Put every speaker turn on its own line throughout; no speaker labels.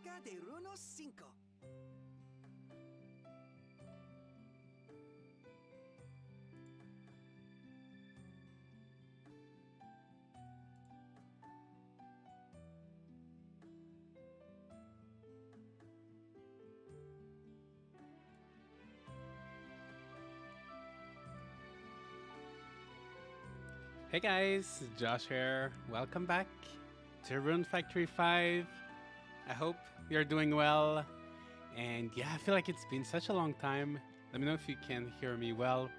Biblioteca de Runo 5.
Hey guys, Josh here. Welcome back to Rune Factory 5. I hope you're doing well. And yeah, I feel like it's been such a long time. Let me know if you can hear me well.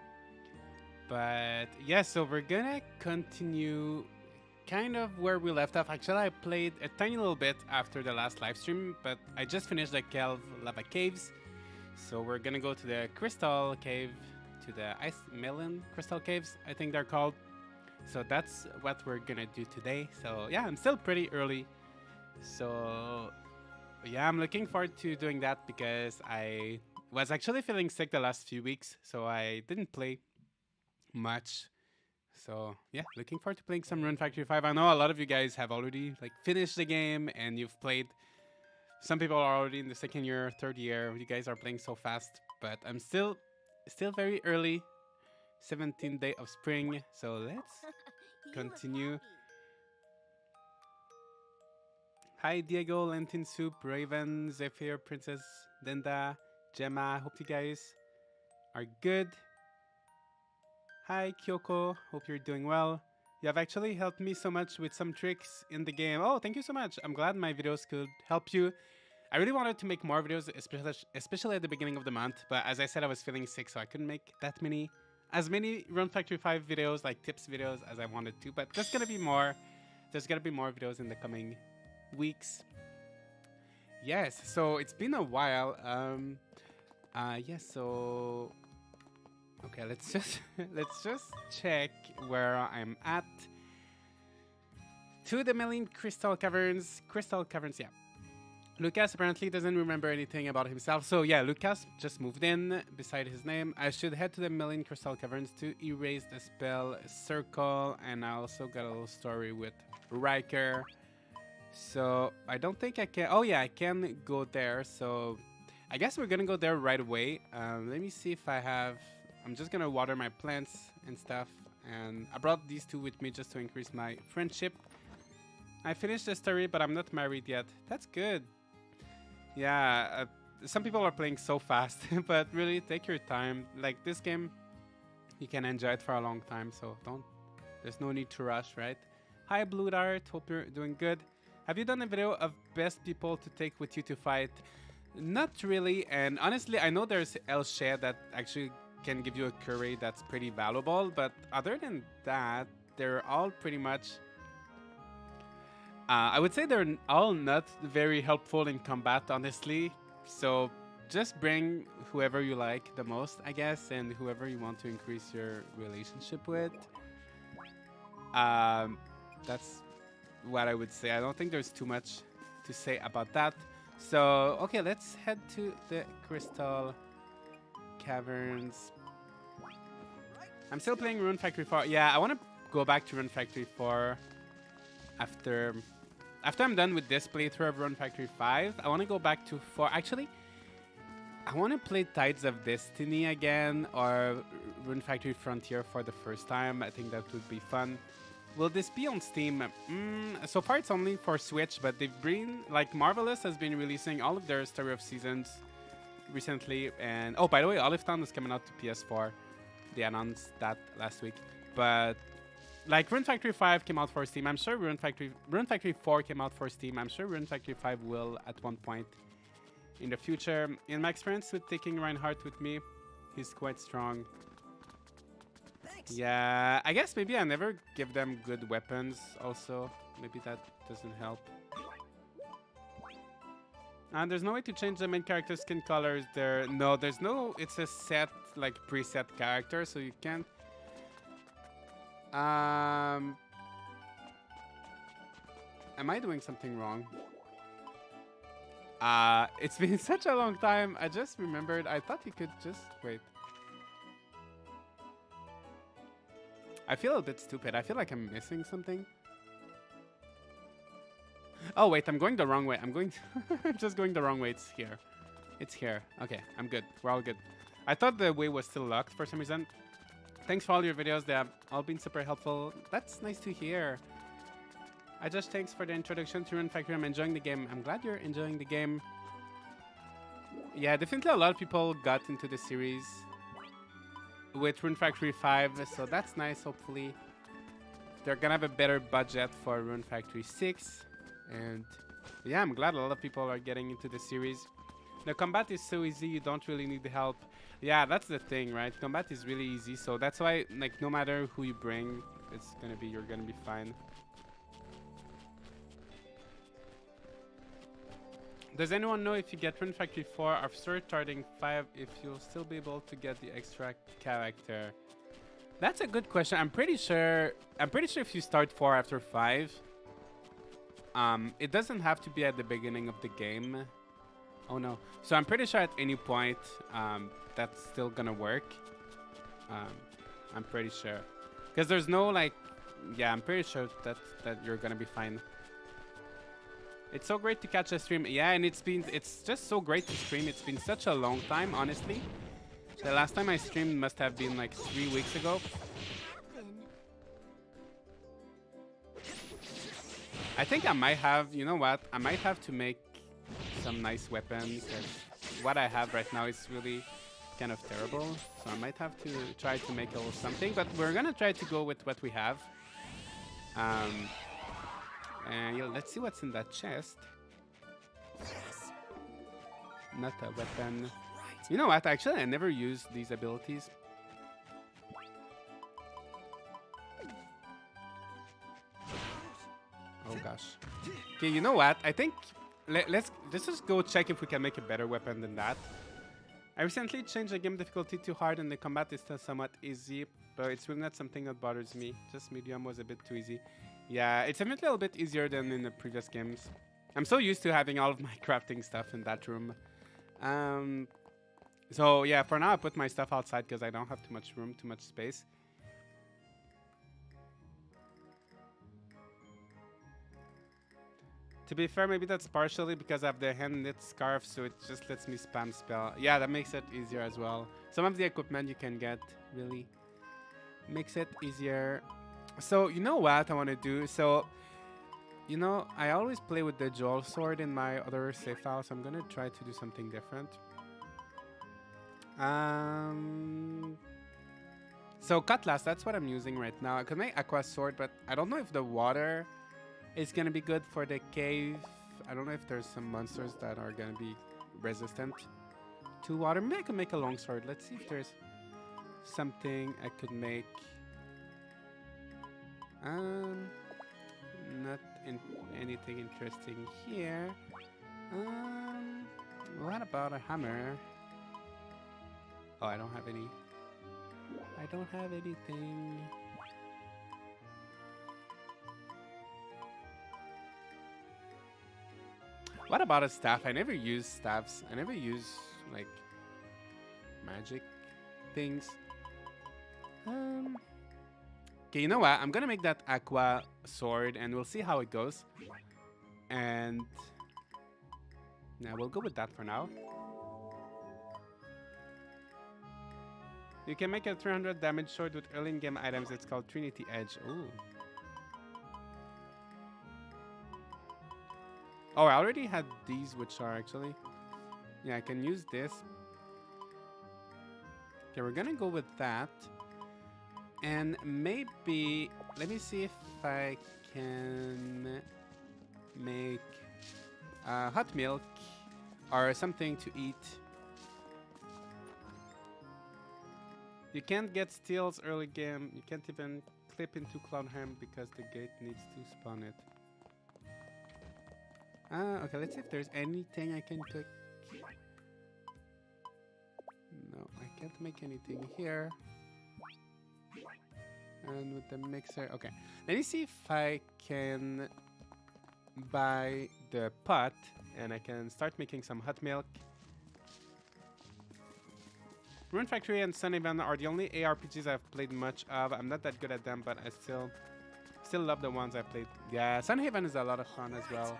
But yeah, so we're gonna continue kind of where we left off. Actually, I played a tiny little bit after the last live stream, but I just finished the Kelv Lava Caves. So we're gonna go to the Crystal Cave, to the Ice Melon Crystal Caves, I think they're called. So that's what we're gonna do today. So yeah, I'm still pretty early. So yeah, I'm looking forward to doing that because I was actually feeling sick the last few weeks, so I didn't play much. So yeah, looking forward to playing some Rune Factory 5. I know a lot of you guys have already like finished the game and you've played. Some people are already in the second year, third year. You guys are playing so fast, but I'm still very early. 17th day of spring. So let's continue. Hi Diego, Lentin Soup, Raven, Zephyr, Princess, Denda, Gemma. Hope you guys are good. Hi Kyoko, hope you're doing well. You have actually helped me so much with some tricks in the game. Oh, thank you so much. I'm glad my videos could help you. I really wanted to make more videos, especially at the beginning of the month, but as I said, I was feeling sick, so I couldn't make as many Rune Factory 5 videos, like tips videos, as I wanted to. But there's gonna be more. There's gonna be more videos in the coming weeks. Yes, so it's been a while. Yes, so okay, let's just let's just check where I'm at. To the Million Crystal Caverns. Yeah. Lucas apparently doesn't remember anything about himself. So yeah, Lucas just moved in beside his name. I should head to the Million Crystal Caverns to erase the spell Circle. And I also got a little story with Riker. So I don't think I can. Oh yeah, I can go there. So I guess we're gonna go there right away. Let me see if I have. I'm just gonna water my plants and stuff. And I brought these two with me just to increase my friendship. I finished the story, but I'm not married yet. That's good. Yeah, some people are playing so fast, but really take your time. Like this game, you can enjoy it for a long time, so there's no need to rush, right? Hi Blue Dart, hope you're doing good. Have you done a video of best people to take with you to fight? Not really, and honestly, I know there's El Shea that actually can give you a curry that's pretty valuable, but other than that, they're all pretty much I would say they're all not very helpful in combat, honestly. So just bring whoever you like the most, I guess, and whoever you want to increase your relationship with. That's what I would say. I don't think there's too much to say about that. So, okay, let's head to the Crystal Caverns. I'm still playing Rune Factory 4. Yeah, I want to go back to Rune Factory 4 after I'm done with this playthrough of Rune Factory 5. I want to go back to 4. Actually, I want to play Tides of Destiny again or Rune Factory Frontier for the first time. I think that would be fun. Will this be on Steam? So far it's only for Switch, but they've been, like, Marvelous has been releasing all of their Story of Seasons recently. And, oh, by the way, Olive Town is coming out to PS4. They announced that last week. But like Rune Factory 5 came out for Steam. I'm sure Rune Factory 4 came out for Steam. I'm sure Rune Factory 5 will at one point in the future. In my experience with taking Reinhardt with me, he's quite strong.
Thanks.
Yeah, I guess maybe I never give them good weapons also. Maybe that doesn't help. And there's no way to change the main character's skin colors there. No, there's no, it's a set, like preset character, so you can't. Am I doing something wrong? It's been such a long time. I just remembered. I thought you could just wait. I feel a bit stupid. I feel like I'm missing something. Oh wait, I'm going the wrong way. I'm going. I'm just going the wrong way. It's here. It's here. Okay, I'm good. We're all good. I thought the way was still locked for some reason. Thanks for all your videos. They have all been super helpful. That's nice to hear. I just thanks for the introduction to Rune Factory. I'm enjoying the game. I'm glad you're enjoying the game. Yeah, definitely a lot of people got into the series with Rune Factory 5, so that's nice. Hopefully they're gonna have a better budget for Rune Factory 6. And yeah, I'm glad a lot of people are getting into the series. The combat is so easy, you don't really need the help. Yeah, that's the thing, right? Combat is really easy, so that's why, like, no matter who you bring, you're gonna be fine. Does anyone know if you get Rune Factory 4 after starting 5, if you'll still be able to get the extra character? That's a good question. I'm pretty sure if you start 4 after 5, it doesn't have to be at the beginning of the game. Oh no. So I'm pretty sure at any point, that's still gonna work. I'm pretty sure. Because there's no like, yeah, I'm pretty sure that you're gonna be fine. It's so great to catch a stream. Yeah, and it's just so great to stream. It's been such a long time, honestly. The last time I streamed must have been like 3 weeks ago. I think I might have, you know what? I might have to make some nice weapons, because what I have right now is really kind of terrible. So I might have to try to make a little something, but we're gonna try to go with what we have. And yeah, let's see what's in that chest. Not a weapon. You know what? Actually, I never used these abilities. Oh gosh. Okay, you know what? I think let's just go check if we can make a better weapon than that. I recently changed the game difficulty to hard and the combat is still somewhat easy, but it's really not something that bothers me. Just medium was a bit too easy. Yeah, it's definitely a little bit easier than in the previous games. I'm so used to having all of my crafting stuff in that room. So yeah, for now I put my stuff outside because I don't have too much room, too much space. To be fair, maybe that's partially because I have the hand knit scarf, so it just lets me spam spell. Yeah, that makes it easier as well. Some of the equipment you can get really makes it easier. So you know what I want to do? So, you know, I always play with the dual sword in my other save file, so I'm gonna try to do something different. So cutlass, that's what I'm using right now. I could make aqua sword, but I don't know if the water is gonna be good for the cave. I don't know if there's some monsters that are gonna be resistant to water. Maybe I could make a long sword. Let's see if there's something I could make. Not anything interesting here. What about a hammer? Oh, I don't have any. I don't have anything. What about a staff? I never use staffs. I never use like magic things. Okay, you know what? I'm gonna make that aqua sword and we'll see how it goes. And yeah, we'll go with that for now. You can make a 300 damage sword with early in-game items. It's called Trinity Edge. Ooh. Oh, I already had these, which are actually... Yeah, I can use this. Okay, we're gonna go with that. And maybe... Let me see if I can make hot milk or something to eat. You can't get steals early game. You can't even clip into Cloudham because the gate needs to spawn it. Okay, let's see if there's anything I can cook. No, I can't make anything here. And with the mixer, okay. Let me see if I can buy the pot and I can start making some hot milk. Rune Factory and Sun Haven are the only ARPGs I've played much of. I'm not that good at them, but I still love the ones I played. Yeah, Sun Haven is a lot of fun as well.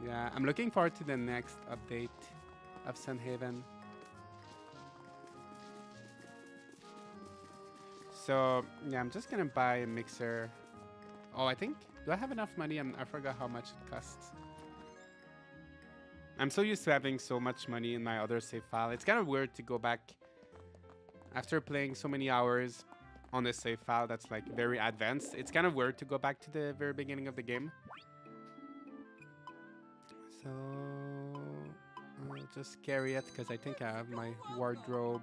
Yeah, I'm looking forward to the next update of Sunhaven. So, yeah, I'm just gonna buy a mixer. Oh, I think... Do I have enough money? I forgot how much it costs. I'm so used to having so much money in my other save file. It's kind of weird to go back after playing so many hours on a save file that's like very advanced. It's kind of weird to go back to the very beginning of the game. So I'll just carry it because I think I have my wardrobe.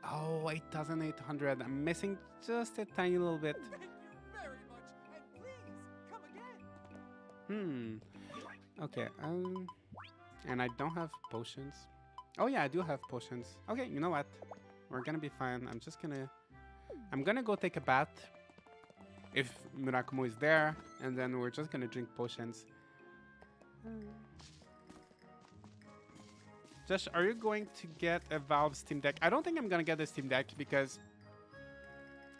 Oh, 8,800. I'm missing just a tiny little bit.
Thank you very much, and please come again.
Okay, and I don't have potions. Oh yeah, I do have potions. Okay, you know what? We're gonna be fine. I'm gonna go take a bath if Murakumo is there, and then we're just gonna drink potions. Josh, are you going to get a Valve Steam Deck? I don't think I'm gonna get a Steam Deck because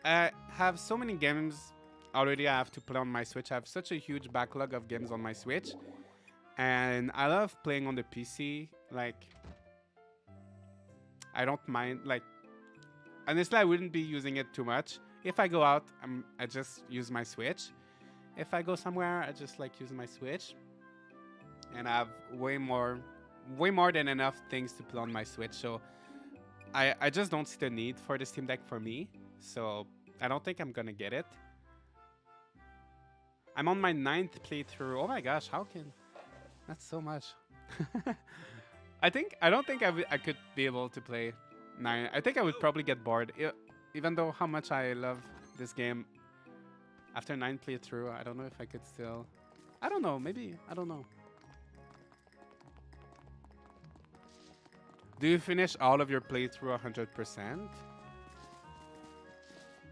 I have so many games already I have to play on my Switch. I have such a huge backlog of games on my Switch. And I love playing on the PC. Like, I don't mind. Like, honestly, I wouldn't be using it too much. If I go out, I just use my Switch. If I go somewhere, I just like use my Switch. And I have way more than enough things to play on my Switch. So I just don't see the need for the Steam Deck for me. So I don't think I'm gonna get it. I'm on my 9th playthrough. Oh my gosh, how can... That's so much. I don't think I could be able to play 9. I think I would probably get bored. Even though how much I love this game. After 9 playthrough, I don't know if I could still... I don't know, maybe. I don't know. Do you finish all of your playthrough 100%?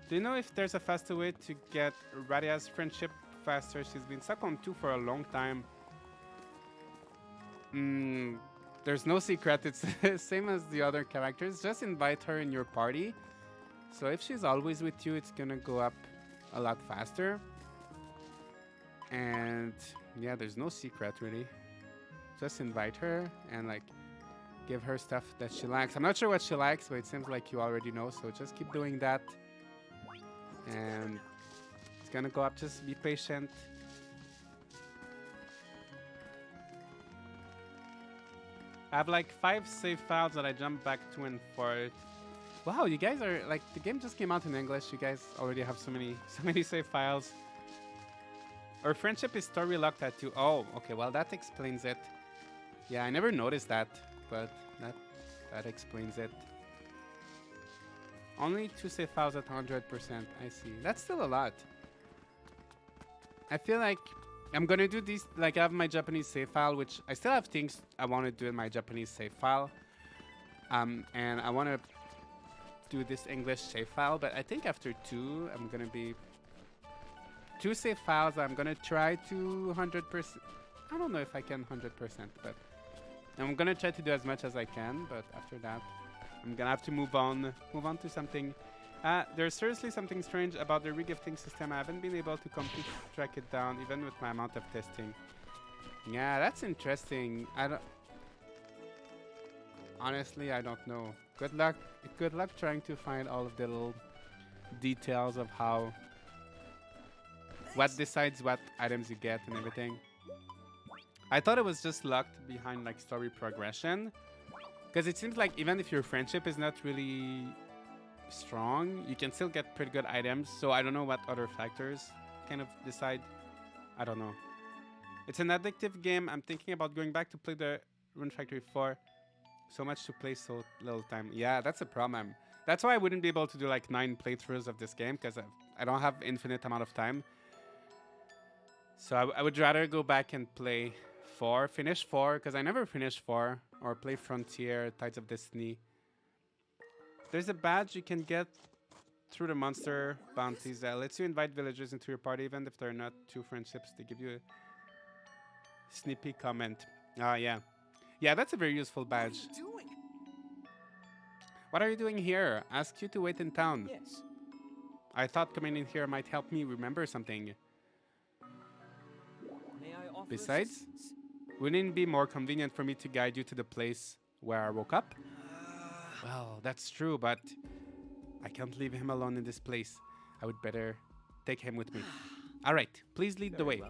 Do you know if there's a faster way to get Radia's friendship faster? She's been stuck on 2 for a long time. There's no secret. It's the same as the other characters. Just invite her in your party. So if she's always with you, it's gonna go up a lot faster. And yeah, there's no secret really. Just invite her and like give her stuff that she likes. I'm not sure what she likes, but it seems like you already know. So just keep doing that. And it's gonna go up. Just be patient. I have like 5 save files that I jump back to and forth. Wow, you guys are like, the game just came out in English. You guys already have so many save files. Our friendship is story locked at 2. Oh, okay, well that explains it. Yeah, I never noticed that, but that explains it. Only 2 save files at 100%. I see. That's still a lot. I feel like I'm gonna do these, like I have my Japanese save file, which I still have things I want to do in my Japanese save file. And I want to do this English save file, but I think after 2, I'm gonna be... 2 save files, I'm gonna try to 100%. I don't know if I can 100%, but I'm gonna try to do as much as I can, but after that, I'm gonna have to move on to something. There's seriously something strange about the regifting system. I haven't been able to completely track it down, even with my amount of testing. Yeah, that's interesting. Honestly, I don't know. Good luck trying to find all of the little details of how... What decides what items you get and everything. I thought it was just locked behind like story progression. Because it seems like even if your friendship is not really strong, you can still get pretty good items. So I don't know what other factors kind of decide. I don't know. It's an addictive game. I'm thinking about going back to play the Rune Factory 4. So much to play, so little time. Yeah, that's a problem. That's why I wouldn't be able to do like 9 playthroughs of this game, because I don't have infinite amount of time. So I would rather go back and play 4, finish 4, because I never finished 4, or play Frontier, Tides of Destiny. There's a badge you can get through the monster bounties that lets you invite villagers into your party, even if they're not true friendships. They give you a snippy comment. Yeah. Yeah, that's a very useful badge.
What are you doing?
What are you doing here? Ask you to wait in town.
Yes.
I thought coming in here might help me remember something.
May I offer
Besides, wouldn't it be more convenient for me to guide you to the place where I woke up? Well, that's true, but I can't leave him alone in this place. I would better take him with me. All right, please lead the way.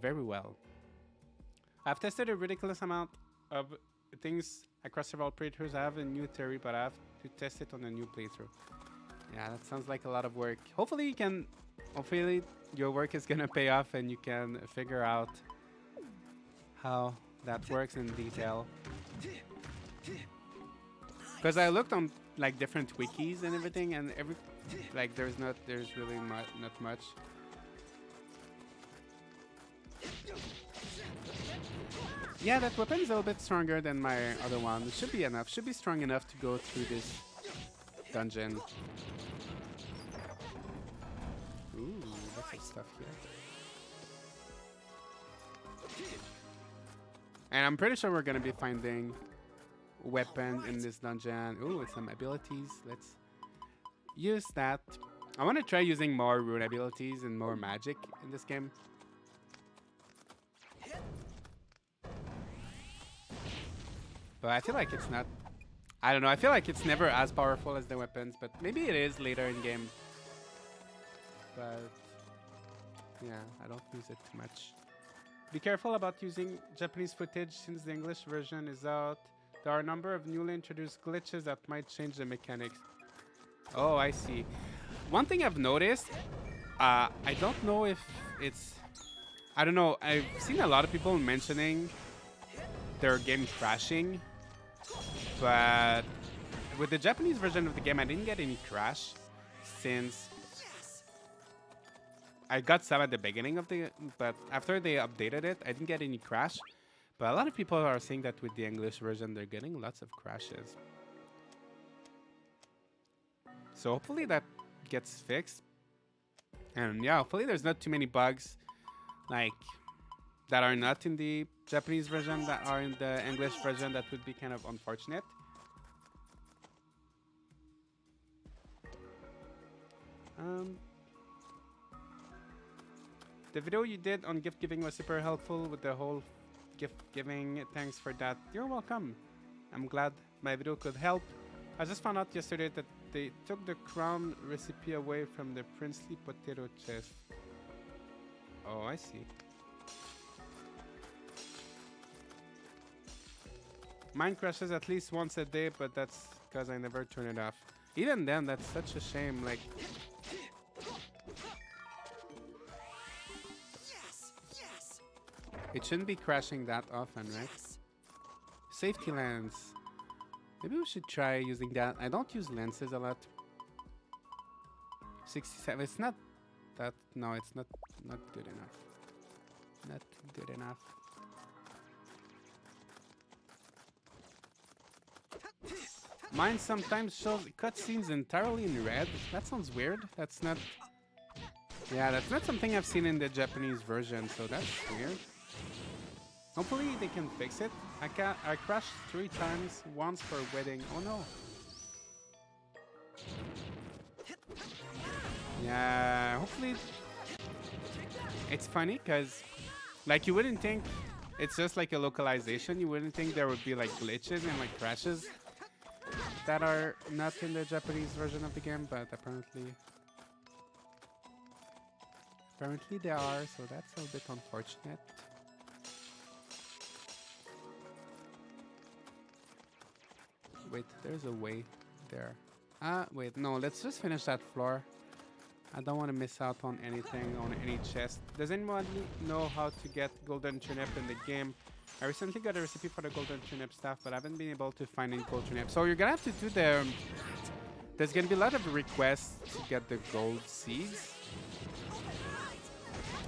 Very well. I've tested a ridiculous amount of things across several playthroughs. I have a new theory, but I have to test it on a new playthrough. Yeah, that sounds like a lot of work. Hopefully your work is gonna pay off and you can figure out how that works in detail. Because I looked on like different wikis and everything, and there's really not much. Yeah, that weapon is a little bit stronger than my other one. It should be enough. Should be strong enough to go through this dungeon. Ooh, lots of stuff here. And I'm pretty sure we're gonna be finding weapons in this dungeon. Ooh, with some abilities. Let's use that. I want to try using more rune abilities and more magic in this game. But I feel like it's not. I don't know. I feel like it's never as powerful as the weapons, but maybe it is later in game. But yeah, I don't use it too much. Be careful about using Japanese footage since the English version is out. There are a number of newly introduced glitches that might change the mechanics. Oh, I see. One thing I've noticed, I don't know if it's... I don't know. I've seen a lot of people mentioning their game crashing. But with the Japanese version of the game, I didn't get any crash since I got some at the beginning of the... But after they updated it, I didn't get any crash. But a lot of people are saying that with the English version, they're getting lots of crashes. So hopefully that gets fixed. And yeah, hopefully there's not too many bugs like that are not in the Japanese version that are in the English version. That would be kind of unfortunate. The video you did on gift giving was super helpful with the whole gift giving. Thanks for that. You're welcome. I'm glad my video could help. I just found out yesterday that they took the crown recipe away from the princely potato chest. Oh, I see. Mine crashes at least once a day, but that's because I never turn it off. Even then, that's such a shame. Like, it shouldn't be crashing that often, right? Safety lens. Maybe we should try using that. I don't use lenses a lot. 67. It's not that. No, it's not good enough. Not good enough. Mine sometimes shows cutscenes entirely in red. That sounds weird. That's not... Yeah, that's not something I've seen in the Japanese version, so that's weird. Hopefully they can fix it. I crashed 3 times, once for a wedding. Oh no. Yeah, hopefully... It's funny, because... Like, you wouldn't think... It's just like a localization. You wouldn't think there would be, like, glitches and, like, crashes that are not in the Japanese version of the game, but apparently they are, so that's a bit unfortunate. Wait, there's a way there. Wait, no, let's just finish that floor. I don't want to miss out on anything, on any chest. Does anyone know how to get golden turnip in the game? I recently got a recipe for the golden turnip stuff, but I haven't been able to find any gold turnip. So you're gonna have to do the... There's gonna be a lot of requests to get the gold seeds.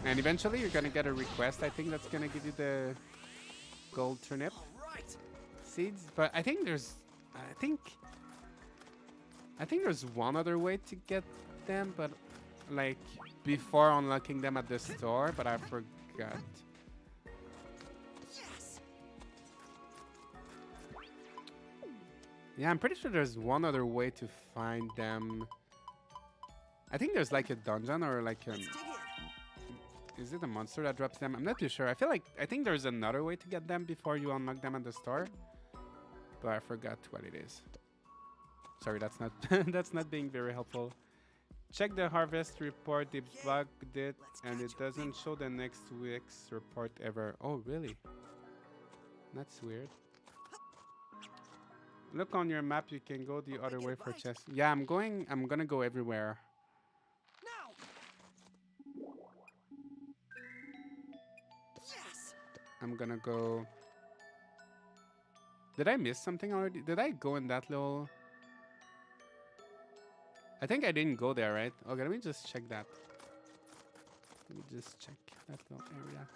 And eventually you're gonna get a request, I think, that's gonna give you the gold turnip seeds. But I think there's... I think there's one other way to get them, but like before unlocking them at the store, but I forgot. Yeah, I'm pretty sure there's one other way to find them. I think there's like a dungeon or like Is it a monster that drops them? I'm not too sure. I think there's another way to get them before you unlock them at the store. But I forgot what it is. Sorry, that's not that's not being very helpful. Check the harvest report, debugged it, and it doesn't show the next week's report ever. Oh, really? That's weird. Look on your map, you can go the other way for chests. Yeah, I'm gonna go everywhere.
Yes.
I'm gonna go. Did I miss something already? Did I go in that little? I think I didn't go there, right? Okay, let me just check that. Let me just check that little area.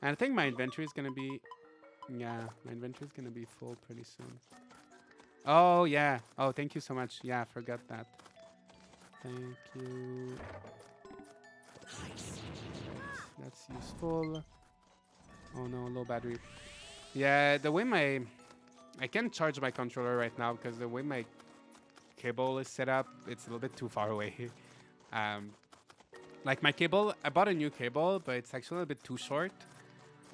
And I think my inventory is gonna be. Yeah, my inventory is gonna be full pretty soon. Oh yeah. Oh, thank you so much. Yeah, I forgot that. Thank you. That's useful. Oh no, low battery. Yeah, the way I can't charge my controller right now because the way my cable is set up, it's a little bit too far away. Like my cable, I bought a new cable, but it's actually a bit too short,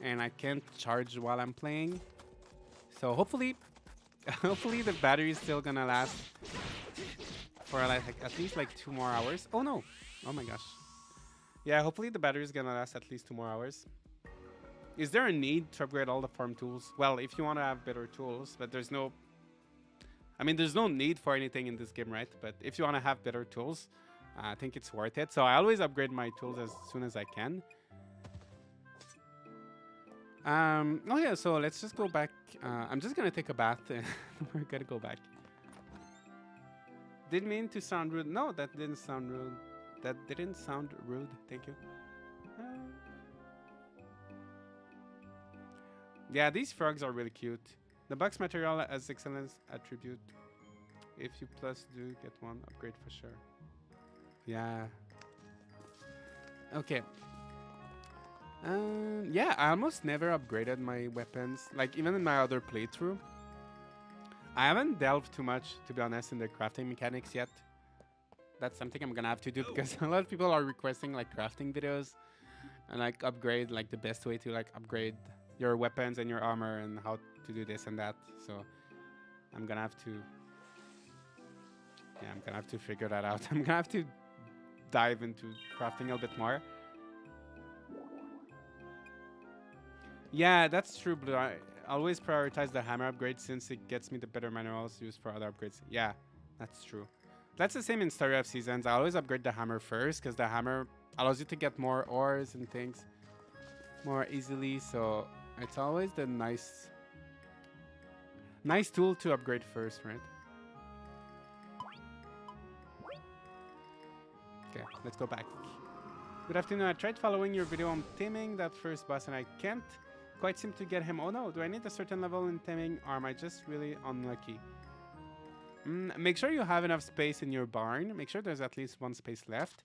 and I can't charge while I'm playing. So hopefully, hopefully the battery is still gonna last for like at least like 2 more hours. Oh no! Oh my gosh. Yeah, hopefully the battery is gonna last at least 2 more hours. Is there a need to upgrade all the farm tools? Well, if you want to have better tools, but there's no... I mean, there's no need for anything in this game, right? But if you want to have better tools, I think it's worth it. So I always upgrade my tools as soon as I can. Oh yeah, so let's just go back. I'm just going to take a bath and we're going to go back. Didn't mean to sound rude. No, that didn't sound rude. That didn't sound rude. Thank you. Yeah, these frogs are really cute. The box material has excellence attribute. If you plus do get one upgrade for sure. Yeah. Okay. Yeah, I almost never upgraded my weapons. Like even in my other playthrough, I haven't delved too much, to be honest, in the crafting mechanics yet. That's something I'm gonna have to do because a lot of people are requesting like crafting videos and like upgrade, like the best way to like upgrade your weapons and your armor and how to do this and that. So I'm gonna have to, yeah, I'm gonna have to figure that out. I'm gonna have to dive into crafting a little bit more. Yeah, that's true, Blue. I always prioritize the hammer upgrade since it gets me the better minerals used for other upgrades. Yeah, that's true. That's the same in Story of Seasons. I always upgrade the hammer first because the hammer allows you to get more ores and things more easily. So it's always the nice tool to upgrade first, right? Okay, let's go back. Good afternoon. I tried following your video on taming that first boss and I can't quite seem to get him. Oh no, do I need a certain level in taming or am I just really unlucky? Make sure you have enough space in your barn. Make sure there's at least one space left.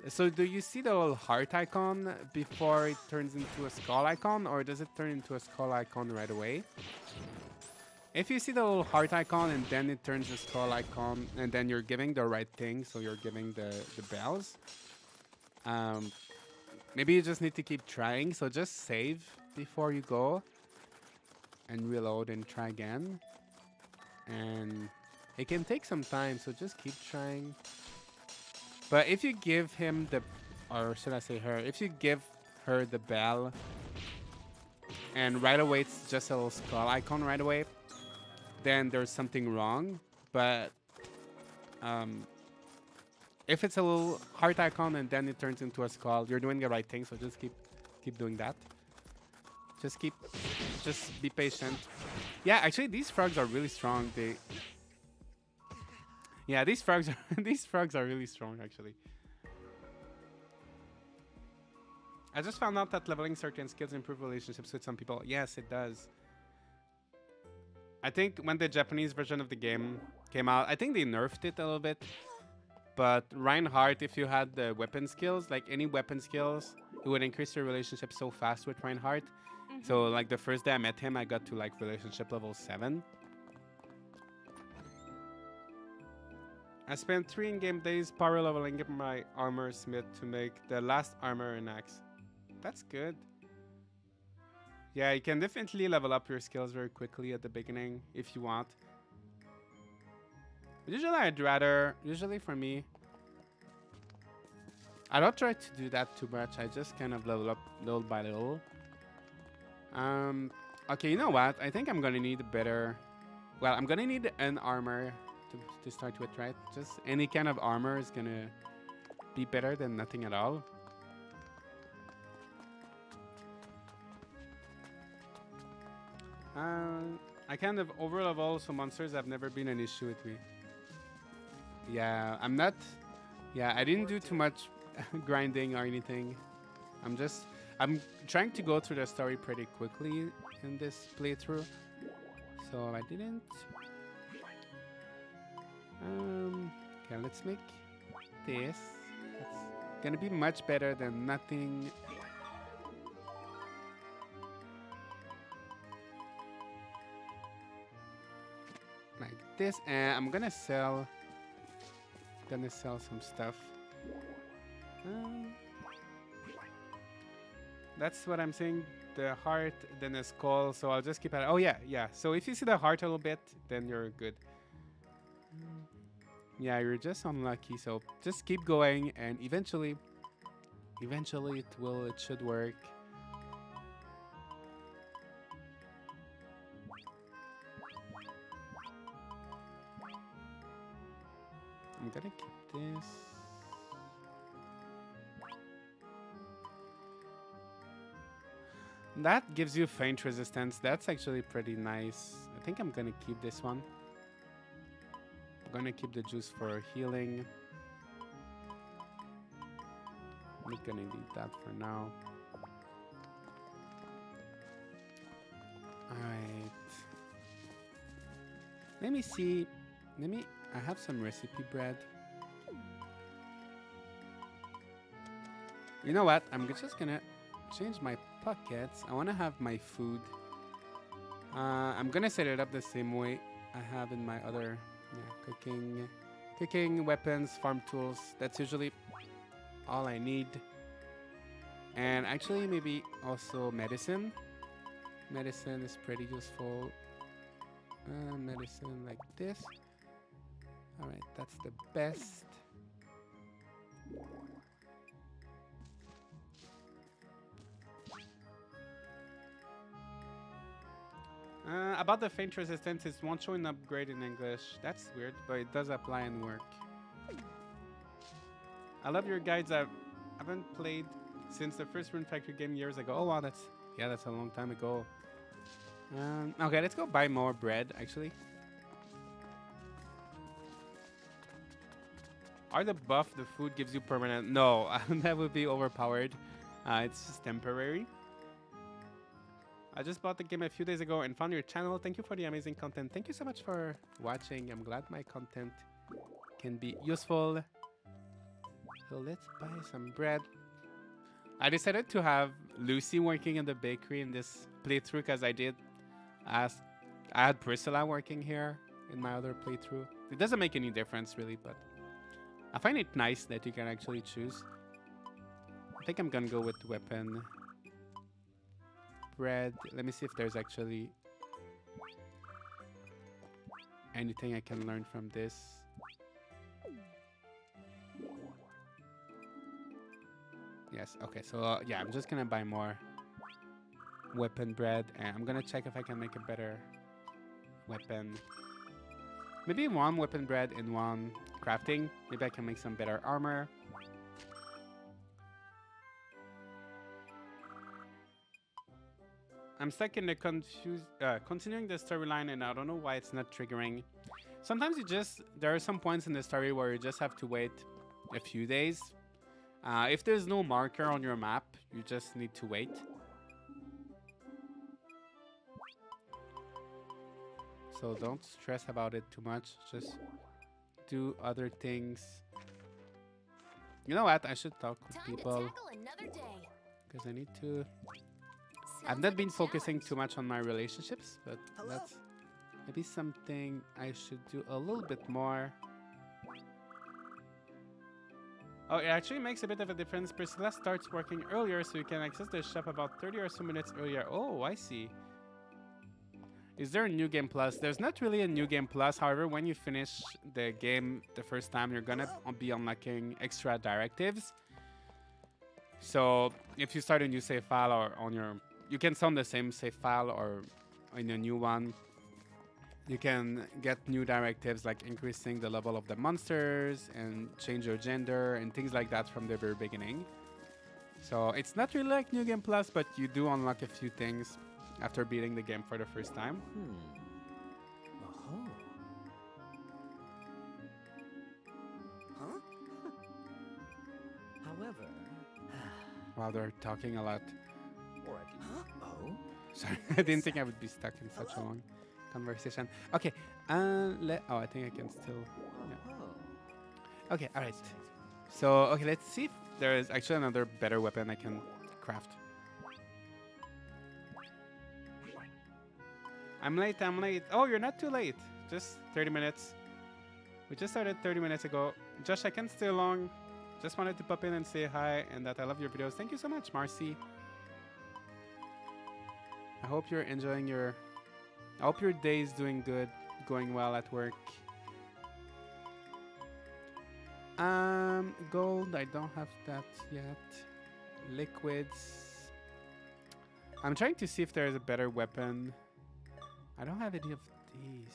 So do you see the little heart icon before it turns into a skull icon, or does it turn into a skull icon right away? If you see the little heart icon and then it turns a skull icon and then you're giving the right thing, so you're giving the bells, maybe you just need to keep trying. So just save before you go and reload and try again. And it can take some time, so just keep trying. But if you give him the, or should I say her, if you give her the bell and right away it's just a little skull icon right away, then there's something wrong. But if it's a little heart icon and then it turns into a skull, you're doing the right thing. So just keep doing that. Just be patient. Yeah, actually these frogs are really strong. Yeah, these frogs are really strong actually. I just found out that leveling certain skills improve relationships with some people. Yes, it does. I think when the Japanese version of the game came out, I think they nerfed it a little bit. But Reinhardt, if you had the weapon skills, like any weapon skills, it would increase your relationship so fast with Reinhardt. So like the first day I met him, I got to like relationship level 7. I spent 3 in-game days power leveling up my armor smith to make the last armor and axe. That's good. Yeah, you can definitely level up your skills very quickly at the beginning if you want. Usually for me, I don't try to do that too much. I just kind of level up little by little. Okay, you know what? I think I'm gonna need a better... Well, I'm gonna need an armor to start with, right? Just any kind of armor is gonna be better than nothing at all. I kind of over-level, so monsters have never been an issue with me. Yeah, I'm not... Yeah, I didn't do too much grinding or anything. I'm trying to go through the story pretty quickly in this playthrough. So I didn't... Okay, let's make this. It's gonna be much better than nothing. Like this, and I'm gonna sell some stuff. That's what I'm saying. The heart, then the skull. So I'll just keep it. Oh yeah, yeah. So if you see the heart a little bit, then you're good. Yeah, you're just unlucky. So just keep going, and eventually it should work. I'm gonna keep this. That gives you faint resistance. That's actually pretty nice. I think I'm gonna keep this one. I'm gonna keep the juice for healing. I'm not gonna need that for now. Alright. Let me see. I have some recipe bread. You know what? I'm just gonna change my pockets. I want to have my food. I'm gonna set it up the same way I have in my other cooking weapons, farm tools. That's usually all I need. And actually maybe also medicine. Medicine is pretty useful. Medicine like this. Alright, that's the best. About the faint resistance, it won't show an upgrade in English. That's weird, but it does apply and work. I love your guides. I haven't played since the first Rune Factory game years ago. Oh wow, that's a long time ago. Okay, let's go buy more bread, actually. Are the buff the food gives you permanent? No, that would be overpowered. It's just temporary. I just bought the game a few days ago and found your channel. Thank you for the amazing content. Thank you so much for watching. I'm glad my content can be useful. So let's buy some bread. I decided to have Lucy working in the bakery in this playthrough because I had Priscilla working here in my other playthrough. It doesn't make any difference really, but I find it nice that you can actually choose. I think I'm gonna go with weapon. Bread. Let me see if there's actually anything I can learn from this. Yes, okay, so yeah, I'm just gonna buy more weapon bread and I'm gonna check if I can make a better weapon. Maybe one weapon bread and one crafting. Maybe I can make some better armor. I'm stuck in the continuing the storyline and I don't know why it's not triggering. Sometimes there are some points in the story where you just have to wait a few days. If there's no marker on your map, you just need to wait. So don't stress about it too much. Just do other things. You know what? I should talk with people. Because I need to... I've not been focusing too much on my relationships, but that's maybe something I should do a little bit more. Oh, it actually makes a bit of a difference. Priscilla starts working earlier, so you can access the shop about 30 or so minutes earlier. Oh, I see. Is there a new game plus? There's not really a new game plus. However, when you finish the game the first time, you're gonna be unlocking extra directives. So if you start a new save file or on your, you can start on the same save file or in a new one. You can get new directives like increasing the level of the monsters and change your gender and things like that from the very beginning. So it's not really like New Game Plus, but you do unlock a few things after beating the game for the first time.
Huh? However...
Wow, they're talking a lot.
Or at least... Oh?
Sorry, I didn't think I would be stuck in such a long conversation. Okay, oh, I think I can still... Yeah. Okay, alright. So, okay, let's see if there is actually another better weapon I can craft. I'm late, I'm late. Oh, you're not too late. Just 30 minutes. We just started 30 minutes ago. Josh, I can't stay long. Just wanted to pop in and say hi and that I love your videos. Thank you so much, Marcy. I hope you're enjoying your... I hope your day is doing good, going well at work. Gold, I don't have that yet. Liquids. I'm trying to see if there's a better weapon. I don't have any of these.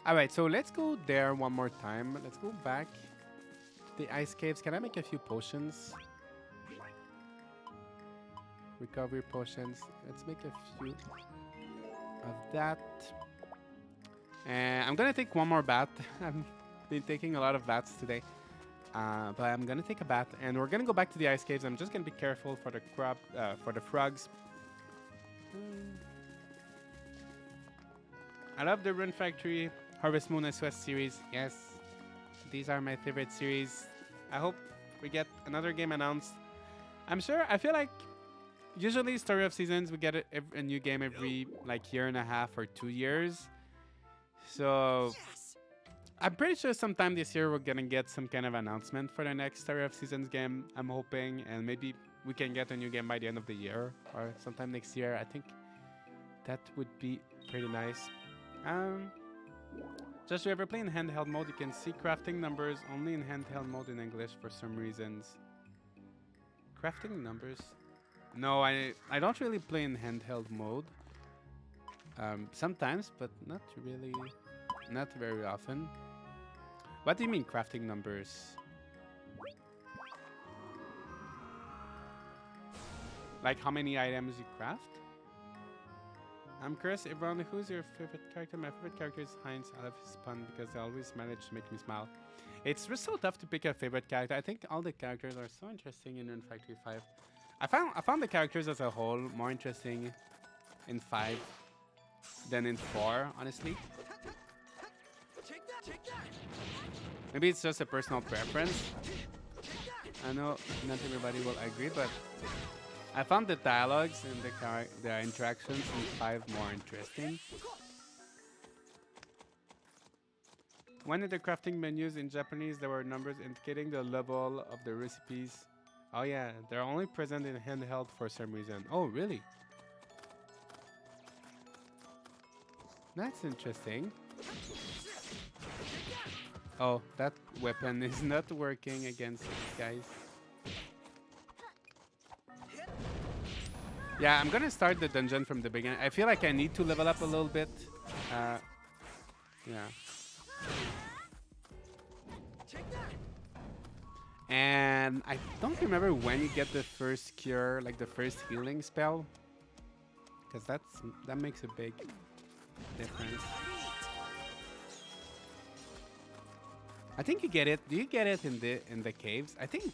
All right, so let's go there one more time. Let's go back to the ice caves. Can I make a few potions? Recovery potions. Let's make a few of that. And I'm gonna take one more bath. I've been taking a lot of baths today. But I'm gonna take a bath and we're gonna go back to the ice caves. I'm just gonna be careful for the for the frogs. I love the Rune Factory, Harvest Moon SOS series. Yes, these are my favorite series. I hope we get another game announced. I'm sure, I feel like usually Story of Seasons, we get a new game every like year and a half or 2 years. So
Yes!
I'm pretty sure sometime this year we're gonna get some kind of announcement for the next Story of Seasons game. I'm hoping, and maybe we can get a new game by the end of the year or sometime next year. I think that would be pretty nice. Just to ever play in handheld mode, you can see crafting numbers only in handheld mode in English for some reasons. Crafting numbers? No, I don't really play in handheld mode. Sometimes, but not really, not very often. What do you mean crafting numbers? Like how many items you craft? I'm curious, everyone, who's your favorite character? My favorite character is Heinz. I love his pun because they always manage to make me smile. It's just so tough to pick a favorite character. I think all the characters are so interesting in Rune Factory 5. I found the characters as a whole more interesting in 5 than in 4, honestly. Maybe it's just a personal preference. I know not everybody will agree, but I found the dialogues and the interactions in 5 more interesting. When in the crafting menus in Japanese, there were numbers indicating the level of the recipes. Oh yeah, they're only present in handheld for some reason. Oh, really? That's interesting. Oh, that weapon is not working against these guys. Yeah, I'm gonna start the dungeon from the beginning. I feel like I need to level up a little bit. Yeah. And I don't remember when you get the first cure, like the first healing spell, because that makes a big difference. I think you get it. Do you get it in the caves? I think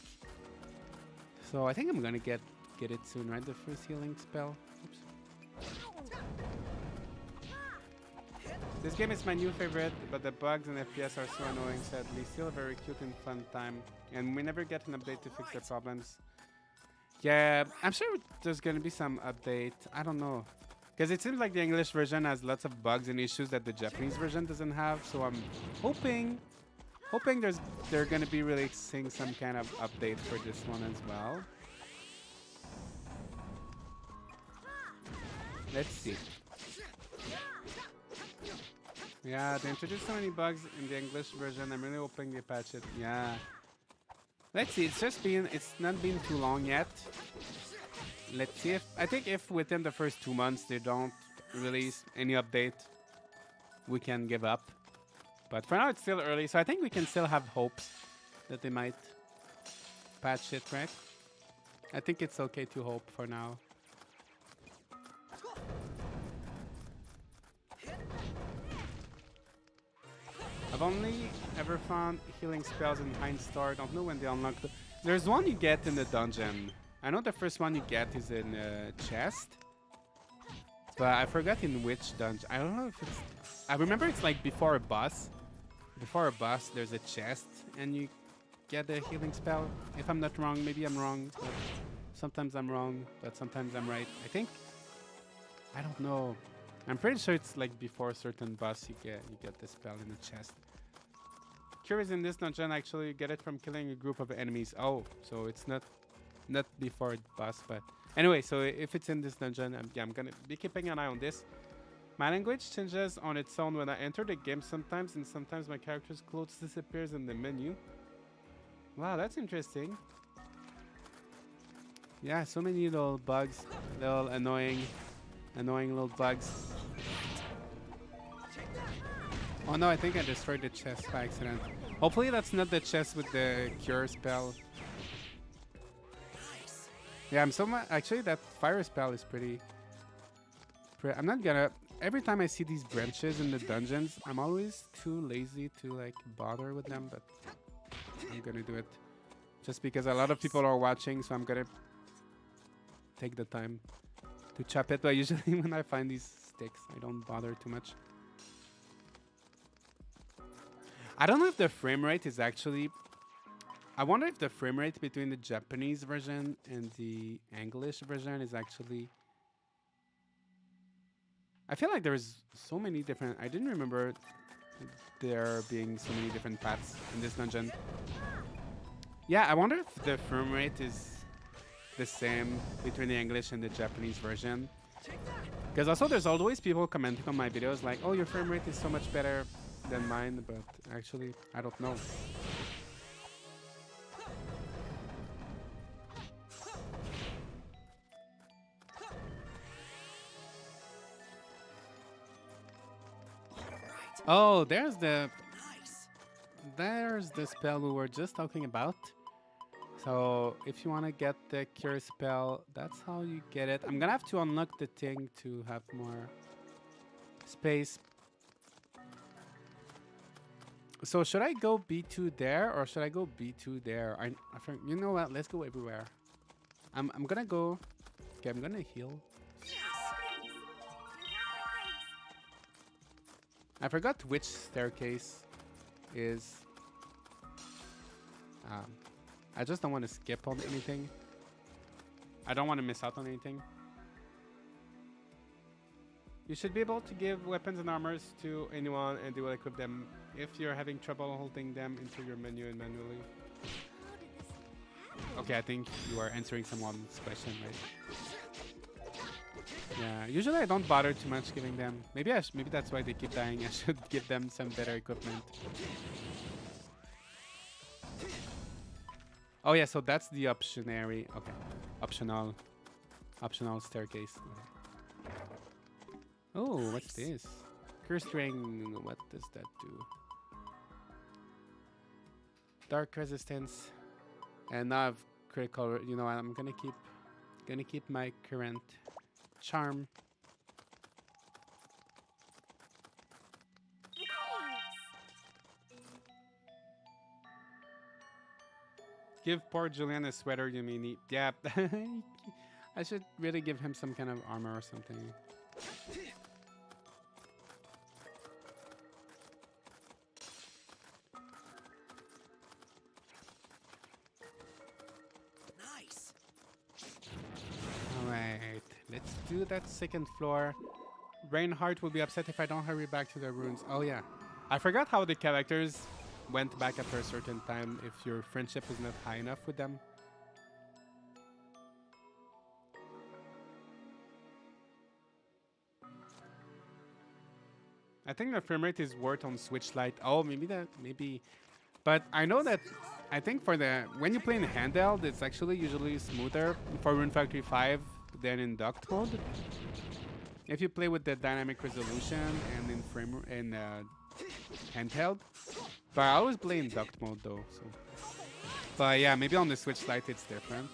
so. I think I'm gonna get it soon, right? The first healing spell. Oops. This game is my new favorite, but the bugs and FPS are so annoying, sadly. Still a very cute and fun time, and we never get an update to fix the problems. Yeah, I'm sure there's gonna be some update. I don't know. Because it seems like the English version has lots of bugs and issues that the Japanese version doesn't have. So I'm hoping they're gonna be releasing some kind of update for this one as well. Let's see. Yeah, they introduced so many bugs in the English version. I'm really hoping they patch it. Yeah. Let's see. It's not been too long yet. Let's see I think if within the first 2 months they don't release any update, we can give up. But for now, it's still early, so I think we can still have hopes that they might patch it, right? I think it's okay to hope for now. I've only ever found healing spells in Hind Star. Don't know when they unlock. There's one you get in the dungeon. I know the first one you get is in a chest, but I forgot in which dungeon. I don't know if it's... I remember it's like before a boss. Before a boss, there's a chest, and you get a healing spell. If I'm not wrong, maybe I'm wrong. But sometimes I'm wrong, but sometimes I'm right. I think... I don't know. I'm pretty sure it's like before a certain boss you get the spell in the chest. Curious, in this dungeon, actually, you get it from killing a group of enemies. Oh, so it's not before boss, but anyway, so if it's in this dungeon, I'm gonna be keeping an eye on this. My language changes on its own when I enter the game sometimes, and sometimes my character's clothes disappears in the menu. Wow, that's interesting. Yeah, so many little bugs, little annoying little bugs. Oh no, I think I destroyed the chest by accident. Hopefully that's not the chest with the cure spell. Yeah, I'm so much. Actually, that fire spell is pretty. I'm not gonna. Every time I see these branches in the dungeons, I'm always too lazy to like bother with them. But I'm gonna do it, just because a lot of people are watching. So I'm gonna take the time to chop it. But usually when I find these sticks, I don't bother too much. I don't know if the frame rate is actually... I wonder if the frame rate between the Japanese version and the English version is actually... I feel like there's so many different... I didn't remember there being so many different paths in this dungeon. Yeah, I wonder if the frame rate is the same between the English and the Japanese version. Because also there's always people commenting on my videos like, oh, your frame rate is so much better than mine, but actually, I don't know. Oh, there's the spell we were just talking about. So if you want to get the cure spell, that's how you get it. I'm gonna have to unlock the thing to have more space. So should I go B2 there or should I go B2 there? You know what? Let's go everywhere. I'm gonna go. Okay, I'm gonna heal. I forgot which staircase is. I just don't want to skip on anything. I don't want to miss out on anything. You should be able to give weapons and armors to anyone and they will equip them if you're having trouble holding them into your menu and manually. Okay, I think you are answering someone's question, right? Yeah, usually I don't bother too much giving them. Maybe that's why they keep dying. I should give them some better equipment. Oh yeah, so that's the optionary. Okay, optional staircase. Okay. Oh, what's this? Cursed ring. What does that do? Dark resistance. And now I've critical. You know, I'm gonna keep my current charm. Give poor Julian a sweater you may need. Yeah, I should really give him some kind of armor or something. do that second floor. Reinhardt will be upset if I don't hurry back to the ruins. Oh yeah. I forgot how the characters went back after a certain time if your friendship is not high enough with them. I think the frame rate is worth on Switch Lite. Oh, maybe. But I know that, I think for when you play in handheld, it's actually usually smoother for Rune Factory 5 than in docked mode. If you play with the dynamic resolution and in handheld. But I always play in docked mode though. So. But yeah, maybe on the Switch Lite it's different.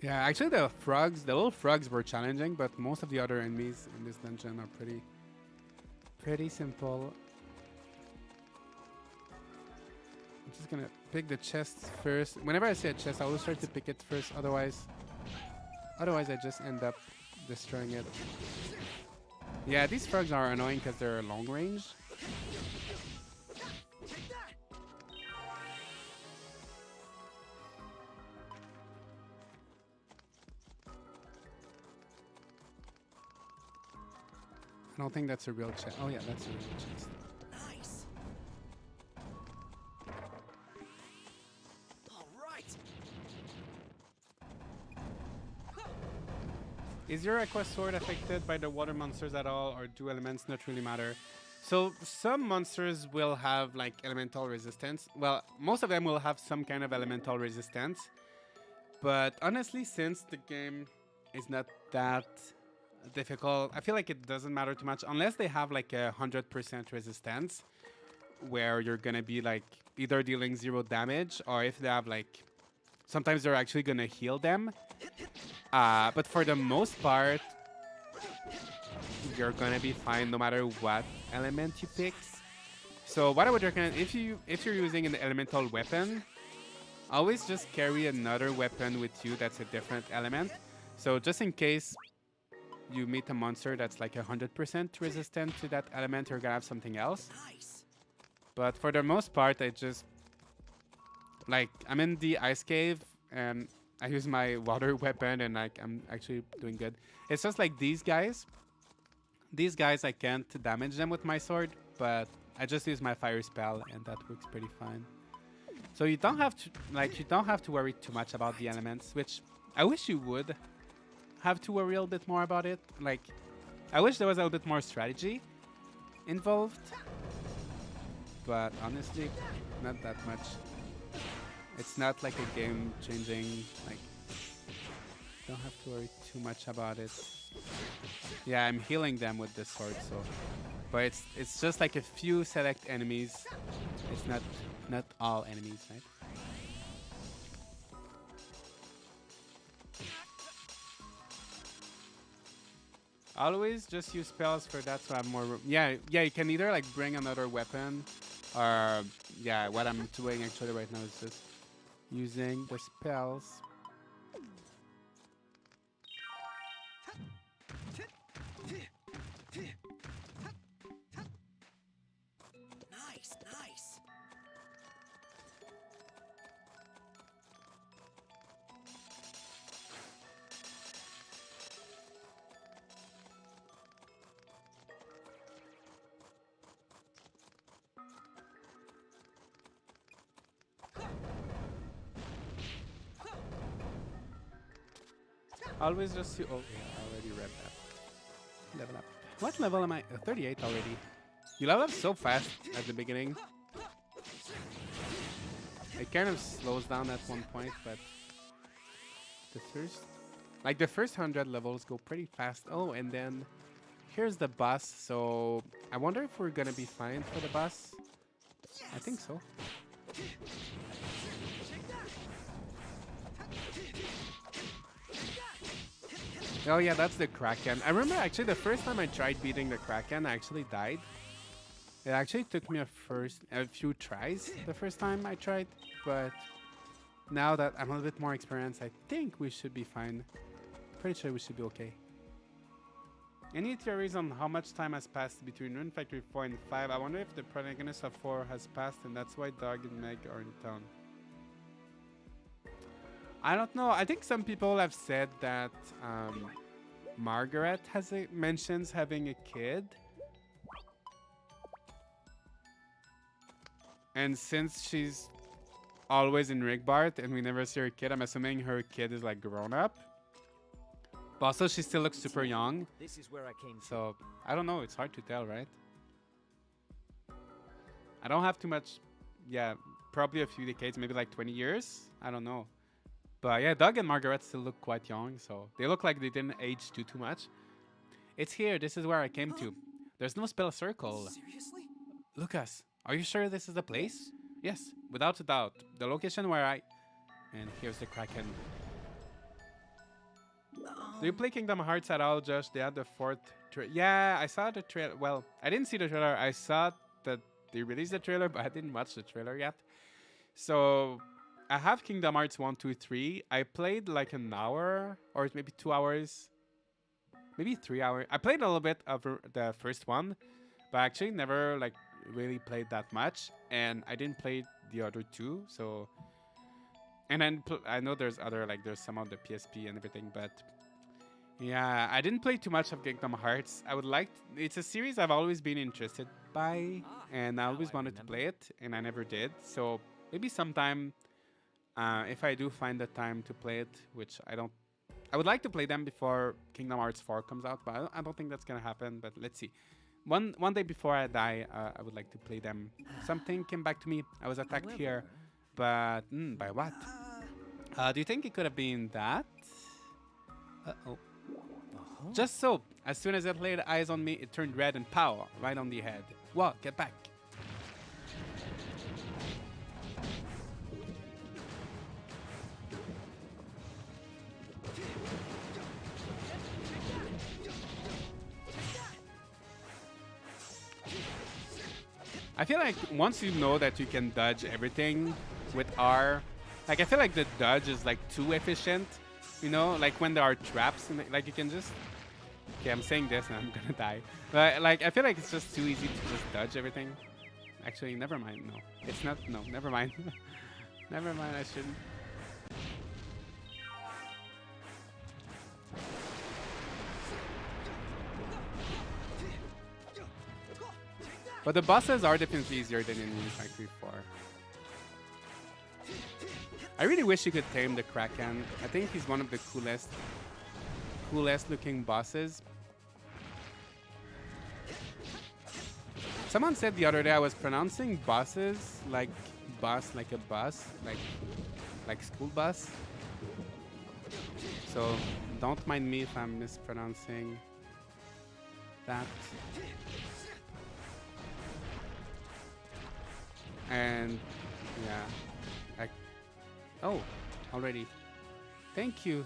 Yeah, actually the little frogs were challenging, but most of the other enemies in this dungeon are pretty simple. I'm just gonna pick the chests first. Whenever I see a chest, I always try to pick it first, otherwise I just end up destroying it. Yeah, these frogs are annoying because they're long range. I don't think that's a real chest. Oh yeah, that's a real chest.
Nice. All right.
Is your Aqua Sword affected by the water monsters at all, or do elements not really matter? So some monsters will have like elemental resistance. Well, most of them will have some kind of elemental resistance. But honestly, since the game is not that difficult, I feel like it doesn't matter too much unless they have like 100% resistance, where you're gonna be like either dealing 0 damage, or if they have like sometimes they're actually gonna heal them. But for the most part, you're gonna be fine no matter what element you pick. So what I would recommend, if you're using an elemental weapon, always just carry another weapon with you that's a different element. So just in case you meet a monster that's like 100% resistant to that element, you're gonna have something else.
Nice.
But for the most part, I just I'm in the ice cave and I use my water weapon and like I'm actually doing good. It's just like these guys. These guys, I can't damage them with my sword, but I just use my fire spell and that works pretty fine. So you don't have to worry too much about the elements, which I wish you would have to worry a little bit more about it. Like, I wish there was a little bit more strategy involved, but honestly, not that much. It's not like a game-changing, like, don't have to worry too much about it. Yeah, I'm healing them with this sword, so, but it's just like a few select enemies. It's not all enemies, right? Always just use spells for that, so I have more room. Yeah, you can either like bring another weapon, or yeah, what I'm doing actually right now is just using the spells.
Nice, nice.
Always just oh yeah, I already read that. Level up. What level am I? 38 already. You level up so fast at the beginning. It kind of slows down at one point, but the first 100 levels go pretty fast. Oh, and then here's the boss. So I wonder if we're gonna be fine for the boss. I think so. Oh yeah, that's the Kraken. I remember actually the first time I tried beating the Kraken, I actually died. It actually took me a few tries the first time I tried, but now that I'm a little bit more experienced, I think we should be fine. Pretty sure we should be okay. Any theories on how much time has passed between Rune Factory 4 and 5? I wonder if the protagonist of 4 has passed and that's why Doug and Meg are in town. I don't know. I think some people have said that Margaret mentions having a kid. And since she's always in Rigbart and we never see her kid, I'm assuming her kid is like grown up. But also she still looks super young.
This is where I came
So I don't know. It's hard to tell, right? I don't have too much. Yeah, probably a few decades, maybe like 20 years. I don't know. But yeah, Doug and Margaret still look quite young, so they look like they didn't age too much. It's here. This is where I came to. There's no spell circle.
Seriously?
Lucas, are you sure this is the place? Yes, without a doubt. The location where I... And here's the Kraken. Do you play Kingdom Hearts at all, Josh? They had the 4th trailer. Yeah, I saw the trailer. Well, I didn't see the trailer. I saw that they released the trailer, but I didn't watch the trailer yet. So I have Kingdom Hearts 1, 2, 3. I played like an hour or maybe 2 hours. Maybe 3 hours. I played a little bit of the first one, but I actually never like really played that much. And I didn't play the other two. So, and then I know there's other, like there's some on the PSP and everything, but yeah, I didn't play too much of Kingdom Hearts. I would like it's a series I've always been interested by, and I always wanted to play it, and I never did. So maybe sometime, if I do find the time to play it, which I don't, I would like to play them before Kingdom Hearts 4 comes out, but I don't think that's gonna happen. But let's see. One day before I die, I would like to play them. Something came back to me. I was attacked here, but by what? Do you think it could have been that? Uh-oh. Just so, as soon as it laid eyes on me, it turned red and pow, right on the head. Whoa, get back. I feel like once you know that you can dodge everything with R, like I feel like the dodge is like too efficient, you know, like when there are traps, and like you can just, okay, I'm saying this and I'm gonna die, but like I feel like it's just too easy to just dodge everything. Actually, never mind, no, it's not, no, never mind. Never mind, I shouldn't. But the bosses are definitely easier than in Rune Factory 4. I really wish you could tame the Kraken. I think he's one of the coolest looking bosses. Someone said the other day I was pronouncing bosses like bus, like a bus, like school bus. So don't mind me if I'm mispronouncing that. And yeah, oh, already. Thank you.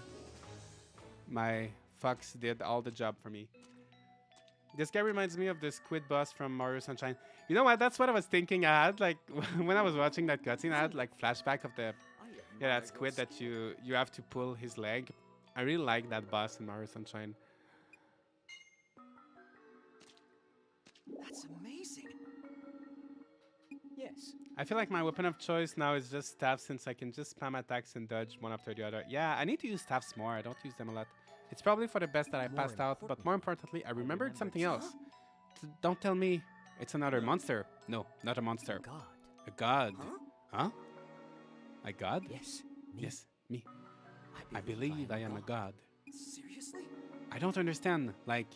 My fox did all the job for me. This guy reminds me of the squid boss from Mario Sunshine. You know what? That's what I was thinking. I had like when I was watching that cutscene, I had like flashback of the that squid that you have to pull his leg. I really like that boss in Mario Sunshine.
That's amazing. Yes.
I feel like my weapon of choice now is just staff, since I can just spam attacks and dodge one after the other. Yeah, I need to use staffs more. I don't use them a lot. It's probably for the best that I passed out, but more importantly, I remembered something else. Don't tell me it's another monster. No, not a monster.
God.
A god.
Huh?
Huh? A god?
Yes. Me.
Yes, me. I believe I am a god.
Seriously?
I don't understand. Like,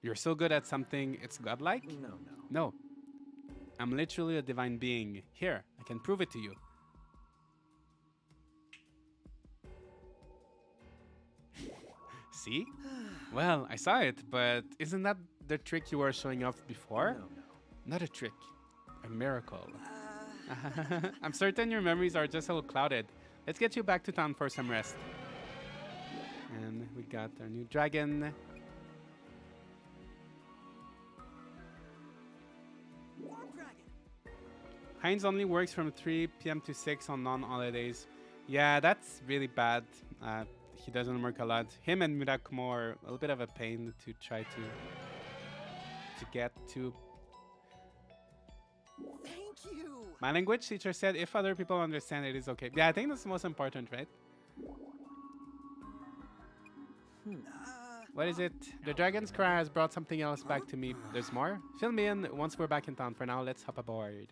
you're so good at something, it's godlike?
No.
No. I'm literally a divine being. Here, I can prove it to you. See? Well, I saw it, but isn't that the trick you were showing off before?
No.
Not a trick. A miracle. I'm certain your memories are just a little clouded. Let's get you back to town for some rest. And we got our new dragon. Heinz only works from 3 p.m. to 6 on non-holidays. Yeah, that's really bad. he doesn't work a lot. Him and Murakumo are a little bit of a pain to try to get to.
Thank you.
My language teacher said if other people understand it is okay. Yeah, I think that's the most important, right? What is it? The dragon's cry has brought something else back to me. There's more? Fill me in once we're back in town. For now, let's hop aboard.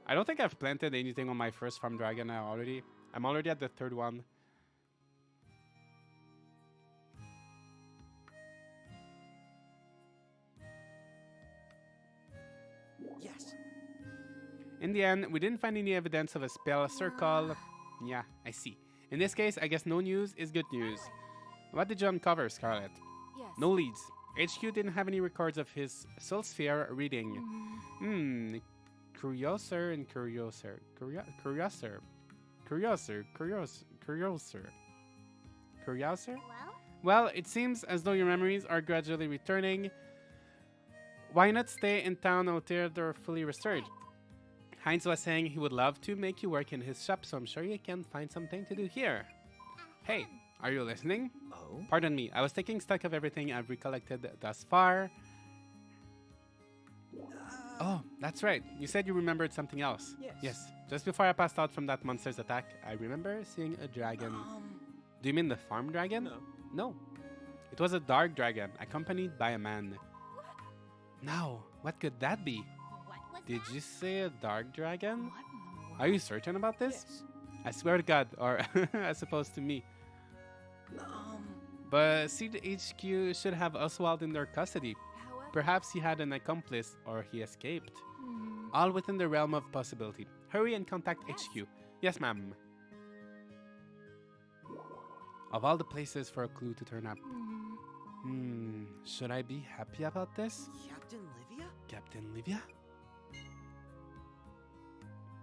I don't think I've planted anything on my first farm dragon now already. I'm already at the third one.
Yes.
In the end, we didn't find any evidence of a spell circle. Yeah, I see. In this case, I guess no news is good news. What did you uncover, Scarlet?
Yes.
No leads. HQ didn't have any records of his soul sphere reading. Curiouser and Curiouser. Curiouser. Curiouser? Well, it seems as though your memories are gradually returning. Why not stay in town until they're fully restored? Heinz was saying he would love to make you work in his shop, so I'm sure you can find something to do here. Hey, are you listening?
Oh?
Pardon me, I was taking stock of everything I've recollected thus far. Oh, that's right. You said you remembered something else.
Yes.
Just before I passed out from that monster's attack, I remember seeing a dragon. Do you mean the farm dragon? No. It was a dark dragon, accompanied by a man. Now, what could that be?
What was
Did
that?
you say a dark dragon?
What in the world?
Are you certain about this?
Yes.
I swear to God, or as opposed to me.
Um.
But Seed HQ should have Oswald in their custody.
However,
Perhaps he had an accomplice or he escaped.
hmm,
All within the realm of possibility. Hurry and contact
Yes.
HQ. Yes, ma'am. Of all the places for a clue to turn up. Should I be happy about this?
Captain Livia?
Captain Livia?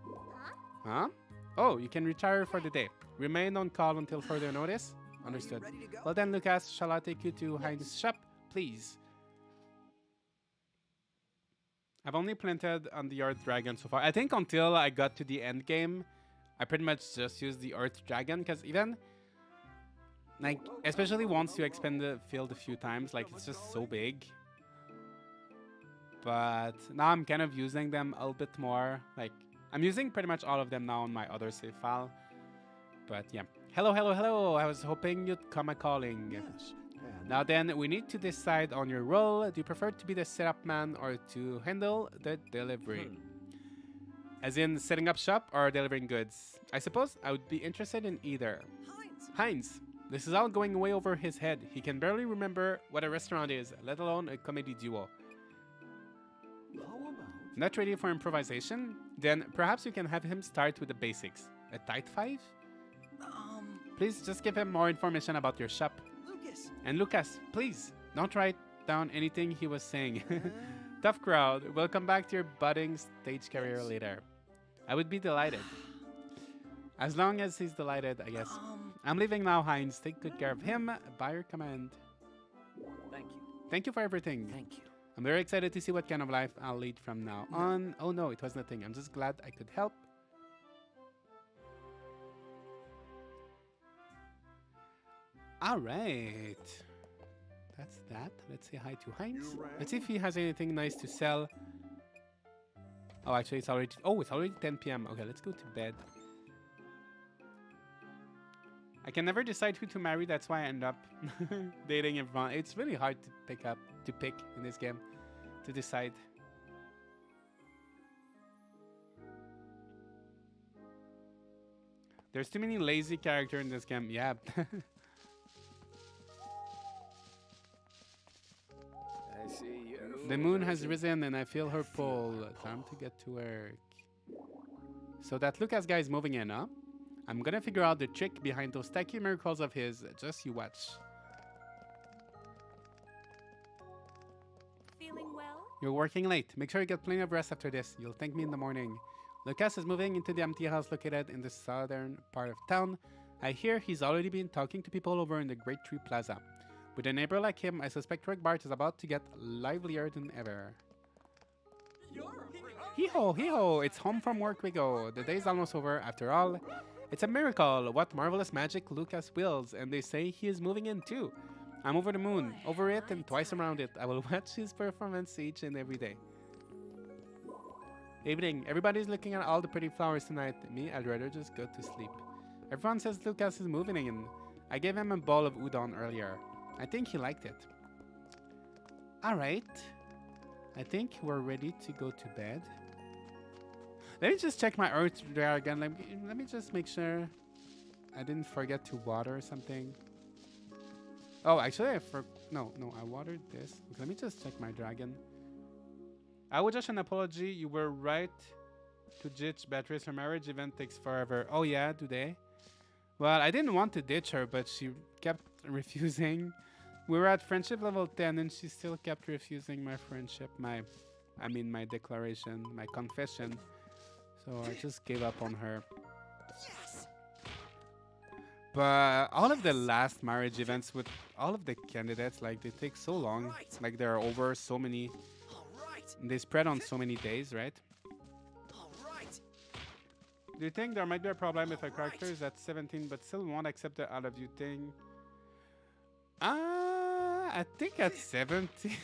huh?
Huh? Oh, you can retire for the day. Remain on call until further notice.
Are you
Understood.
ready to go?
Well then, Lucas, shall I take you to Heinz's shop, please? I've only planted on the Earth Dragon so far. I think until I got to the end game, I pretty much just used the Earth Dragon, because even, like, especially once you expand the field a few times, like, it's just so big. But now I'm kind of using them a little bit more. Like, I'm using pretty much all of them now on my other save file. But yeah. Hello, hello, hello. I was hoping you'd come a-calling.
Yes. And
Now then, we need to decide on your role. Do you prefer to be the setup man or to handle the delivery? As in setting up shop or delivering goods? I suppose I would be interested in either.
Heinz.
Heinz, this is all going way over his head. He can barely remember what a restaurant is, let alone a comedy duo.
How about?
Not ready for improvisation? Then perhaps you can have him start with the basics. A tight 5? Please just give him more information about your shop.
Lucas.
And Lucas, please, don't write down anything he was saying. Tough crowd. We'll come back to your budding stage career later. I would be delighted. As long as he's delighted, I guess. I'm leaving now, Heinz. Take good care of him. By your command.
Thank you.
Thank you for everything.
Thank you.
I'm very excited to see what kind of life I'll lead from now on. Oh no, it was nothing. I'm just glad I could help. All right. That's that. Let's say hi to Heinz. Let's see if he has anything nice to sell. Oh, actually, it's already 10 p.m. Okay, let's go to bed. I can never decide who to marry. That's why I end up dating everyone. It's really hard to pick in this game, to decide. There's too many lazy characters in this game. Yeah.
I see you.
The moon has risen and I feel her pull. Time to get to work. So that Lucas guy is moving in, huh? I'm gonna figure out the trick behind those tacky miracles of his. Just you watch.
Feeling well?
You're working late. Make sure you get plenty of rest after this. You'll thank me in the morning. Lucas is moving into the empty house located in the southern part of town. I hear he's already been talking to people over in the Great Tree Plaza. With a neighbor like him, I suspect Rick Bart is about to get livelier than ever. Hee-ho, hee-ho, it's home from work we go. The day's almost over after all. It's a miracle. What marvelous magic Lucas wills, and they say he is moving in too. I'm over the moon, over it and twice around it. I will watch his performance each and every day. Evening. Everybody's looking at all the pretty flowers tonight. Me, I'd rather just go to sleep. Everyone says Lucas is moving in. I gave him a bowl of udon earlier. I think he liked it. Alright. I think we're ready to go to bed. Let me just check my earth dragon. Let me just make sure I didn't forget to water something. Oh, actually, no, I watered this. Okay, let me just check my dragon. I would just an apology. You were right to ditch Beatrice. Her marriage event takes forever. Oh yeah, do they? Well, I didn't want to ditch her, but she kept refusing. We were at friendship level 10 and she still kept refusing my friendship, my declaration, my confession. So I just gave up on her.
Yes.
But all of the last marriage events with all of the candidates, like, they take so long. Like, there are over so many.
All right.
They spread on so many days, right?
All right.
Do you think there might be a problem if a character is at 17 but still won't accept the out of you thing? I think at 17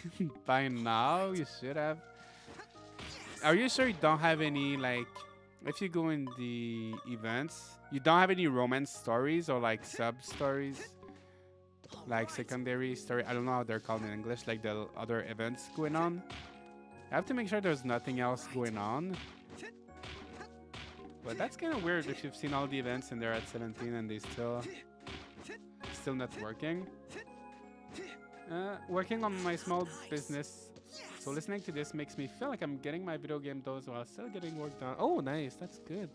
by now you should have. Are you sure you don't have any, like, if you go in the events, you don't have any romance stories or like sub stories, like secondary story? I don't know how they're called in English, like the other events going on. I have to make sure there's nothing else going on. But that's kind of weird if you've seen all the events and they're at 17 and they still not working. Working on my small business. So listening to this makes me feel like I'm getting my video game dose while still getting work done. Oh, nice. That's good.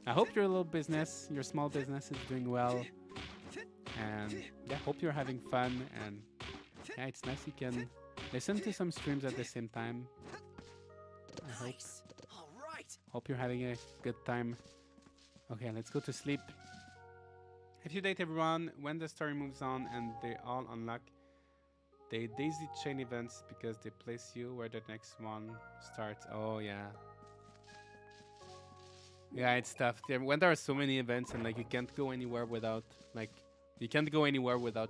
I hope your little business, your small business is doing well. And yeah, hope you're having fun. And yeah, it's nice you can listen to some streams at the same time. I hope you're having a good time. Okay, let's go to sleep. If you date everyone, when the story moves on and they all unlock, they daisy chain events because they place you where the next one starts. Oh yeah. Yeah, it's tough. When there are so many events and like you can't go anywhere without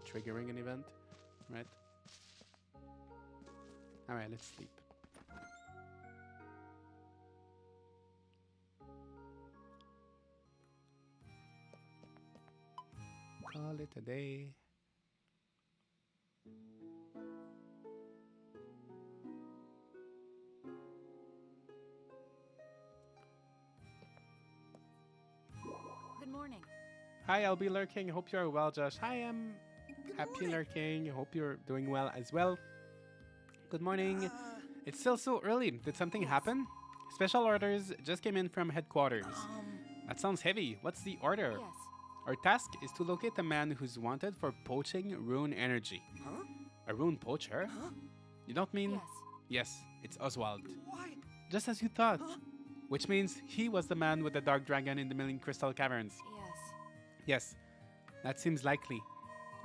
triggering an event, right? All right, let's sleep. Call it a day.
Good morning.
Hi, I'll be lurking. Hope you're well, Josh. Hi, I'm happy lurking. Hope you're doing well as well. Good morning. It's still so early. Did something happen? Special orders just came in from headquarters. That sounds heavy. What's the order?
Yes.
Our task is to locate a man who's wanted for poaching rune energy.
Huh?
A rune poacher?
Huh?
You don't mean?
Yes.
Yes, it's Oswald.
What?
Just as you thought. Which means he was the man with the dark dragon in the Milling Crystal Caverns.
Yes.
Yes, that seems likely.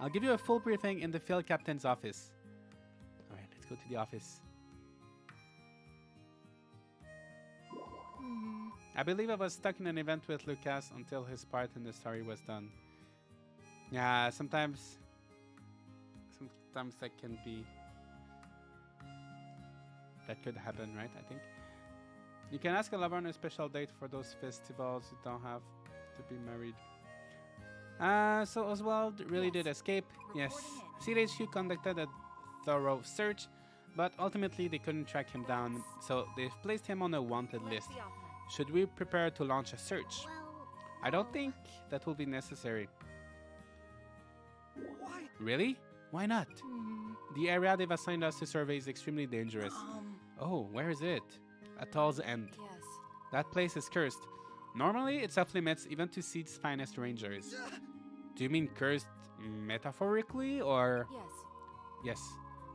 I'll give you a full briefing in the field captain's office. All right, let's go to the office. I believe I was stuck in an event with Lucas until his part in the story was done. Yeah, sometimes that can be... That could happen, right? I think. You can ask a lover on a special date for those festivals. You don't have to be married. So Oswald really did escape. Yes. CHQ conducted a thorough search, but ultimately they couldn't track him down, so they've placed him on a wanted list. Should we prepare to launch a search?
Well,
I don't think that will be necessary.
What?
Really? Why not? The area they've assigned us to survey is extremely dangerous. Oh, where is it? Atoll's End.
yes.
That place is cursed. Normally, it's off limits even to Seed's finest rangers. Do you mean cursed metaphorically or?
Yes.
Yes.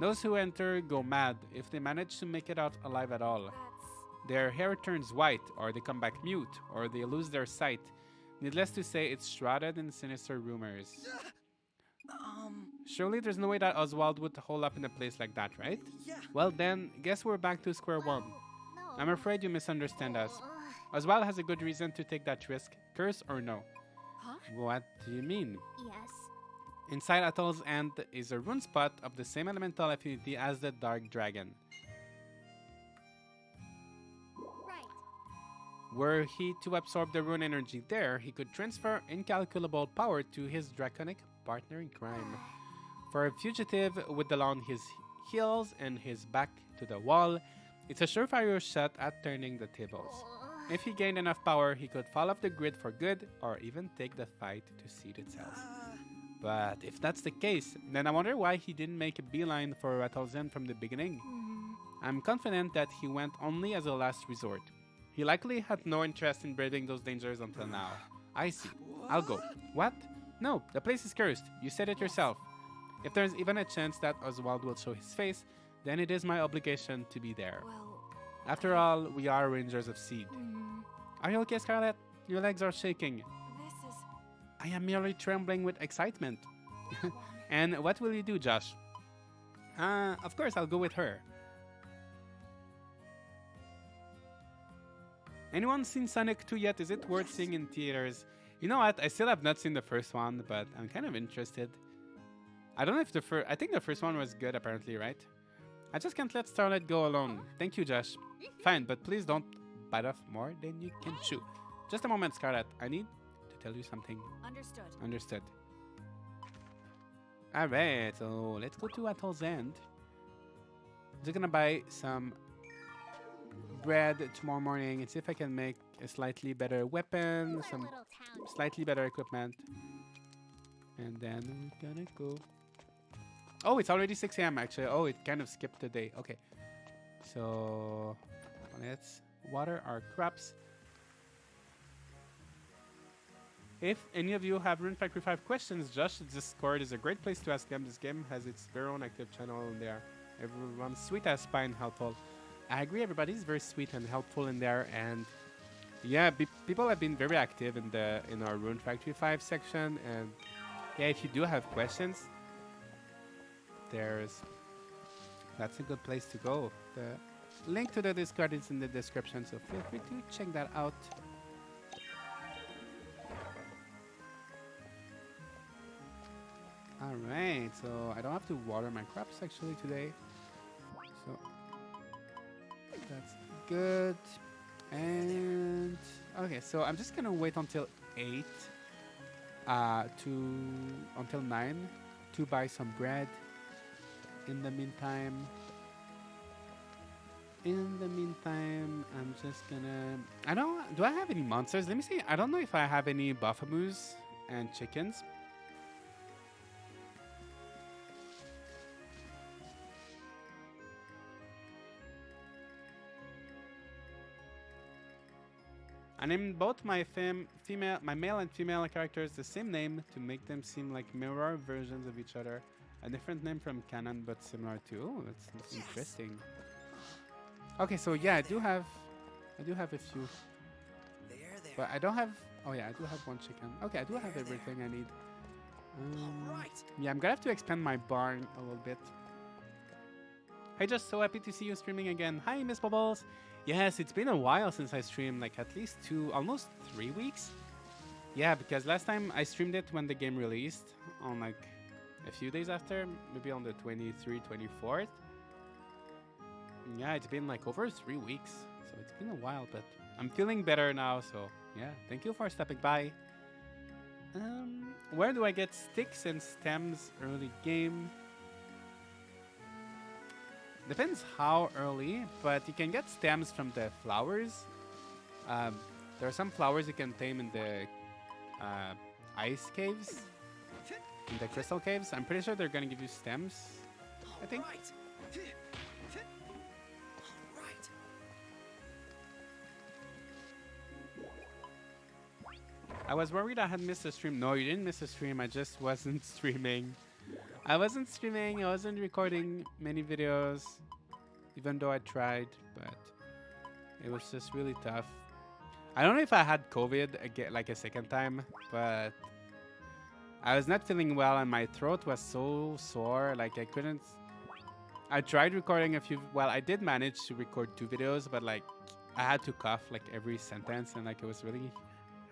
Those who enter go mad if they manage to make it out alive at all.
That's...
Their hair turns white, or they come back mute, or they lose their sight. Needless to say, it's shrouded in sinister rumors. Surely there's no way that Oswald would hole up in a place like that, right?
Yeah.
Well then, guess we're back to square one.
No.
I'm afraid you misunderstand us. Oswald has a good reason to take that risk, curse or no.
Huh?
What do you mean?
Yes.
Inside Atol's End is a rune spot of the same elemental affinity as the Dark Dragon.
Right.
Were he to absorb the rune energy there, he could transfer incalculable power to his draconic partner in crime. For a fugitive with the law on his heels and his back to the wall, it's a surefire shot at turning the tables. If he gained enough power, he could fall off the grid for good or even take the fight to seat itself. But if that's the case, then I wonder why he didn't make a beeline for Rattlesen from the beginning. I'm confident that he went only as a last resort. He likely had no interest in braving those dangers until now. I see. I'll go. What? No, the place is cursed. You said it yourself. If there's even a chance that Oswald will show his face, then it is my obligation to be there.
Well,
After all, we are Rangers of Seed. Are you okay, Scarlet? Your legs are shaking.
this is.
I am merely trembling with excitement. And what will you do, Josh? Of course, I'll go with her. Anyone seen Sonic 2 yet? Is it worth seeing in theaters? You know what? I still have not seen the first one, but I'm kind of interested. I don't know if the first... I think the first one was good, apparently, right? I just can't let Starlight go alone. Thank you, Josh. Fine, but please don't bite off more than you can chew. Just a moment, Scarlet. I need to tell you something.
Understood.
Understood. Alright, so let's go to Atol's End. Just gonna buy some bread tomorrow morning and see if I can make a slightly better weapon,
What a
some
little town.
slightly better equipment. And then we're gonna go. Oh, it's already 6 a.m. actually. Oh, it kind of skipped the day. Okay. So let's water our crops. If any of you have Rune Factory 5 questions, Josh's Discord is a great place to ask them. This game has its very own active channel in there. Everyone's sweet as pie and helpful. I agree, everybody's very sweet and helpful in there. And yeah, people have been very active in our Rune Factory 5 section. And yeah, if you do have questions, that's a good place to go. The link to the Discord is in the description, so feel free to check that out. Alright, so I don't have to water my crops actually today. So that's good. And okay, so I'm just gonna wait until 8 until 9 to buy some bread. In the meantime, I'm just gonna... Do I have any monsters? Let me see. I don't know if I have any buffamoos and chickens. I named both my male and female characters the same name to make them seem like mirror versions of each other. A different name from canon, but similar to. Oh, that's interesting. Okay, so yeah, I do have a few,
There.
but I don't have. Oh yeah, I do have one chicken. Okay, I do have everything I need.
All right.
Yeah, I'm gonna have to expand my barn a little bit. Hey, just so happy to see you streaming again. Hi, Miss Bubbles. Yes, it's been a while since I streamed, like at least almost 3 weeks. Yeah, because last time I streamed it when the game released on like a few days after, maybe on the 23rd, 24th. Yeah, it's been like over 3 weeks, so it's been a while, but I'm feeling better now, so yeah, thank you for stopping by. Where do I get sticks and stems early game? Depends how early, but you can get stems from the flowers. There are some flowers you can tame in the ice caves, in the crystal caves. I'm pretty sure they're gonna give you stems, I think.
All right.
I was worried I had missed a stream. No, you didn't miss a stream. I just wasn't streaming. I wasn't recording many videos, even though I tried, but it was just really tough. I don't know if I had COVID again, like a second time, but I was not feeling well and my throat was so sore, like I couldn't... I tried recording a few... Well, I did manage to record 2 videos, but like I had to cough like every sentence and like it was really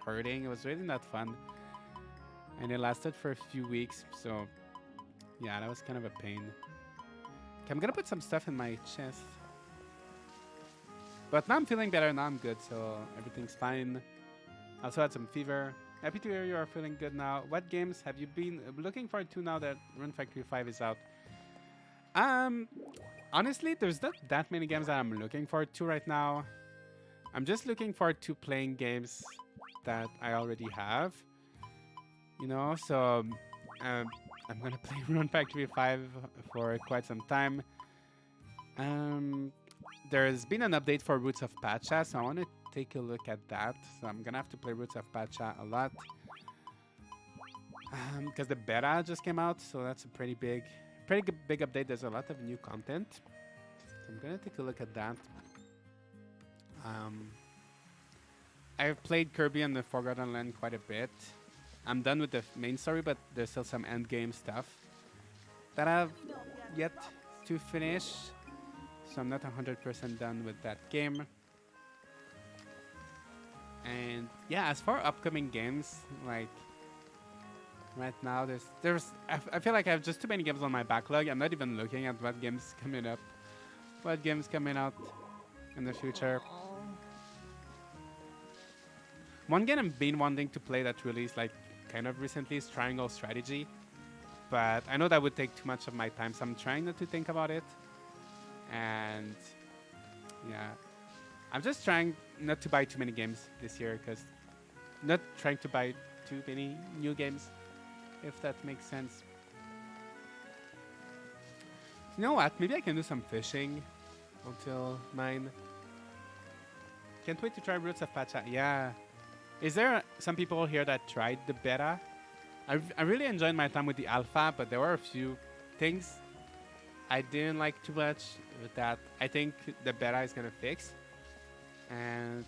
hurting. It was really not fun. and it lasted for a few weeks. So yeah, that was kind of a pain. Okay, I'm gonna put some stuff in my chest. But now I'm feeling better. Now I'm good, so everything's fine. Also had some fever. Happy to hear you are feeling good now. What games have you been looking forward to now that Rune Factory 5 is out? Honestly, there's not that many games that I'm looking forward to right now. I'm just looking forward to playing games that I already have. You know, so I'm gonna play Rune Factory 5 for quite some time. There's been an update for Roots of Pacha, so I want to take a look at that. So I'm gonna have to play Roots of Pacha a lot. Because the beta just came out, so that's a pretty big update. There's a lot of new content. So I'm gonna take a look at that. I've played Kirby and the Forgotten Land quite a bit. I'm done with the main story, but there's still some endgame stuff that I've yet to finish. So I'm not 100% done with that game. And yeah, as for upcoming games, like right now, I feel like I have just too many games on my backlog. I'm not even looking at what games coming up, what games coming out in the future. One game I've been wanting to play that released like kind of recently is Triangle Strategy, but I know that would take too much of my time, so I'm trying not to think about it. And yeah, I'm just trying not to buy too many games this year, because not trying to buy too many new games, if that makes sense. You know what? Maybe I can do some fishing until 9. Can't wait to try Roots of Pacha. Yeah. Is there some people here that tried the beta? I really enjoyed my time with the alpha, but there were a few things I didn't like too much that I think the beta is going to fix. And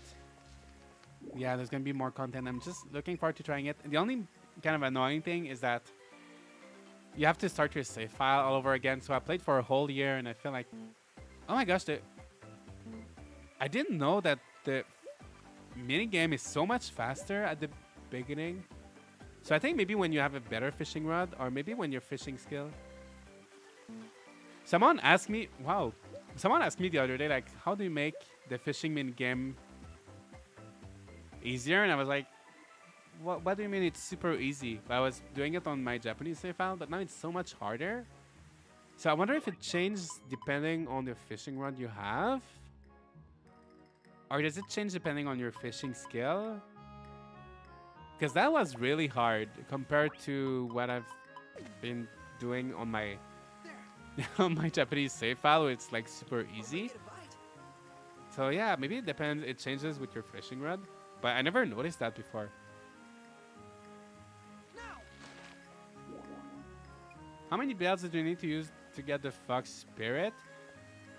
yeah, there's going to be more content. I'm just looking forward to trying it. The only kind of annoying thing is that you have to start your save file all over again. So I played for a whole year and I feel like, oh my gosh, I didn't know that the mini game is so much faster at the beginning. So I think maybe when you have a better fishing rod, or maybe when your fishing skill. Someone asked me the other day, like, how do you make the fishing mini game easier? And I was like, what do you mean it's super easy? But I was doing it on my Japanese save file, but now it's so much harder. So I wonder if it changes depending on the fishing rod you have. Or does it change depending on your fishing skill? Because that was really hard compared to what I've been doing on my on my Japanese save file, where it's like super easy. So yeah, maybe it depends. It changes with your fishing rod, but I never noticed that before. How many bells did you need to use to get the fox spirit?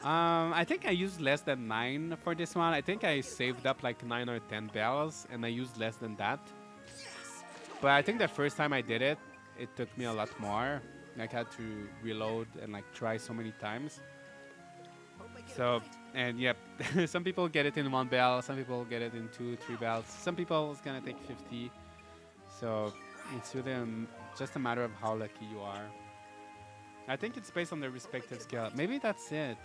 I think I used less than 9 for this one. I think I saved up like 9 or 10 bells, and I used less than that. But I think the first time I did it, it took me a lot more. Like I had to reload and like try so many times. So, and yep, some people get it in 1 bell, some people get it in 2, 3 bells. Some people it's gonna take 50. So it's really just a matter of how lucky you are. I think it's based on the respective skill. Maybe that's it.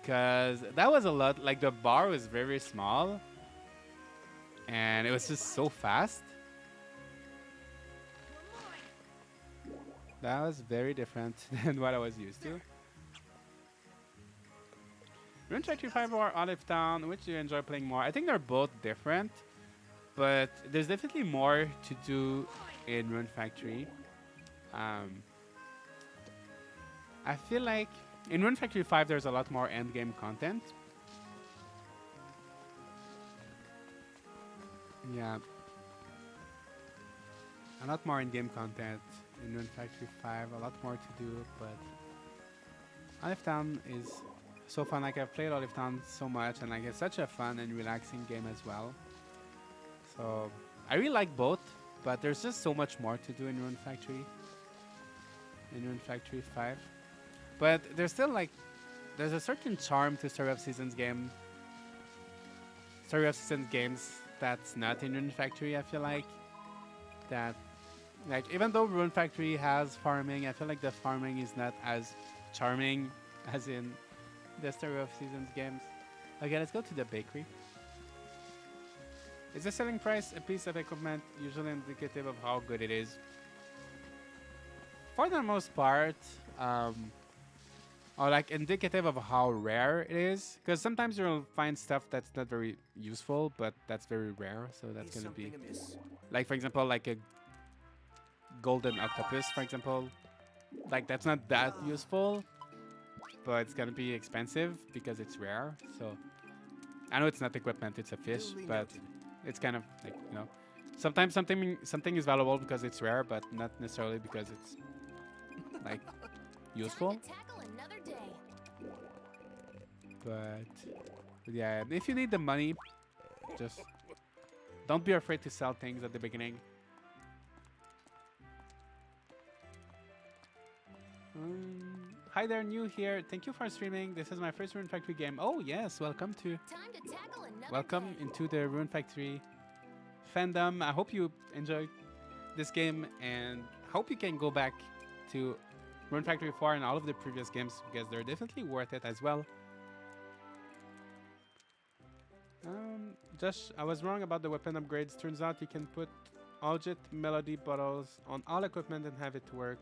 Because that was a lot. Like the bar was very small. And it was just so fast. That was very different than what I was used to. Rune Factory 5 or Olive Town, which do you enjoy playing more? I think they're both different, but there's definitely more to do in Rune Factory. I feel like in Rune Factory 5 there's a lot more endgame content. Yeah. A lot more in-game content in Rune Factory 5, a lot more to do, but Olive Town is so fun. Like I've played Olive Town so much, and like it's such a fun and relaxing game as well. So I really like both, but there's just so much more to do in Rune Factory. In Rune Factory 5. But there's still like, there's a certain charm to Story of Seasons games that's not in Rune Factory, I feel like. That Like, even though Rune Factory has farming, I feel like the farming is not as charming as in the Story of Seasons games. Okay, let's go to the bakery. Is the selling price a piece of equipment usually indicative of how good it is? For the most part, or like indicative of how rare it is. Because sometimes you'll find stuff that's not very useful, but that's very rare. So that's
Is
going to be,
something amiss?
like, for example, like a golden octopus, for example. Like, that's not that useful, but it's going to be expensive because it's rare. So I know it's not equipment, it's a fish,
Duly
but
noted.
it's kind of like, you know, sometimes something is valuable because it's rare, but not necessarily because it's like useful.
Time to tackle another day.
But yeah, if you need the money, just don't be afraid to sell things at the beginning. Hi there, new here. Thank you for streaming. This is my first Rune Factory game. Oh yes, welcome to
Time to tackle another
welcome
day.
into the Rune Factory fandom. I hope you enjoyed this game and hope you can go back to Rune Factory 4 and all of the previous games because they're definitely worth it as well. Just I was wrong about the weapon upgrades. Turns out you can put Algit Melody bottles on all equipment and have it work.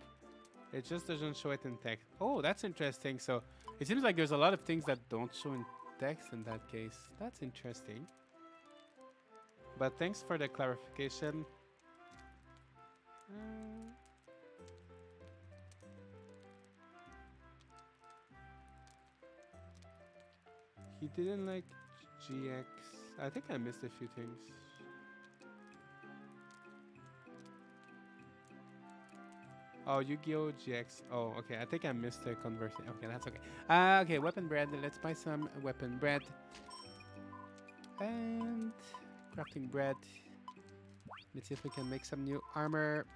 It just doesn't show it in text. Oh, that's interesting. So it seems like there's a lot of things that don't show in text in that case. That's interesting. But thanks for the clarification. He didn't like GX. I think I missed a few things. Oh, Yu-Gi-Oh! GX. Oh, okay. I think I missed the conversion. Okay, that's okay. Okay, weapon bread. Let's buy some weapon bread. And crafting bread. Let's see if we can make some new armor.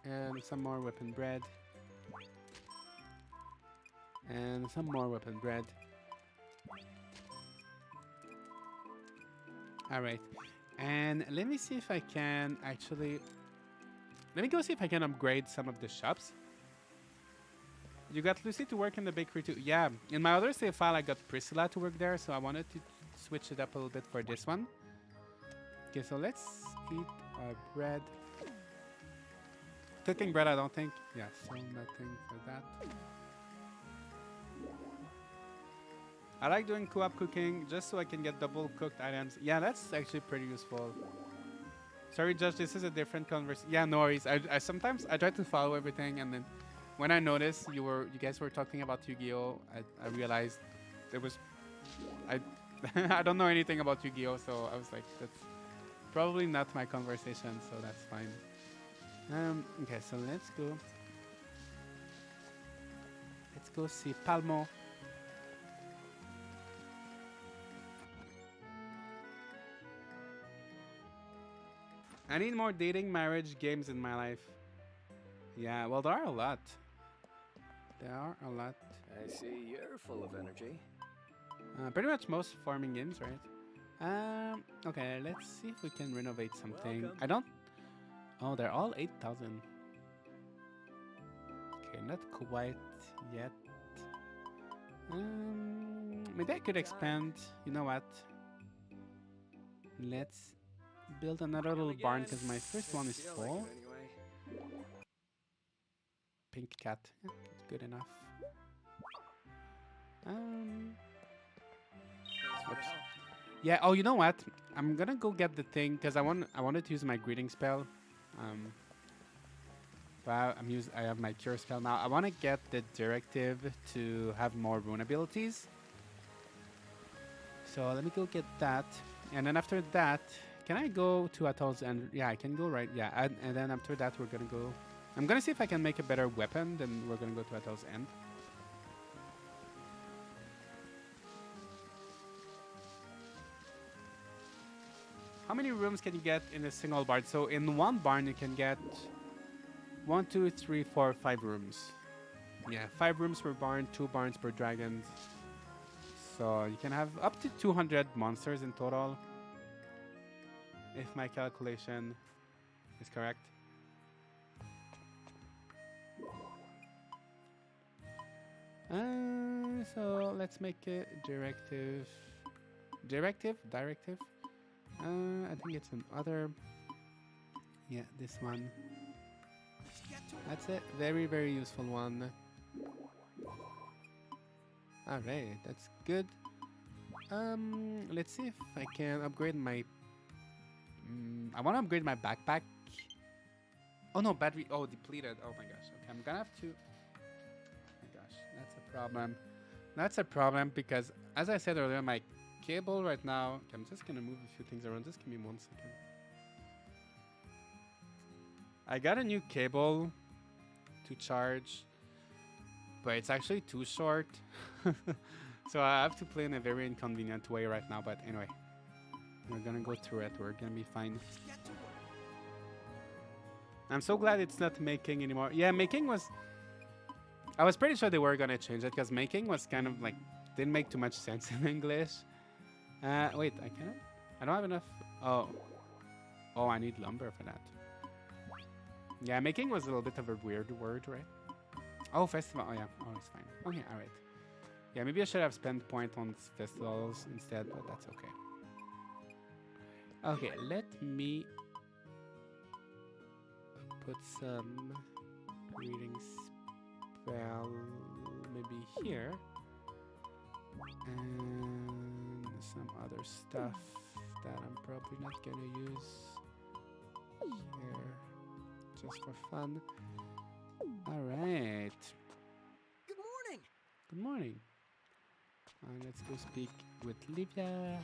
And some more weapon bread. And some more weapon bread. Alright. And let me see if I can actually... Let me go see if I can upgrade some of the shops. You got Lucy to work in the bakery too. Yeah, in my other save file, I got Priscilla to work there, so I wanted to switch it up a little bit for this one. Okay, so let's eat our bread. Cooking bread, I don't think. Yeah, so nothing for that. I like doing co-op cooking just so I can get double cooked items. Yeah, that's actually pretty useful. Sorry, Josh, this is a different conversation. Yeah, no worries. I sometimes I try to follow everything, and then when I noticed you guys were talking about Yu-Gi-Oh, I realized there was I I don't know anything about Yu-Gi-Oh, so I was like, that's probably not my conversation, so that's fine. Okay, so let's go. Let's go see Palmo. I need more dating, marriage, games in my life. Yeah, well, there are a lot. There are a lot.
I see you're full of energy.
Pretty much most farming games, right? Okay, let's see if we can renovate something.
Welcome.
I don't... Oh, they're all 8,000. Okay, not quite yet. Maybe I could expand. You know what? Let's build another little barn because my first one is
Feel like
full.
it anyway.
Pink cat. Yeah, it's good enough.
Thanks for the
Oops.
help.
Yeah. Oh, you know what? I'm gonna go get the thing because I wanted to use my greeting spell. But I have my cure spell now. I want to get the directive to have more rune abilities. So let me go get that, and then after that, can I go to Atol's end? Yeah, I can go right. Yeah, and then after that, we're gonna go. I'm gonna see if I can make a better weapon. Then we're gonna go to Atol's end. How many rooms can you get in a single barn? So in one barn, you can get 1, 2, 3, 4, 5 rooms. Yeah, 5 rooms per barn, 2 barns per dragon. So you can have up to 200 monsters in total, if my calculation is correct. So let's make it directive. Directive? Directive? I think it's an other. Yeah, this one. That's it. Very, very useful one. Alright, that's good. Let's see if I can upgrade my... I want to upgrade my backpack. Oh no, battery. Oh, depleted. Oh my gosh. Okay, I'm gonna have to... Oh my gosh, that's a problem. That's a problem because, as I said earlier, my cable right now... Okay, I'm just gonna move a few things around. Just give me 1 second. I got a new cable to charge, but it's actually too short. So I have to play in a very inconvenient way right now. But anyway, we're gonna go through it. We're gonna be fine. I'm so glad it's not making anymore. Yeah, making was... I was pretty sure they were gonna change it because making was kind of like... Didn't make too much sense in English. Wait, I cannot... I don't have enough... Oh. Oh, I need lumber for that. Yeah, making was a little bit of a weird word, right? Oh, festival. Oh, yeah. Oh, it's fine. Okay, alright. Yeah, maybe I should have spent point on festivals instead, but that's okay. Okay, let me put some reading spell maybe here. And some other stuff that I'm probably not gonna use here. Just for fun. Alright.
Good morning.
Good morning. Let's go speak with Livia.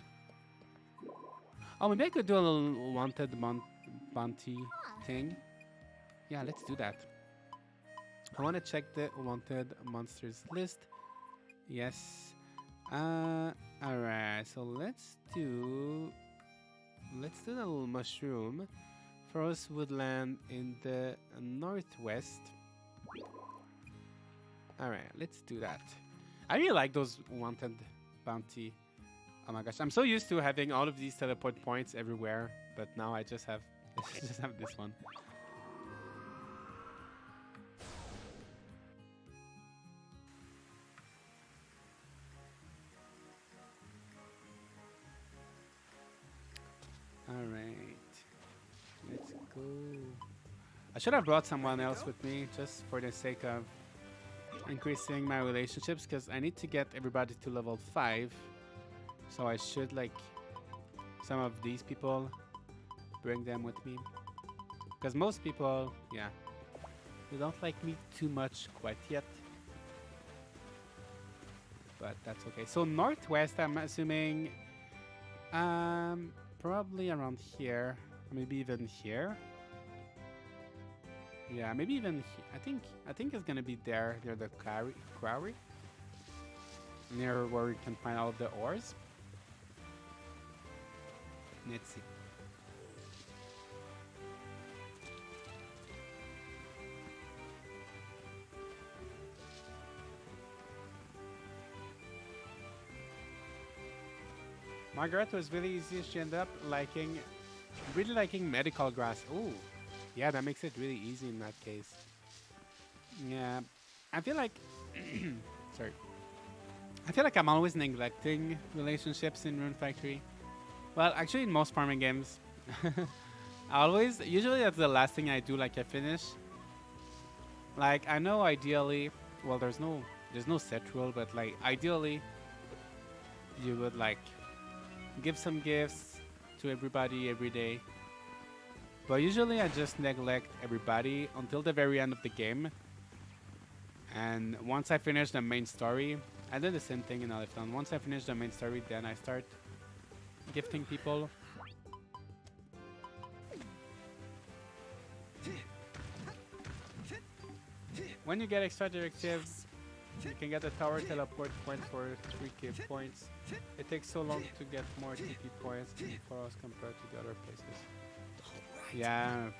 Oh, maybe I could do a little wanted bounty thing. Yeah, let's do that. I want to check the wanted monsters list. Yes. Alright, so let's do the little mushroom. Forest woodland in the northwest. Alright, let's do that. I really like those wanted bounty. Oh my gosh, I'm so used to having all of these teleport points everywhere, but now I just have this one. Alright. Let's go. I should have brought someone else with me just for the sake of increasing my relationships because I need to get everybody to level 5. So I should like some of these people, bring them with me. Because most people, yeah, they don't like me too much quite yet. But that's okay. So northwest, I'm assuming probably around here. Maybe even here. Yeah, maybe even I think it's gonna be there near the quarry. Near where we can find all of the ores. Let's see. Margaret was really easy. She ended up really liking medical grass. Oh, yeah, that makes it really easy in that case. Yeah, I feel like, sorry. I feel like I'm always neglecting relationships in Rune Factory. Well, actually, in most farming games, usually that's the last thing I do. Like I finish. Like I know ideally, well, there's no set rule, but like ideally, you would like give some gifts to everybody every day. But usually I just neglect everybody until the very end of the game. And once I finish the main story, I did the same thing in Alifton. Once I finish the main story, then I start gifting people. When you get extra directives, you can get a tower teleport point for 3k points. It takes so long to get more TP points for us compared to the other places. Yeah.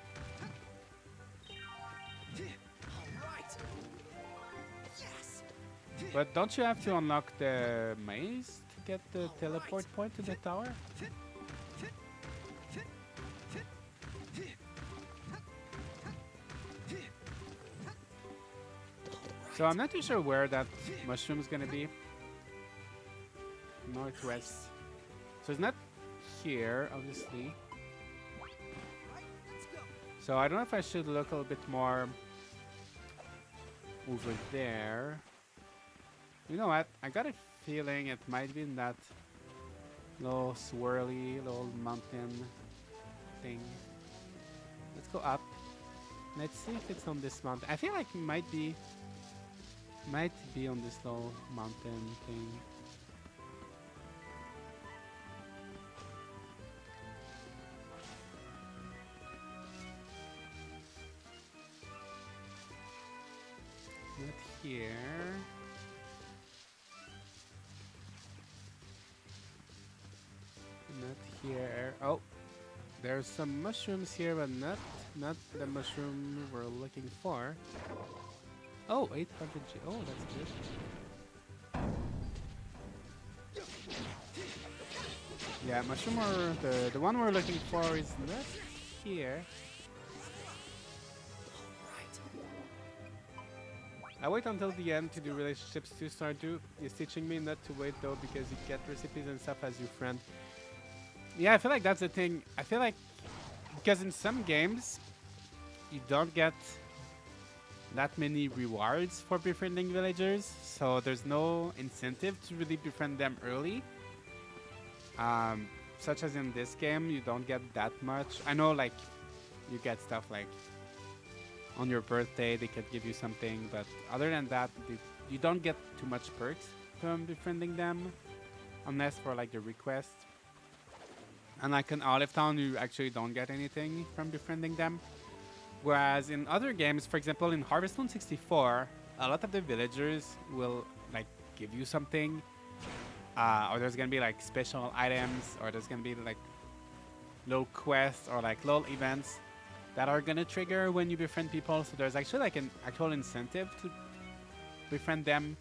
But don't you have to unlock the maze to get the teleport point to the tower? So I'm not too sure where that mushroom is gonna be. Northwest. So it's not here, obviously. So I don't know if I should look a little bit more over there. You know what? I got a feeling it might be in that little swirly little mountain thing. Let's go up. Let's see if it's on this mountain. I feel like it might be on this little mountain thing. Not here. Not here. Oh, there's some mushrooms here, but not the mushroom we're looking for. Oh, 800 G. Oh, that's good. Yeah, mushroom the one we're looking for is not here. I wait until the end to do relationships to Stardew. He's teaching me not to wait though because you get recipes and stuff as your friend. Yeah, I feel like that's the thing. I feel like because in some games you don't get that many rewards for befriending villagers, so there's no incentive to really befriend them early. Such as in this game, you don't get that much. I know, like, you get stuff like on your birthday, they could give you something, but other than that, you don't get too much perks from befriending them, unless for like the request. And like in Olive Town, you actually don't get anything from befriending them. Whereas in other games, for example, in Harvest Moon 64, a lot of the villagers will like give you something, or there's gonna be like special items, or there's gonna be like little quests or like little events that are gonna trigger when you befriend people. So there's actually like an actual incentive to befriend them,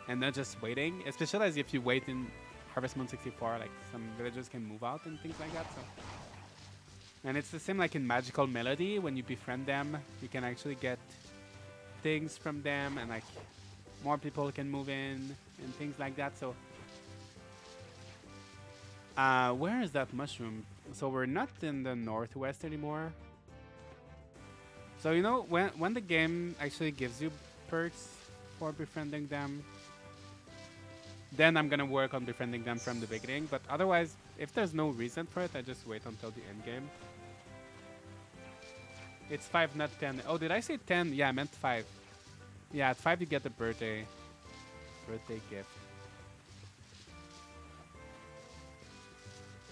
and not just waiting. Especially as if you wait in Harvest Moon 64, like some villagers can move out and things like that. So. And it's the same like in Magical Melody. When you befriend them, you can actually get things from them, and like more people can move in and things like that. So where is that mushroom? So we're not in the northwest anymore. So you know, when the game actually gives you perks for befriending them, then I'm gonna work on befriending them from the beginning. But otherwise, if there's no reason for it, I just wait until the end game. It's 5, not 10. Oh, did I say 10? Yeah, I meant 5. Yeah, at 5 you get the birthday gift.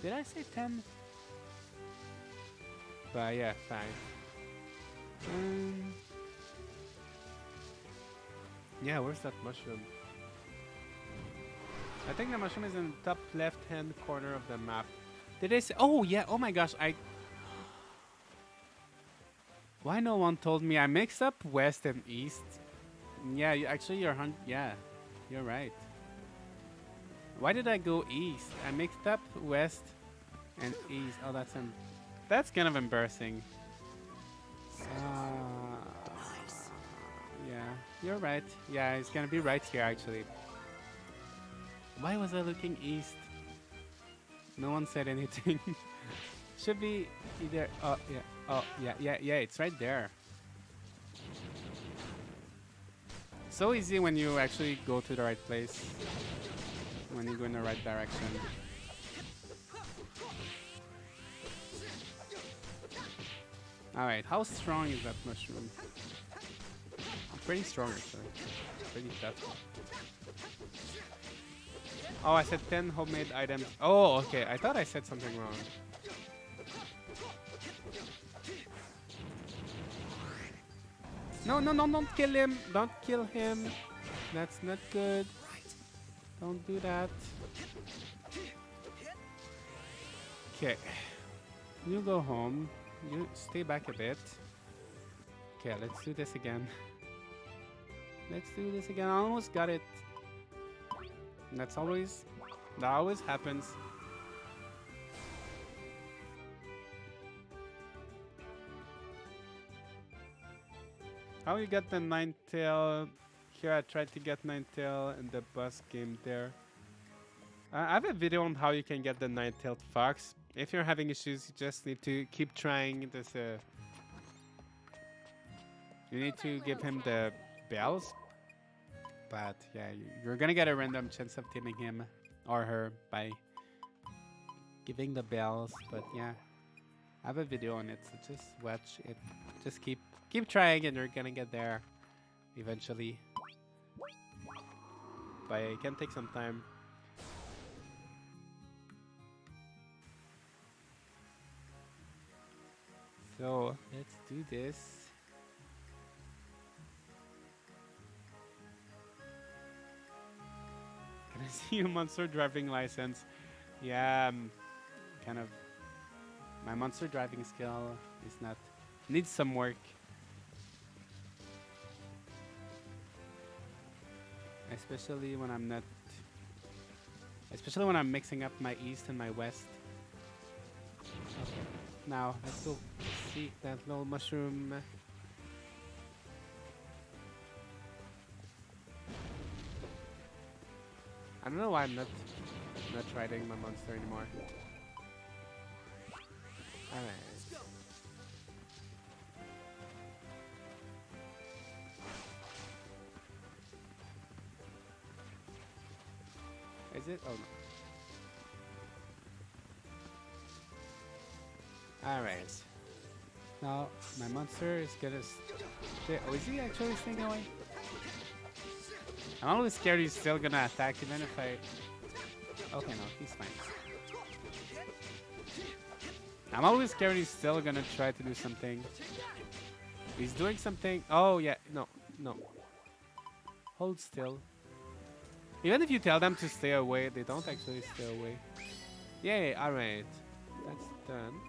Did I say 10? But yeah, 5. Yeah, where's that mushroom? I think the mushroom is in the top left-hand corner of the map. Did I say? Oh yeah! Oh my gosh! Why no one told me? I mixed up west and east. Yeah, yeah, you're right. Why did I go east? I mixed up west and east. Oh, that's kind of embarrassing. Yeah, you're right. Yeah, it's gonna be right here actually. Why was I looking east? No one said anything. Should be either. Oh yeah. Oh yeah. It's right there. So easy when you actually go to the right place. When you go in the right direction. All right. How strong is that mushroom? Pretty strong actually. Pretty tough. Oh, I said 10 homemade items. Oh, okay. I thought I said something wrong. No, don't kill him. Don't kill him. That's not good. Don't do that. Okay. You go home. You stay back a bit. Okay, let's do this again. I almost got it. That always happens. How you got the 9-tail here I tried to get Ninetale in the bus game there. I have a video on how you can get the nine-tailed fox. If you're having issues, you just need to keep trying. There's a... You need to give him the bells. But yeah, you're gonna get a random chance of taming him or her by giving the bells. But yeah, I have a video on it, so just watch it. Just keep trying, and you're gonna get there eventually. But it can take some time. So let's do this. Can I see a monster driving license? Yeah, kind of. My monster driving skill is not, needs some work. Especially when I'm not, especially when I'm mixing up my east and my west. Now, let's go see that little mushroom. I don't know why I'm not riding my monster anymore. Alright. Is it? Oh no. Alright. Now, my monster is gonna stay. Oh, is he actually staying away? I'm always scared he's still gonna attack even if I... Okay, no, he's fine. I'm always scared he's still gonna try to do something. He's doing something. Oh, yeah. No, no. Hold still. Even if you tell them to stay away, they don't actually stay away. Yay, alright. That's done.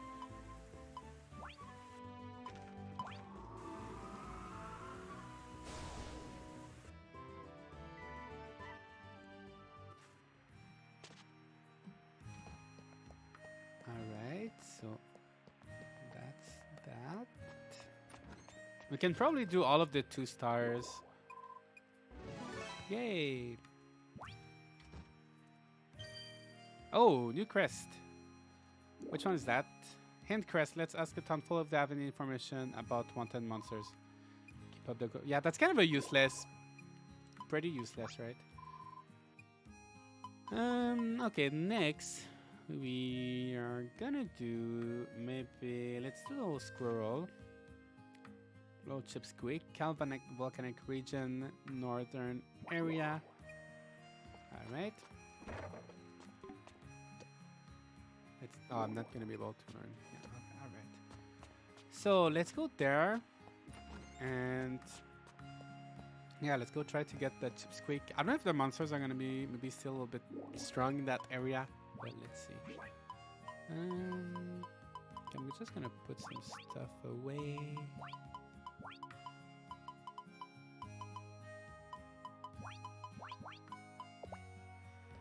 Alright, so that's that. We can probably do all of the 2 stars. Yay! Oh, new crest. Which one is that? Hint crest. Let's ask a town full of the avenue information about wanted monsters. Keep up the yeah, that's kind of a useless. Pretty useless, right? Okay, next we are gonna do maybe let's do a little squirrel. Low chip squeak, volcanic region, northern area. Alright. Oh, I'm not gonna be able to learn. Yeah, okay, alright. So let's go there. And yeah, let's go try to get the chip squeak. I don't know if the monsters are gonna be maybe still a little bit strong in that area. But let's see. Okay, I'm just gonna put some stuff away.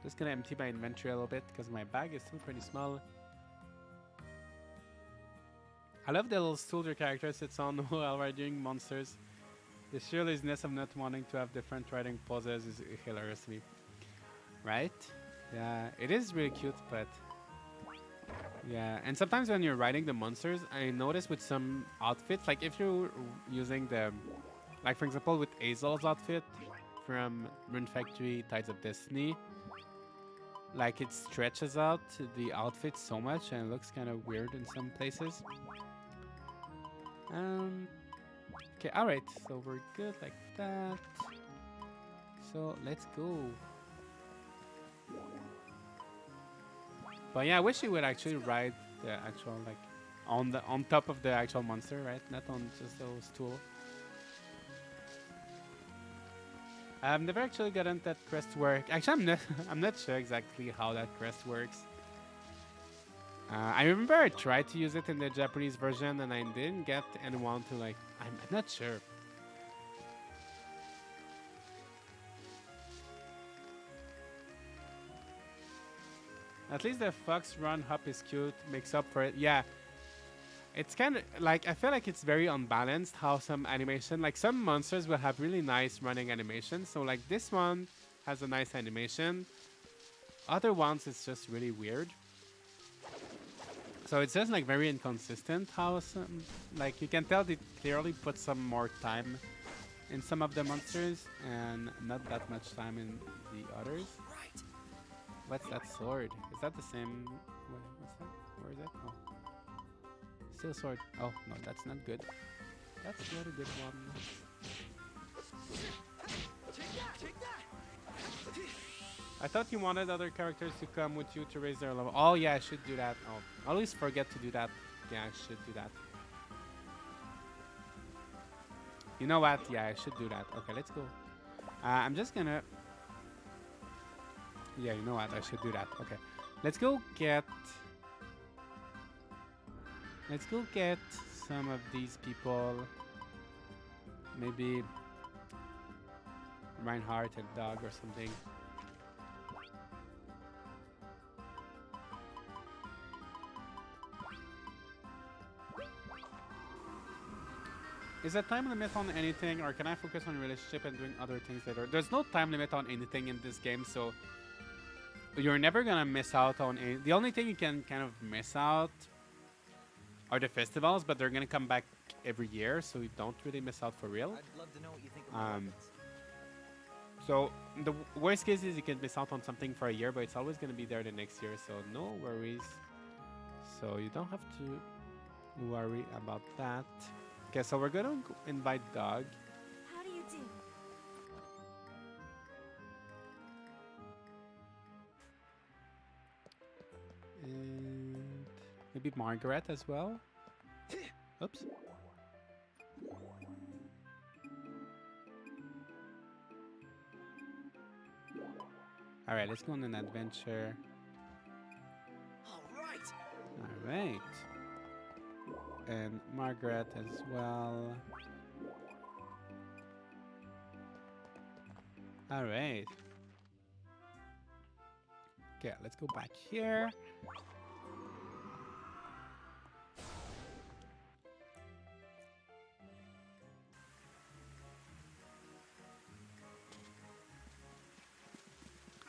Just gonna empty my inventory a little bit because my bag is still pretty small. I love the little stool your character sits on while riding monsters. The sheer laziness of not wanting to have different riding poses is hilarious to me. Right? Yeah, it is really cute, but... Yeah, and sometimes when you're riding the monsters, I notice with some outfits, like if you're using the... Like for example with Azel's outfit from Rune Factory, Tides of Destiny, like it stretches out the outfit so much and it looks kind of weird in some places. Okay, alright, so we're good like that. So let's go. But yeah, I wish you would actually ride the actual like on top of the actual monster, right? Not on just those tools. I've never actually gotten that crest work. Actually, I'm not sure exactly how that crest works. I remember I tried to use it in the Japanese version and I didn't get anyone to like... I'm not sure. At least the fox run hop is cute, makes up for it. Yeah. It's kind of like I feel like it's very unbalanced how some animation, like some monsters will have really nice running animation. So like this one has a nice animation. Other ones it's just really weird. So it's just like very inconsistent how some, like you can tell they clearly put some more time in some of the monsters and not that much time in the others.
Right.
What's that sword? Is that the same? Wait, what's that? Where is it? Oh. Steel sword. Oh, no, that's not good. That's not a good one.
Take that.
I thought you wanted other characters to come with you to raise their level. Oh, yeah, I should do that. Oh, I always forget to do that. Yeah, I should do that. You know what? Yeah, I should do that. Okay, let's go. I'm just gonna... Yeah, you know what? I should do that. Okay. Let's go get... Let's go get some of these people. Maybe Reinhardt and Dog or something. Is there time limit on anything, or can I focus on relationship and doing other things later? There's no time limit on anything in this game, so you're never gonna miss out on any. The only thing you can kind of miss out are the festivals, but they're gonna come back every year, so you don't really miss out for real.
I'd love to know what you think about this.
So the worst case is you can miss out on something for a year, but it's always gonna be there the next year, so no worries. So you don't have to worry about that. Okay, so we're gonna invite Doug.
How do you do?
And maybe Margaret as well. Oops. All right, let's go on an adventure.
All right.
All right. And Margaret as well. All right. Okay, let's go back here.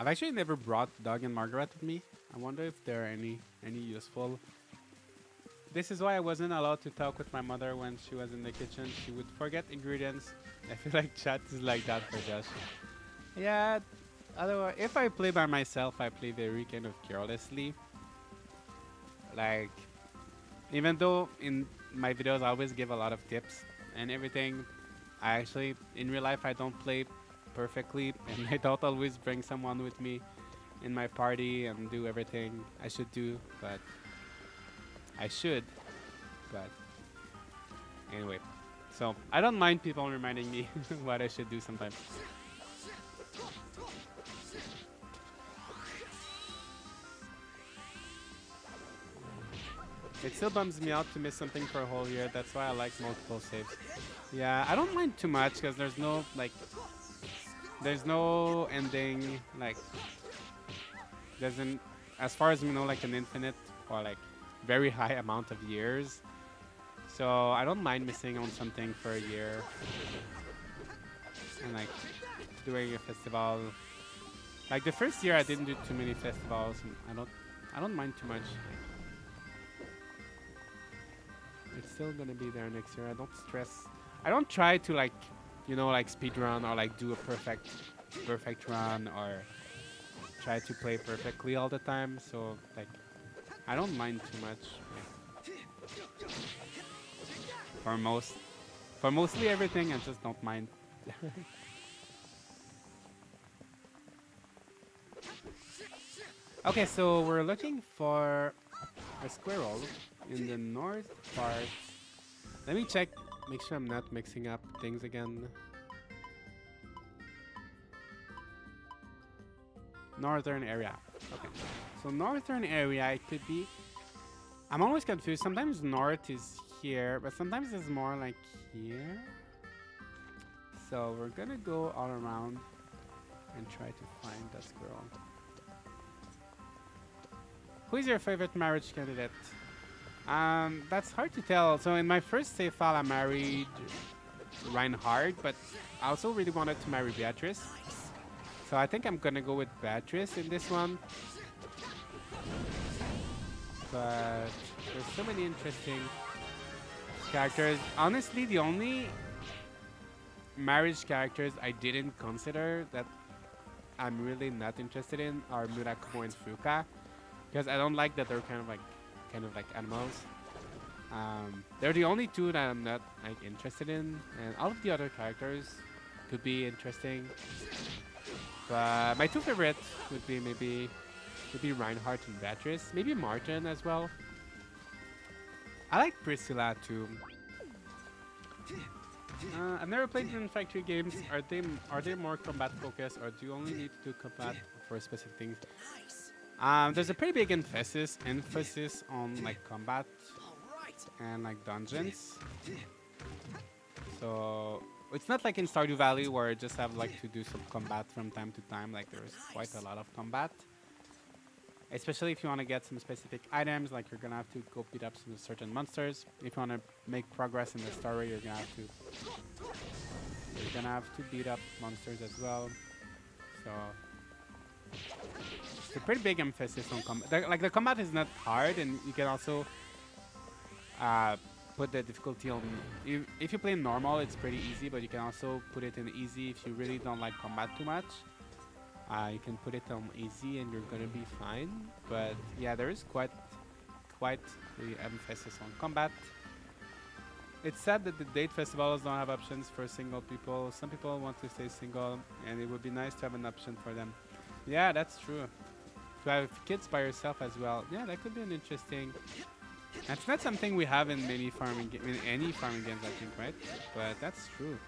I've actually never brought Doug and Margaret with me. I wonder if they're any useful. This is why I wasn't allowed to talk with my mother when she was in the kitchen. She would forget ingredients. I feel like chat is like that for Josh. Yeah, otherwise, if I play by myself, I play very kind of carelessly. Like, even though in my videos I always give a lot of tips and everything, I actually, in real life, I don't play perfectly, and I don't always bring someone with me in my party and do everything I should do, but I should, but anyway. So I don't mind people reminding me what I should do sometimes. It still bums me out to miss something for a whole year. That's why I like multiple saves. Yeah, I don't mind too much because there's no there's no ending. Like, doesn't, as far as we know, like an infinite or like very high amount of years. So I don't mind missing on something for a year and like doing a festival. Like the first year I didn't do too many festivals, and I don't mind too much. It's still gonna be there next year. I don't stress. I don't try to like, you know, like speed run or like do a perfect run or try to play perfectly all the time. So like, I don't mind too much. Like, for mostly everything, I just don't mind. Okay, so we're looking for a squirrel in the north part. Let me check, make sure I'm not mixing up things again. Northern area. Okay, so northern area, it could be. I'm always confused. Sometimes north is here, but sometimes it's more like here. So we're gonna go all around and try to find that squirrel. Who is your favorite marriage candidate? That's hard to tell. So in my first save file, I married Reinhard, but I also really wanted to marry Beatrice. So I think I'm gonna go with Beatrice in this one. But there's so many interesting characters. Honestly, the only marriage characters I didn't consider that I'm really not interested in are Murakumo and Fuka, because I don't like that they're kind of like animals. They're the only two that I'm not like interested in, and all of the other characters could be interesting. But my two favorites would be maybe Reinhardt and Beatrice, maybe Martin as well. I like Priscilla too. I've never played Rune Factory games. Are they more combat focused, or do you only need to do combat for specific things?
Nice.
There's a pretty big emphasis on like combat
All right.
and like dungeons. So it's not like in Stardew Valley where you just have like to do some combat from time to time. Like there's quite a lot of combat. Especially if you want to get some specific items, like you're gonna have to go beat up some certain monsters. If you want to make progress in the story, you're gonna have to beat up monsters as well. So it's a pretty big emphasis on combat. Like the combat is not hard, and you can also put the difficulty on. If you play normal, it's pretty easy, but you can also put it in easy if you really don't like combat too much. You can put it on easy and you're gonna be fine. But yeah, there is quite the emphasis on combat. It's sad that the date festivals don't have options for single people. Some people want to stay single, and it would be nice to have an option for them. Yeah, that's true. To have kids by yourself as well. Yeah, that could be an interesting. That's not something we have in many in any farming games, I think, right? But that's true.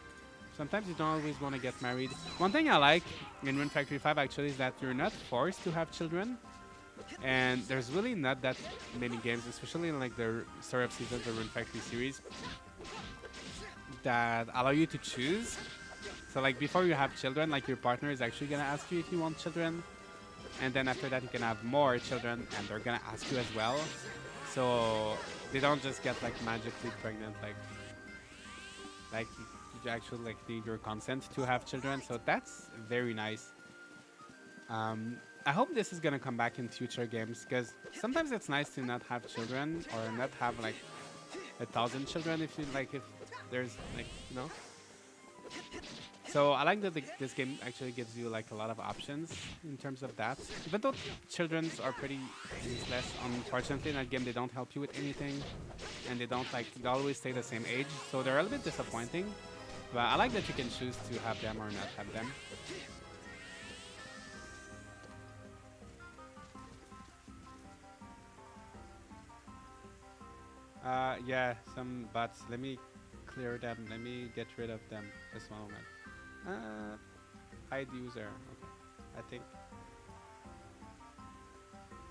Sometimes you don't always want to get married. One thing I like in Rune Factory 5 actually is that you're not forced to have children. And there's really not that many games, especially in like the Story of Seasons or Rune Factory series, that allow you to choose. So like before you have children, like your partner is actually gonna ask you if you want children. And then after that you can have more children and they're gonna ask you as well. So they don't just get like magically pregnant, like you actually like need your consent to have children. So that's very nice. I hope this is gonna come back in future games, because sometimes it's nice to not have children or not have like 1,000 children if there's like, you know. So I like that this game actually gives you like a lot of options in terms of that. Even though children's are pretty useless, unfortunately in that game they don't help you with anything, and they always stay the same age. So they're a little bit disappointing. But I like that you can choose to have them or not have them. Yeah, some bots. Let me clear them. Let me get rid of them. Just one moment. Hide user. Okay. I think.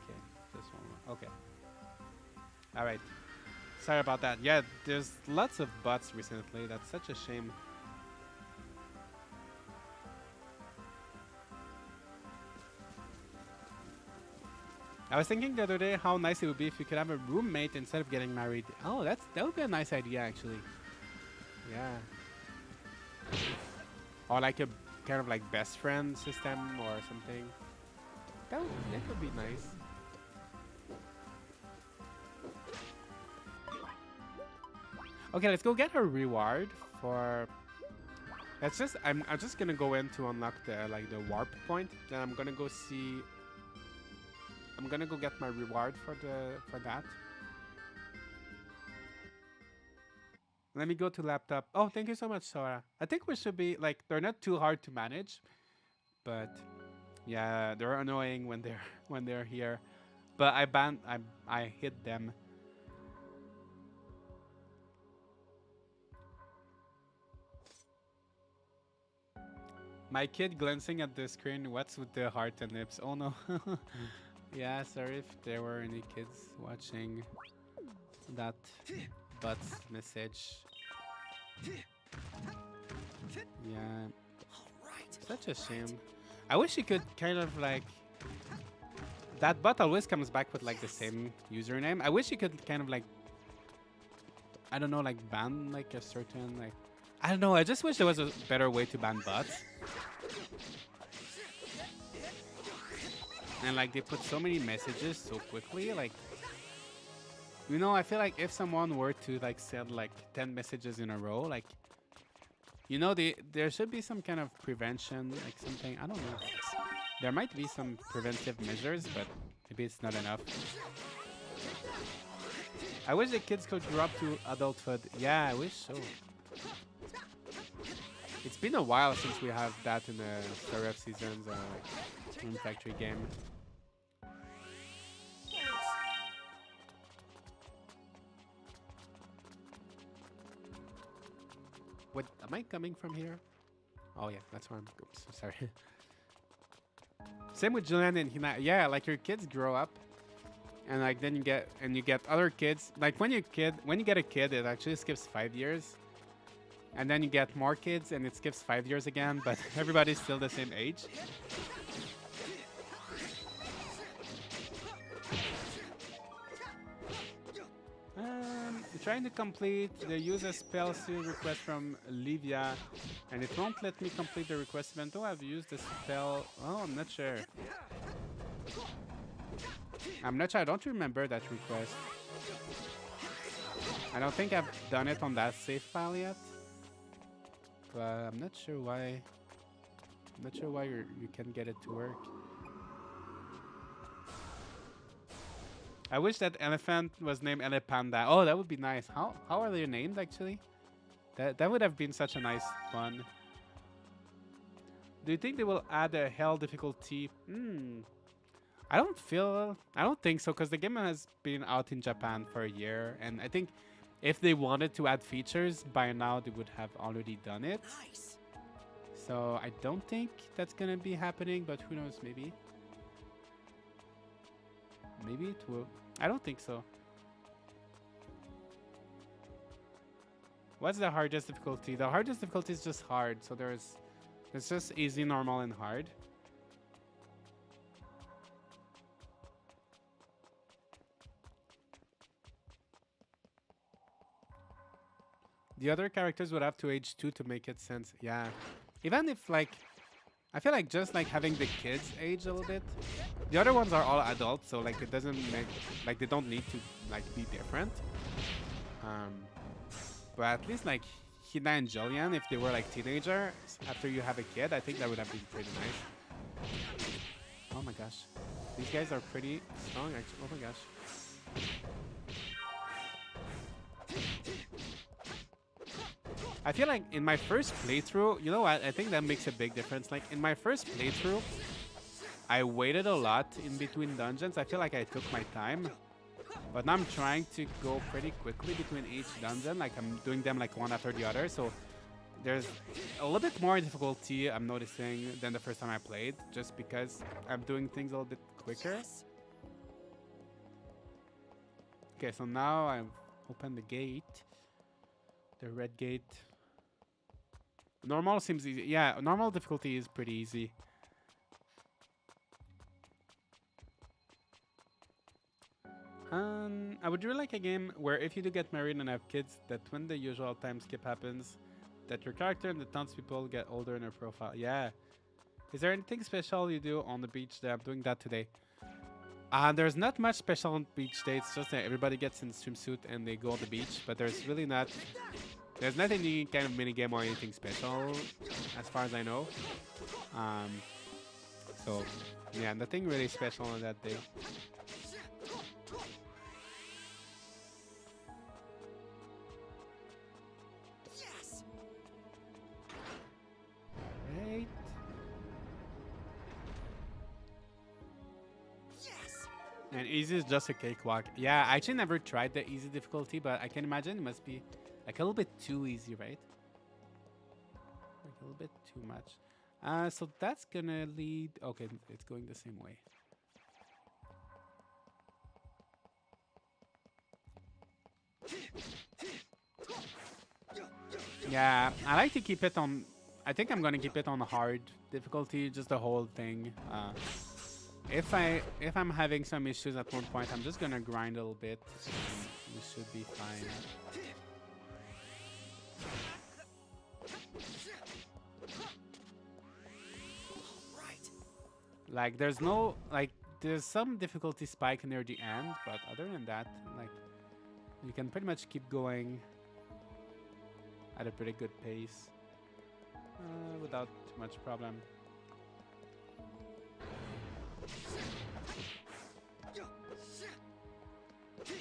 Okay. Just one moment. Okay. All right. Sorry about that. Yeah, there's lots of bots recently. That's such a shame. I was thinking the other day how nice it would be if you could have a roommate instead of getting married. Oh, that would be a nice idea actually. Yeah. Or like a kind of like best friend system or something. That could be nice. Okay, let's go get her reward for. I'm just gonna go in to unlock the warp point. Then I'm gonna go see. I'm gonna go get my reward for that. Let me go to laptop. Oh, thank you so much, Sora. I think we should be like, they're not too hard to manage, but yeah, they're annoying when they're here. But I hit them. My kid glancing at the screen. What's with the heart and lips? Oh no. Yeah, sorry if there were any kids watching that but's message. Yeah. Such a shame. I wish you could kind of like That bot always comes back with like the same username. I wish you could kind of like, I don't know, like ban like a certain like, I don't know. I just wish there was a better way to ban bots. And like they put so many messages so quickly, like, you know, I feel like if someone were to like send like 10 messages in a row, like, you know, there should be some kind of prevention, like something, I don't know. There might be some preventive measures, but maybe it's not enough. I wish the kids could grow up to adulthood. Yeah, I wish so. It's been a while since we have that in the Starcraft Seasons Rune Factory game. What, am I coming from here? Oh yeah, that's where I'm. Oops, sorry. Same with Julian and Hina. Yeah, like your kids grow up, and like then you get other kids. Like when you get a kid, it actually skips 5 years, and then you get more kids, and it skips 5 years again. But everybody's still the same age. Trying to complete the user spell seal request from Livia, and it won't let me complete the request even though I've used the spell. Oh, I'm not sure. I don't remember that request. I don't think I've done it on that save file yet, but I'm not sure why. I'm not sure why you can get it to work. I wish that elephant was named Elepanda. Oh, that would be nice. How are they named actually? That would have been such a nice one. Do you think they will add a hell difficulty? I don't think so, because the game has been out in Japan for a year, and I think if they wanted to add features by now, they would have already done it.
Nice.
So I don't think that's gonna be happening, but who knows? Maybe. Maybe it will. I don't think so. What's the hardest difficulty? The hardest difficulty is just hard. So there's just easy, normal, and hard. The other characters would have to age too to make it sense. Yeah. Even if like, I feel like just like having the kids age a little bit. The other ones are all adults, so like it doesn't make, like they don't need to like be different. But at least like Hina and Julian, if they were like teenagers after you have a kid, I think that would have been pretty nice. Oh my gosh. These guys are pretty strong actually. Oh my gosh. I feel like in my first playthrough, you know what? I think that makes a big difference. Like in my first playthrough, I waited a lot in between dungeons. I feel like I took my time. But now I'm trying to go pretty quickly between each dungeon. Like I'm doing them like one after the other. So there's a little bit more difficulty I'm noticing than the first time I played. Just because I'm doing things a little bit quicker. Okay, so now I've opened the gate. The red gate. Normal seems easy. Yeah, normal difficulty is pretty easy. I would really like a game where if you do get married and have kids, that when the usual time skip happens, that your character and the townspeople get older in their profile. Yeah. Is there anything special you do on the beach there? I'm doing that today. There's not much special on beach day. It's just that everybody gets in swimsuit and they go on the beach, but there's really not... There's not any kind of minigame or anything special, as far as I know. So, yeah, nothing really special on that day.
Yes.
Right.
Yes.
And easy is just a cakewalk. Yeah, I actually never tried the easy difficulty, but I can imagine it must be like a little bit too easy, right? Like a little bit too much. So that's gonna lead... Okay, it's going the same way. Yeah, I like to keep it on... I think I'm gonna keep it on hard difficulty, just the whole thing. if I'm having some issues at one point, I'm just gonna grind a little bit. We should be fine.
Right.
Like there's some difficulty spike near the end, but other than that, like you can pretty much keep going at a pretty good pace without too much problem.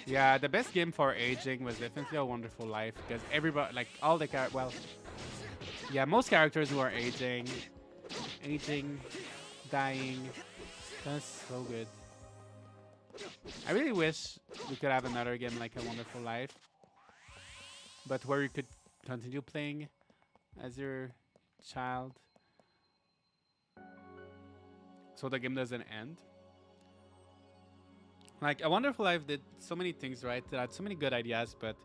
Yeah, the best game for aging was definitely A Wonderful Life because everybody, like all the most characters who are aging, dying, that's so good. I really wish we could have another game like A Wonderful Life, but where you could continue playing as your child, so the game doesn't end. Like A Wonderful Life did so many things right. It had so many good ideas, but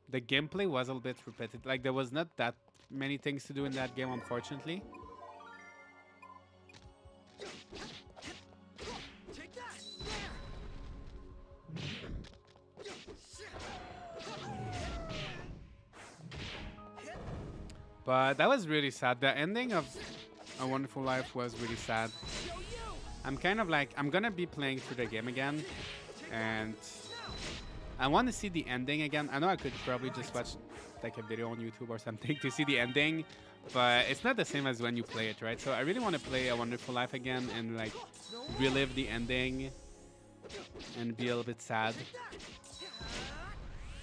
the gameplay was a little bit repetitive. Like there was not that many things to do in that game, unfortunately.
Take that.
But that was really sad. The ending of A Wonderful Life was really sad. I'm kind of like, I'm gonna be playing through the game again, and I want to see the ending again. I know I could probably just watch like a video on YouTube or something to see the ending, but it's not the same as when you play it, right? So I really want to play A Wonderful Life again and like relive the ending and be a little bit sad.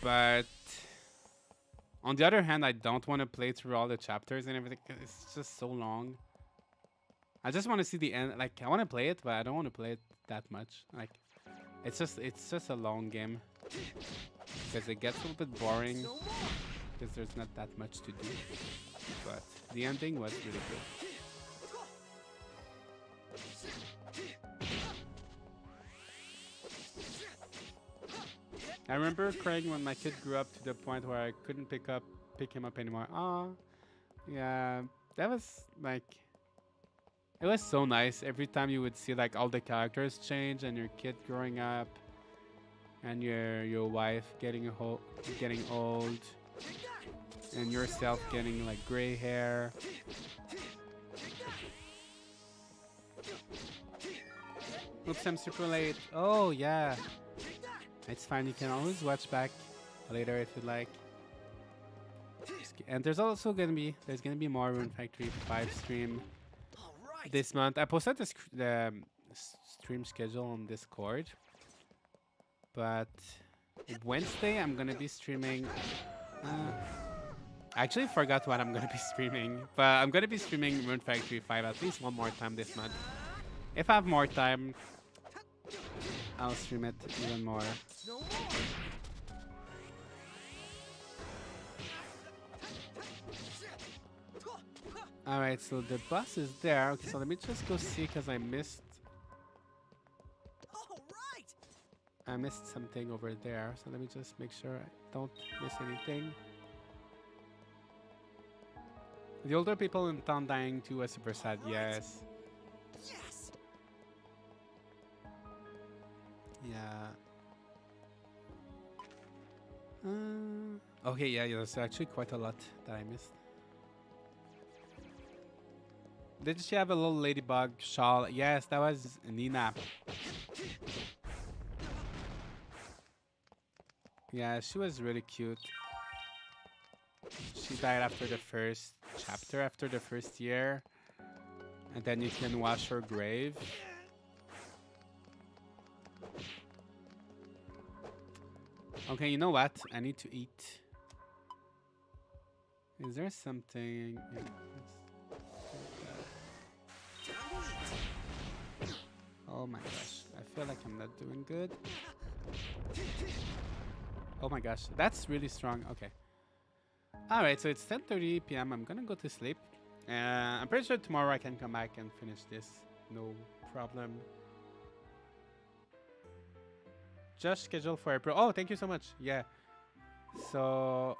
But on the other hand, I don't want to play through all the chapters and everything. It's just so long. I just want to see the end. Like I want to play it, but I don't want to play it that much. Like it's just a long game because it gets a little bit boring because there's not that much to do. But the ending was really good. I remember crying when my kid grew up to the point where I couldn't pick him up anymore. Ah, yeah, that was like. It was so nice every time you would see like all the characters change and your kid growing up and your wife getting old and yourself getting like gray hair. Oops, I'm super late. Oh yeah. It's fine, you can always watch back later if you like. And there's also gonna be more Rune Factory 5 stream this month. I posted the stream schedule on Discord, but Wednesday I'm gonna be streaming. I actually forgot what I'm gonna be streaming, but I'm gonna be streaming Rune Factory 5 at least one more time this month. If I have more time, I'll stream it even more. Alright, so the bus is there. Okay, so let me just go see because I missed something over there. So let me just make sure I don't miss anything. The older people in town dying too was super sad, yes.
Yes.
Yeah. Okay, yeah, there's actually quite a lot that I missed. Did she have a little ladybug shawl? Yes, that was Nina. Yeah, she was really cute. She died after the first chapter, after the first year. And then you can wash her grave. Okay, you know what? I need to eat. Is there something... Yeah, oh my gosh, I feel like I'm not doing good. Oh my gosh, that's really strong. Okay. Alright, so it's 10:30 p.m. I'm gonna go to sleep. I'm pretty sure tomorrow I can come back and finish this. No problem. Just scheduled for April. Oh, thank you so much. Yeah. So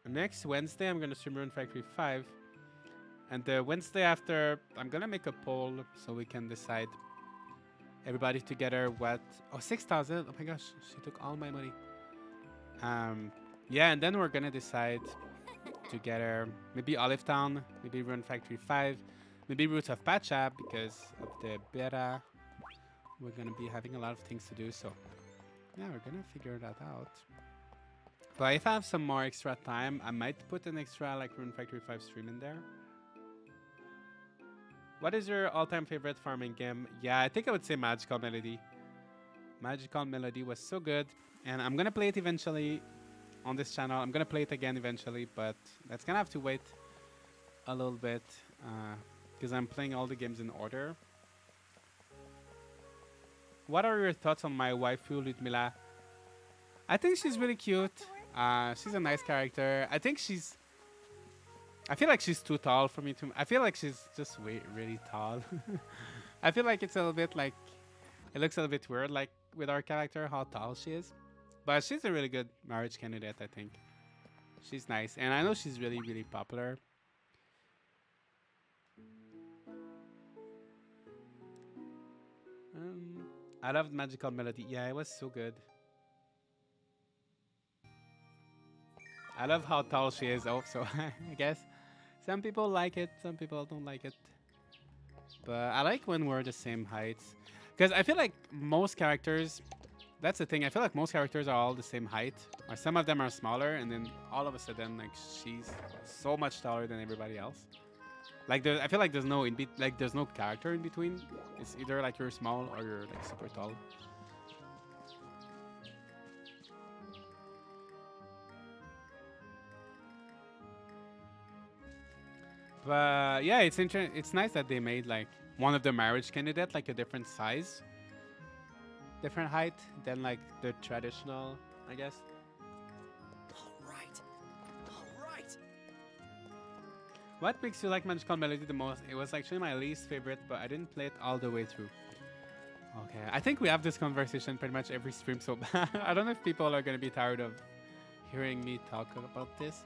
next Wednesday I'm gonna stream Rune Factory 5. And the Wednesday after, I'm gonna make a poll so we can decide everybody together what. Oh, 6,000. Oh my gosh, she took all my money. Yeah, and then we're gonna decide together maybe Olive Town, maybe Rune Factory 5, maybe Roots of Pacha because of the beta. We're gonna be having a lot of things to do, so yeah, we're gonna figure that out. But if I have some more extra time, I might put an extra like Rune Factory 5 stream in there. What is your all-time favorite farming game? Yeah, I think I would say Magical Melody. Magical Melody was so good, and I'm gonna play it eventually on this channel. I'm gonna play it again eventually, but that's gonna have to wait a little bit because I'm playing all the games in order. What are your thoughts on my waifu, Ludmila? I think she's really cute. She's a nice character. I feel like she's too tall for me to. I feel like she's just really tall. I feel like it's a little bit like it looks a little bit weird, like with our character, how tall she is. But she's a really good marriage candidate, I think. She's nice, and I know she's really, really popular. I loved Magical Melody. Yeah, it was so good. I love how tall she is also. I guess some people like it, some people don't like it. But I like when we're the same height. Because I feel like most characters, that's the thing, I feel like most characters are all the same height. Or some of them are smaller, and then all of a sudden, like, she's so much taller than everybody else. Like, I feel like there's no there's no character in between. It's either like you're small or you're like super tall. But yeah, it's interesting. It's nice that they made like one of the marriage candidate like a different size, different height than like the traditional, I guess.
All right. All right.
What makes you like Magical Melody the most? It was actually my least favorite, but I didn't play it all the way through. Okay, I think we have this conversation pretty much every stream, so I don't know if people are gonna be tired of hearing me talk about this.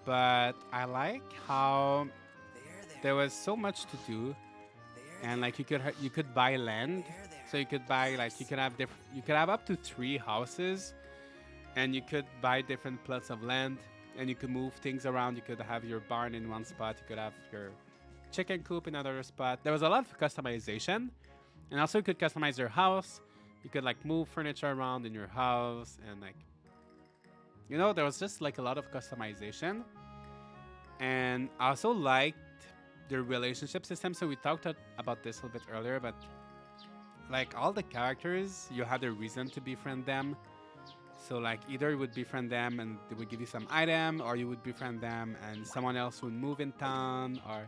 But I like how there was so much to do, and like you could buy land, so you could buy like you could have up to 3 houses, and you could buy different plots of land, and you could move things around. You could have your barn in one spot, you could have your chicken coop in another spot. There was a lot of customization, and also you could customize your house. You could like move furniture around in your house, and like, you know, there was just like a lot of customization. And I also liked the relationship system. So we talked about this a little bit earlier, but like all the characters, you had a reason to befriend them. So like either you would befriend them and they would give you some item, or you would befriend them and someone else would move in town, or,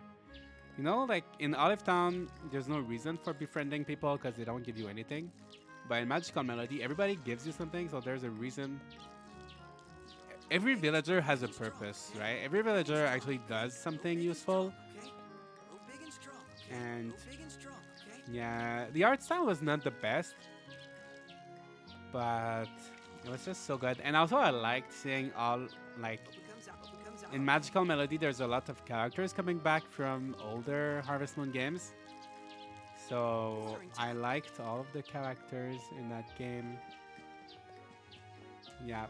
you know, like in Olive Town, there's no reason for befriending people because they don't give you anything. But in Magical Melody, everybody gives you something, so there's a reason. Every villager has a purpose, right? Every villager actually does something useful.
Okay. Grow big and strong.
And
Grow big and strong, okay?
yeah, the art style was not the best, but it was just so good. And also I liked seeing all, like, in Magical Melody, there's a lot of characters coming back from older Harvest Moon games. So I liked all of the characters in that game. Yeah.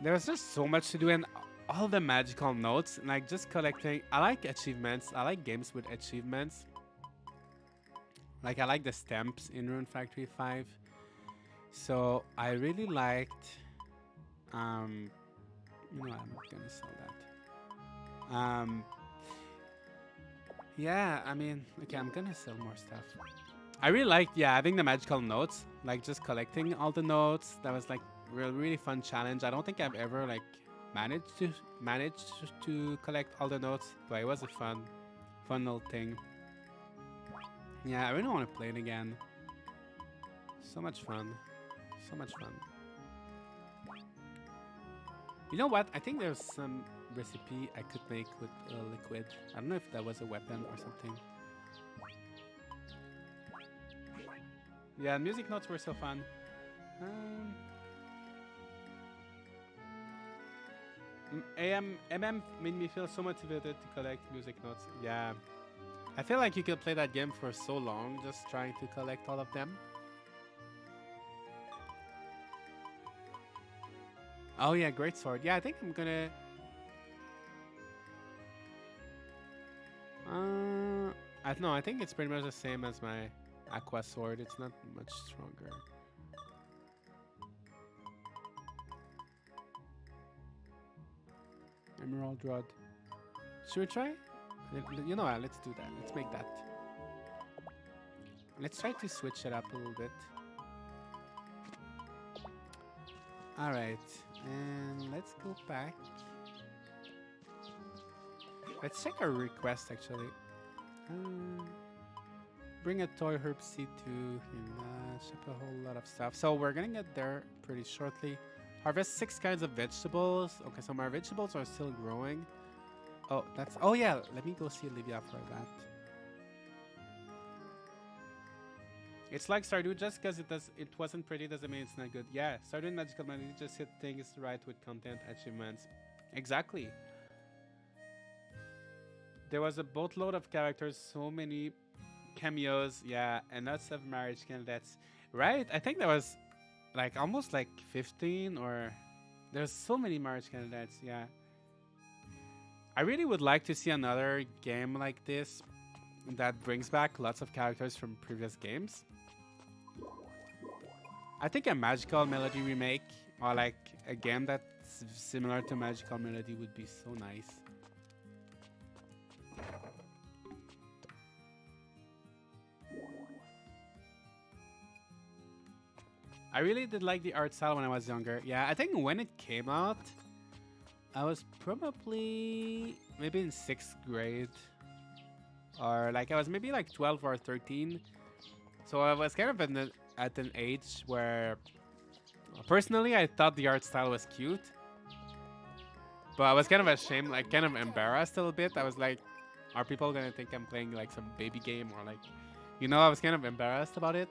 There was just so much to do, and all the magical notes, like just collecting. I like achievements. I like games with achievements. Like I like the stamps in Rune Factory 5. So I really liked. You know, I'm not gonna sell that. Yeah, I mean, okay, I'm gonna sell more stuff. I really liked, yeah, having the magical notes, like just collecting all the notes. That was like really fun challenge. I don't think I've ever like managed to collect all the notes, but it was a fun little thing. Yeah, I really want to play it again. So much fun. So much fun. You know what? I think there's some recipe I could make with liquid. I don't know if that was a weapon or something. Yeah, music notes were so fun. MM made me feel so motivated to collect music notes. Yeah. I feel like you could play that game for so long just trying to collect all of them. Oh yeah, great sword. Yeah, I think I'm gonna... I don't know, I think it's pretty much the same as my aqua sword. It's not much stronger. Emerald rod. Should we try? You know what, let's do that. Let's make that. Let's try to switch it up a little bit. Alright, and let's go back. Let's check our request actually. Bring a toy herb seed to ship a whole lot of stuff. So we're gonna get there pretty shortly. Harvest 6 kinds of vegetables. Okay, so my vegetables are still growing. Oh, that's... Oh yeah, let me go see Olivia for that. It's like Stardew, just because it wasn't pretty doesn't mean it's not good. Yeah, Stardew and Magical Melody just hit things right with content achievements. Exactly. There was a boatload of characters, so many cameos, yeah, and lots of marriage candidates. Right? I think there was like almost like 15 or... There's so many marriage candidates, yeah. I really would like to see another game like this that brings back lots of characters from previous games. I think a Magical Melody remake or like a game that's similar to Magical Melody would be so nice. I really did like the art style when I was younger. Yeah, I think when it came out, I was probably maybe in 6th grade. Or like I was maybe like 12 or 13. So I was kind of at an age where personally I thought the art style was cute. But I was kind of ashamed, like kind of embarrassed a little bit. I was like, are people gonna think I'm playing like some baby game or like, you know, I was kind of embarrassed about it.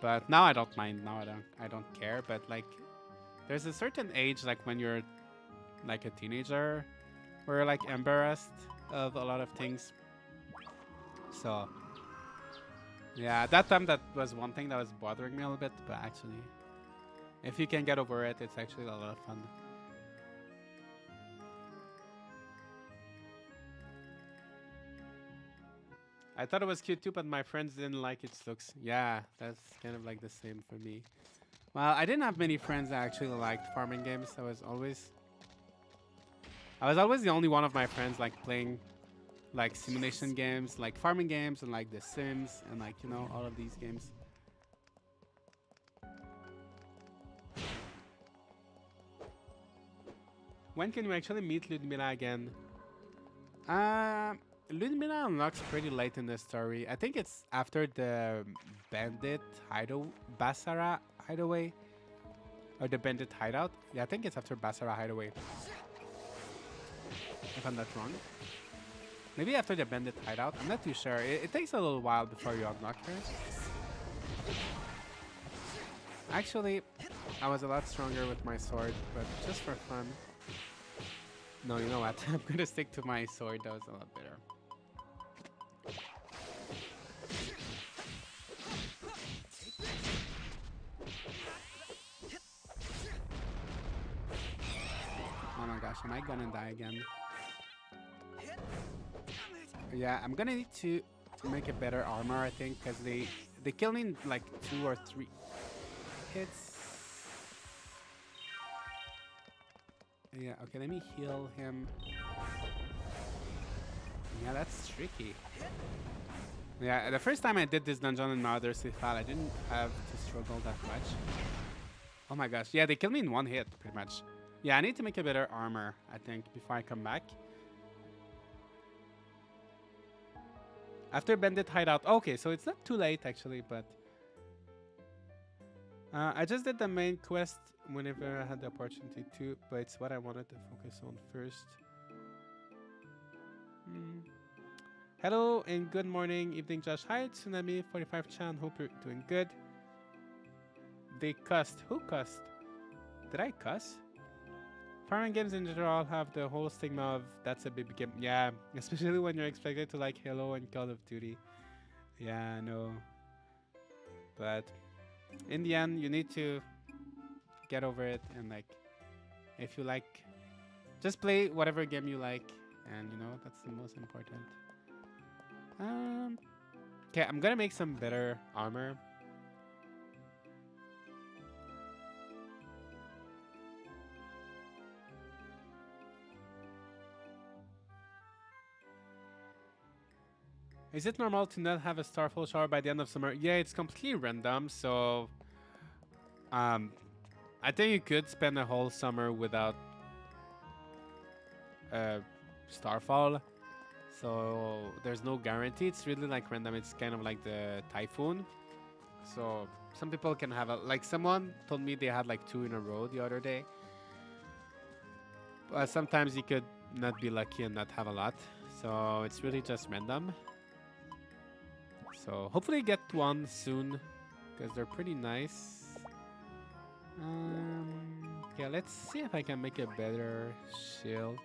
But now I don't mind. Now I don't care. But like, there's a certain age, like when you're like a teenager, where you're like embarrassed of a lot of things. So yeah, at that time that was one thing that was bothering me a little bit. But actually, if you can get over it, it's actually a lot of fun. I thought it was cute too, but my friends didn't like its looks. Yeah, that's kind of like the same for me. Well, I didn't have many friends that actually liked farming games. I was always the only one of my friends like playing like simulation games, like farming games and like The Sims and like, you know, all of these games. When can you actually meet Ludmilla again? Ludmilla unlocks pretty late in the story. I think it's after the bandit Basara hideaway. Or the bandit hideout. Yeah, I think it's after Basara hideaway. If I'm not wrong. Maybe after the bandit hideout. I'm not too sure. It takes a little while before you unlock her. Actually, I was a lot stronger with my sword, but just for fun. No, you know what? I'm gonna stick to my sword. That was a lot better. Oh my gosh, am I gonna die again? Yeah, I'm gonna need to make a better armor, I think, because they kill me in like 2 or 3 hits. Yeah, okay, let me heal him. Yeah, that's tricky. Yeah, the first time I did this dungeon in my other save file, I didn't have to struggle that much. Oh my gosh, yeah, they killed me in 1 hit, pretty much. Yeah, I need to make a better armor, I think, before I come back. After Bandit Hideout. Okay, so it's not too late, actually, but... I just did the main quest whenever I had the opportunity to, but it's what I wanted to focus on first. Hello and good morning, evening, Josh. Hi, Tsunami45chan. Hope you're doing good. They cussed. Who cussed? Did I cuss? apartment games in general have the whole stigma of that's a big game. Yeah, especially when you're expected to like Halo and Call of Duty. Yeah, I know. But in the end, you need to get over it and like, if you like, just play whatever game you like, and you know that's the most important. Okay, I'm gonna make some better armor. Is it normal to not have a starfall shower by the end of summer? Yeah, it's completely random. So, I think you could spend a whole summer without starfall. So there's no guarantee. It's really like random. It's kind of like the typhoon. So some people can have like someone told me they had like 2 in a row the other day. But sometimes you could not be lucky and not have a lot. So it's really just random. So hopefully get one soon because they're pretty nice. Yeah, let's see if I can make a better shield.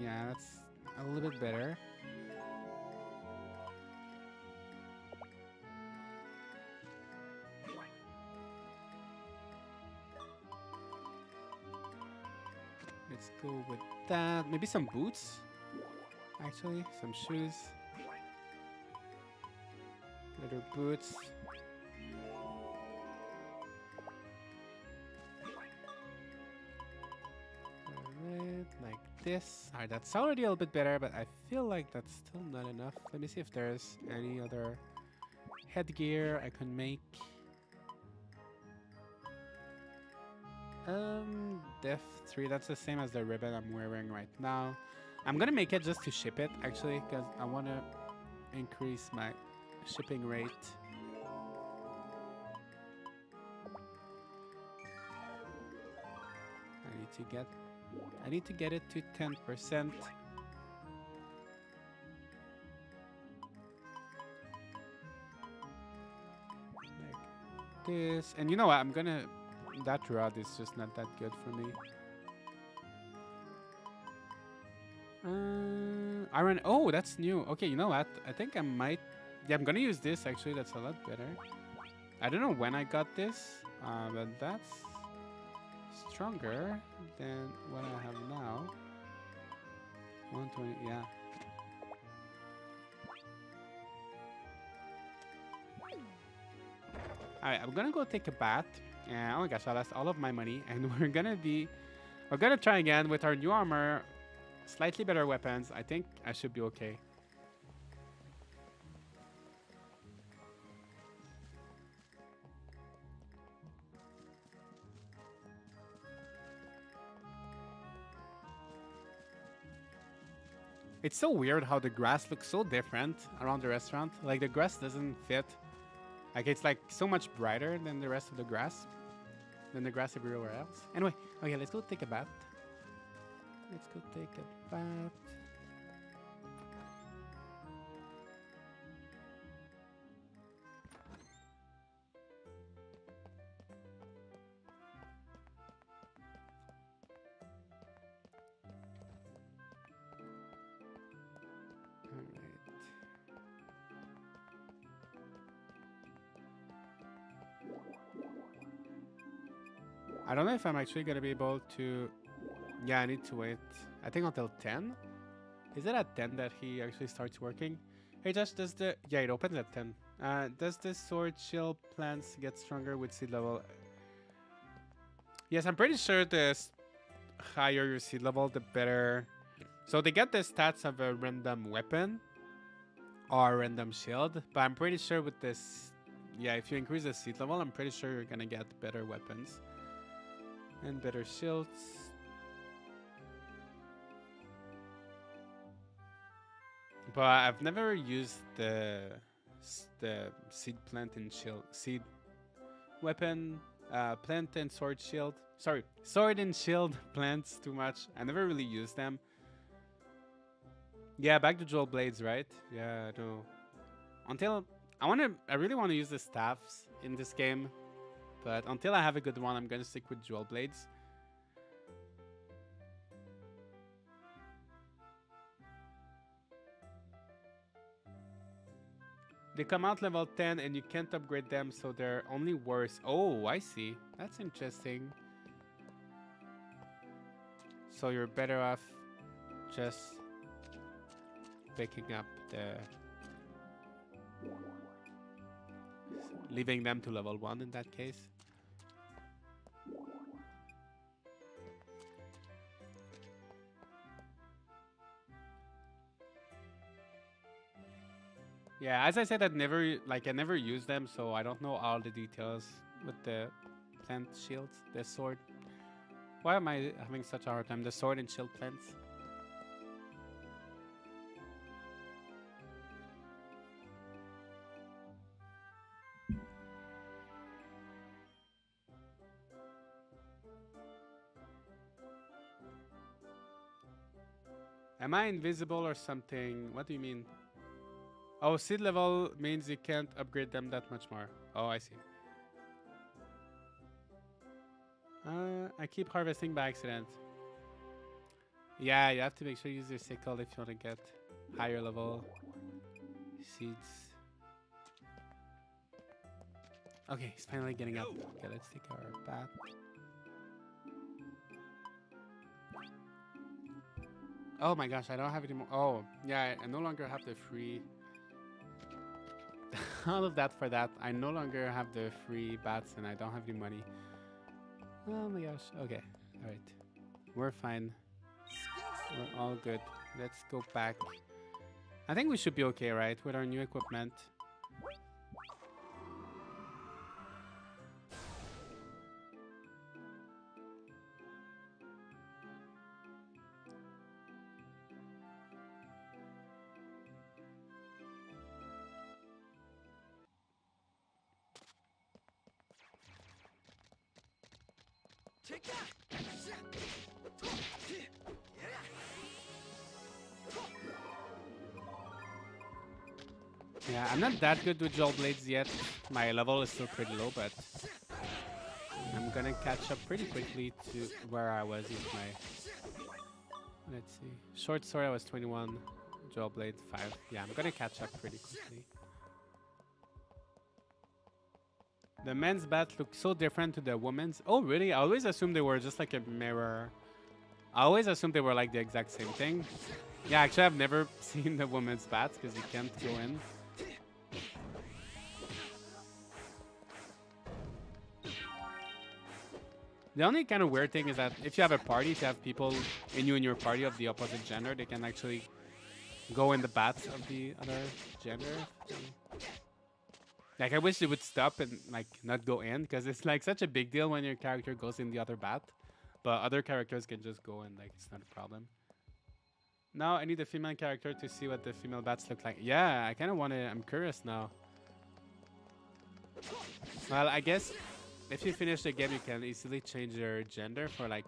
Yeah, that's a little bit better. Let's go with that. Maybe some boots. Actually, some shoes. Leather boots. Alright, like this. Alright, that's already a little bit better, but I feel like that's still not enough. Let me see if there's any other headgear I can make. Def 3, that's the same as the ribbon I'm wearing right now. I'm gonna make it just to ship it, actually, because I want to increase my shipping rate. I need to get it to 10%. Like this. And you know what? I'm gonna... That rod is just not that good for me. Iron. Oh, that's new. Okay, you know what? I think I might... Yeah, I'm gonna use this, actually. That's a lot better. I don't know when I got this, but that's stronger than what I have now. 120, yeah. Alright, I'm gonna go take a bath. And oh my gosh, I lost all of my money. And we're gonna try again with our new armor. Slightly better weapons. I think I should be okay. It's so weird how the grass looks so different around the restaurant. Like the grass doesn't fit. Like it's like so much brighter than the rest of the grass. Than the grass everywhere else. Anyway, okay, let's go take a bath. Let's go take a bath. I don't know if I'm actually going to be able to... Yeah, I need to wait. I think until 10? Is it at 10 that he actually starts working? Hey Josh, does the... Yeah, it opens at 10. Does the sword shield plants get stronger with seed level? Yes, I'm pretty sure the higher your seed level, the better. So they get the stats of a random weapon or random shield. But I'm pretty sure with this... Yeah, if you increase the seed level, I'm pretty sure you're going to get better weapons. And better shields. But I've never used the seed plant and shield seed weapon plant and sword shield. Sorry, sword and shield plants too much. I never really used them. Yeah, back to dual blades, right? Yeah, no. Until I really want to use the staffs in this game. But until I have a good one, I'm gonna stick with dual blades. They come out level 10 and you can't upgrade them, so they're only worse. Oh, I see. That's interesting. So you're better off just picking up the... leaving them to level 1 in that case. Yeah, as I said, I never use them, so I don't know all the details with the plant shields, the sword. Why am I having such a hard time? The sword and shield plants. Am I invisible or something? What do you mean? Oh, seed level means you can't upgrade them that much more. Oh, I see. I keep harvesting by accident. Yeah, you have to make sure you use your sickle if you want to get higher level seeds. Okay, he's finally getting up. Okay, let's take our bath. Oh my gosh, I don't have any more. Oh, yeah, I no longer have the free... All of that for that. I no longer have the free bats and I don't have any money. Oh my gosh. Okay. All right. We're fine. We're all good. Let's go back. I think we should be okay, right? With our new equipment.
Take that!
Yeah, I'm not that good with dual blades yet. My level is still pretty low, but I'm gonna catch up pretty quickly to where I was with my... Let's see. Short sword, I was 21. Dual blade, 5. Yeah, I'm gonna catch up pretty quickly. The men's bat looks so different to the women's. Oh, really? I always assumed they were just like a mirror. I always assumed they were like the exact same thing. Yeah, actually, I've never seen the women's bats because you can't go in. The only kind of weird thing is that if you have a party, if you have people in your party of the opposite gender, they can actually go in the bats of the other gender. Like, I wish they would stop and, like, not go in, because it's, like, such a big deal when your character goes in the other bat. But other characters can just go in, like, it's not a problem. Now, I need a female character to see what the female bats look like. Yeah, I kind of want to... I'm curious now. Well, I guess if you finish the game, you can easily change your gender for, like...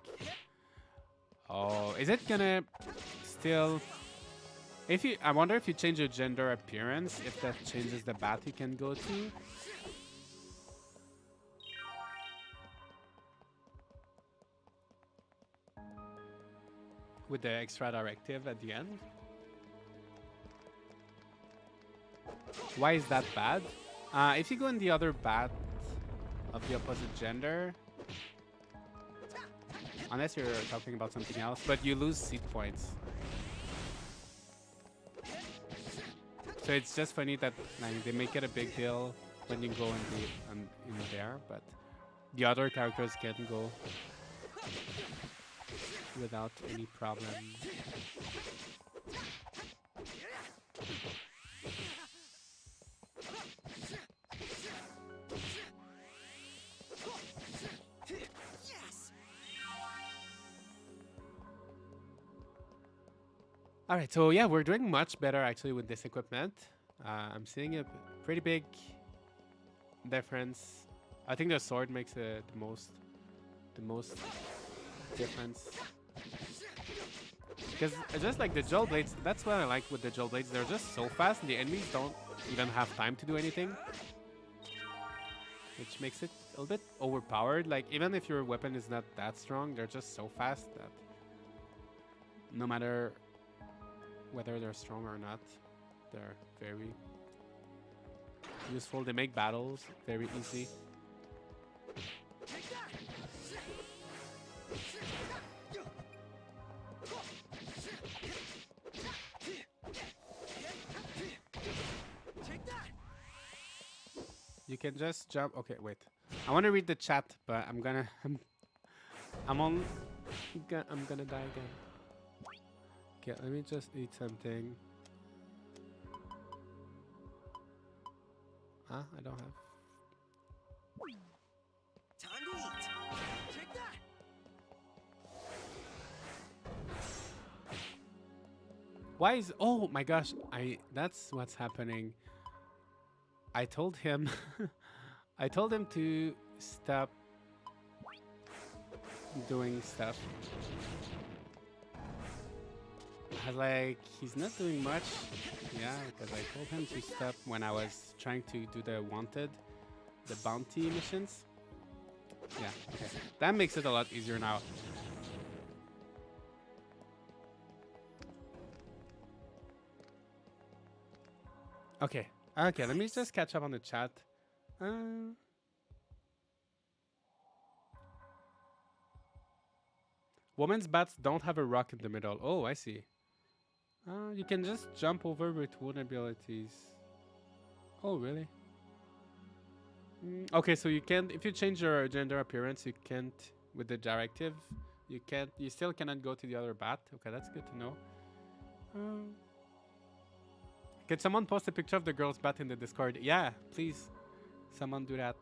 Oh, is it gonna still... If you, I wonder if you change your gender appearance, if that changes the bat you can go to. With the extra directive at the end. Why is that bad? If you go in the other bat of the opposite gender, unless you're talking about something else, but you lose seed points. So it's just funny that, like, they make it a big deal when you go in there, but the other characters can go without any problem. All right, so yeah, we're doing much better actually with this equipment. I'm seeing a pretty big difference. I think the sword makes the most difference. Because just like the dual blades, that's what I like with the dual blades. They're just so fast, and the enemies don't even have time to do anything, which makes it a little bit overpowered. Like, even if your weapon is not that strong, they're just so fast that no matter whether they're strong or not, they're very useful. They make battles very easy.
Take that. Take that.
You can just jump. Okay, wait. I want to read the chat, but I'm gonna I'm gonna die again. Okay, let me just eat something. Huh? I don't have.
Time to eat. Take that.
Why is? Oh my gosh! That's what's happening. I told him. I told him to stop doing stuff. I was like, he's not doing much. Yeah, because I told him to stop when I was trying to do the bounty missions. Yeah, okay. That makes it a lot easier now. Okay, okay, let me just catch up on the chat. Women's bats don't have a rock in the middle. Oh, I see. You can just jump over with wood abilities. Oh, really? Okay, so you can't, if you change your gender appearance, you can't, with the directive, you still cannot go to the other bat. Okay, that's good to know. Can someone post a picture of the girl's bat in the Discord? Yeah, please. Someone do that.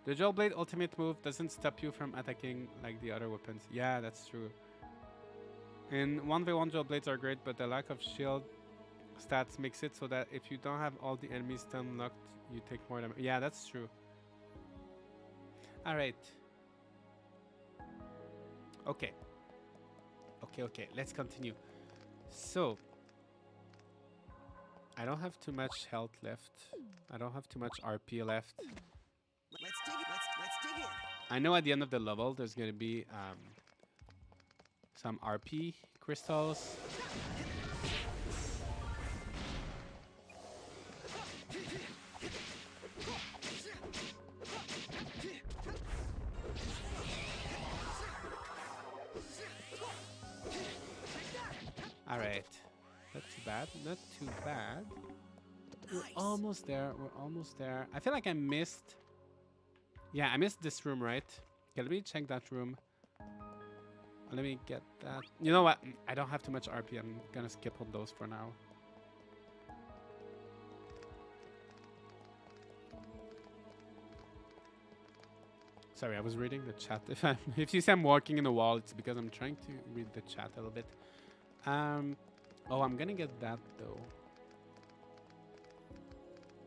The Dual Blade ultimate move doesn't stop you from attacking like the other weapons. Yeah, that's true. In 1v1 Dual Blades are great, but the lack of shield stats makes it so that if you don't have all the enemies stun locked, you take more damage. Yeah, that's true. Alright. Okay. Okay, let's continue. So, I don't have too much health left. I don't have too much RP left.
Let's dig it. Let's dig in.
I know at the end of the level there's gonna be some RP crystals. Alright. Not too bad. Not too bad. We're almost there. We're almost there. I feel like I missed. Yeah, I missed this room, right? Okay, let me check that room. Let me get that. You know what? I don't have too much RP. I'm gonna skip on those for now. Sorry, I was reading the chat. If you see I'm walking in the wall, it's because I'm trying to read the chat a little bit. Oh, I'm gonna get that though.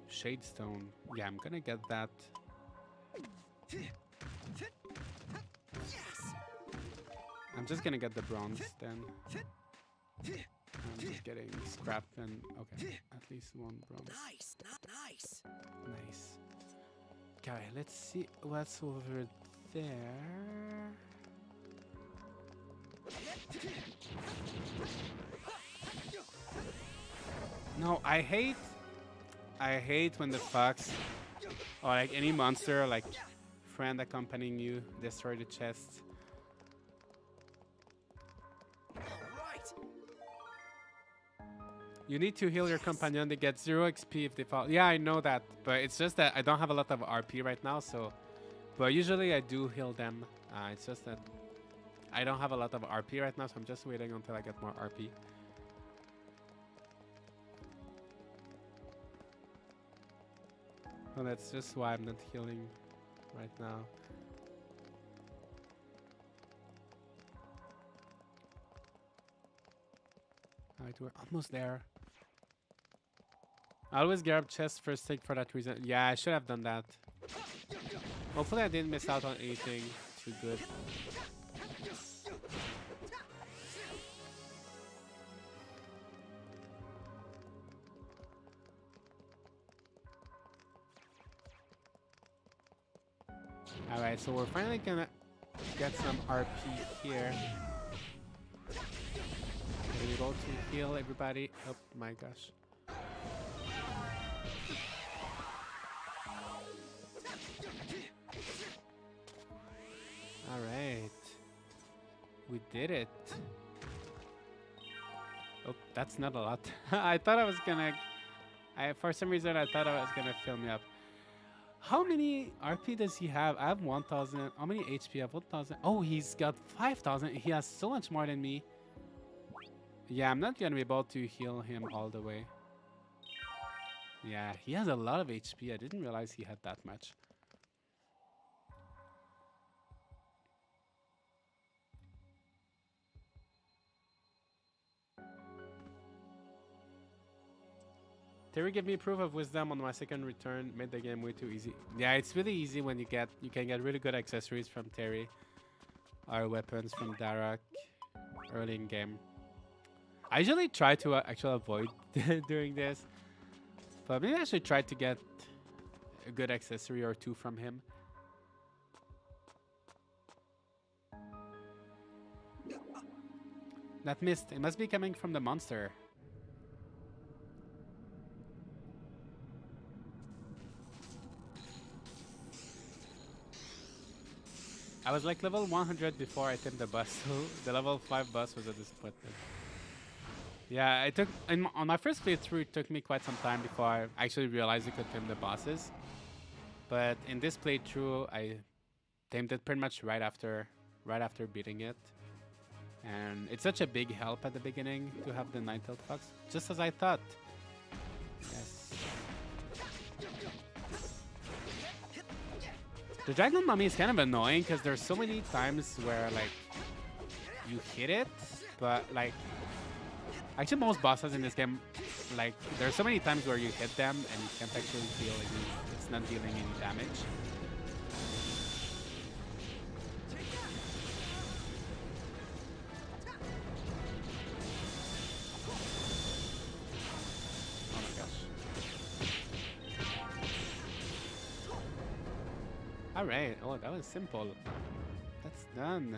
Shadestone. Yeah, I'm gonna get that. I'm just gonna get the bronze then. I'm just getting scrap and okay, at least one bronze.
Nice.
Nice. Okay, let's see what's over there. No, I hate when the fox or like any monster, like friend accompanying you, destroy the chest. You need to heal your companion. They get 0 XP if they fall. Yeah, I know that, but it's just that I don't have a lot of RP right now, so... But usually I do heal them. It's just that I don't have a lot of RP right now, so I'm just waiting until I get more RP. Well, that's just why I'm not healing right now. Alright, we're almost there. I always grab chest first thing for that reason. Yeah, I should have done that. Hopefully I didn't miss out on anything too good. Alright, so we're finally gonna get some RP here. Are we able to heal everybody? Oh my gosh. Alright. We did it. Oh, that's not a lot. I thought I was gonna... for some reason, I thought I was gonna fill me up. How many RP does he have? I have 1,000. How many HP? I have 1,000. Oh, he's got 5,000. He has so much more than me. Yeah, I'm not gonna be able to heal him all the way. Yeah, he has a lot of HP. I didn't realize he had that much. Terry gave me proof of wisdom on my second return. Made the game way too easy. Yeah, it's really easy when you can get really good accessories from Terry. Or weapons from Darak early in game. I usually try to actually avoid doing this. But maybe I should try to get a good accessory or two from him. That mist. It must be coming from the monster. I was like level 100 before I tamed the boss, so the level 5 boss was a disappointment. Yeah, it took on my first playthrough. It took me quite some time before I actually realized I could tame the bosses. But in this playthrough, I tamed it pretty much right after beating it, and it's such a big help at the beginning to have the nine-tailed fox, just as I thought. Yes. The dragon mummy is kind of annoying because there's so many times where like you hit it, but like actually most bosses in this game, like there's so many times where you hit them and you can't actually feel any, it's not dealing any damage. Oh my gosh. Alright, oh that was simple. That's done.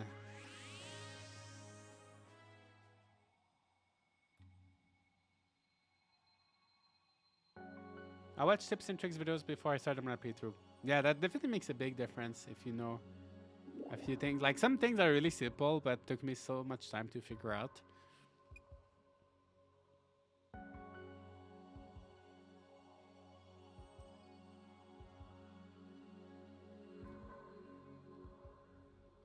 I watched tips and tricks videos before I started my playthrough. Yeah, that definitely makes a big difference if you know a few things. Like some things are really simple, but took me so much time to figure out.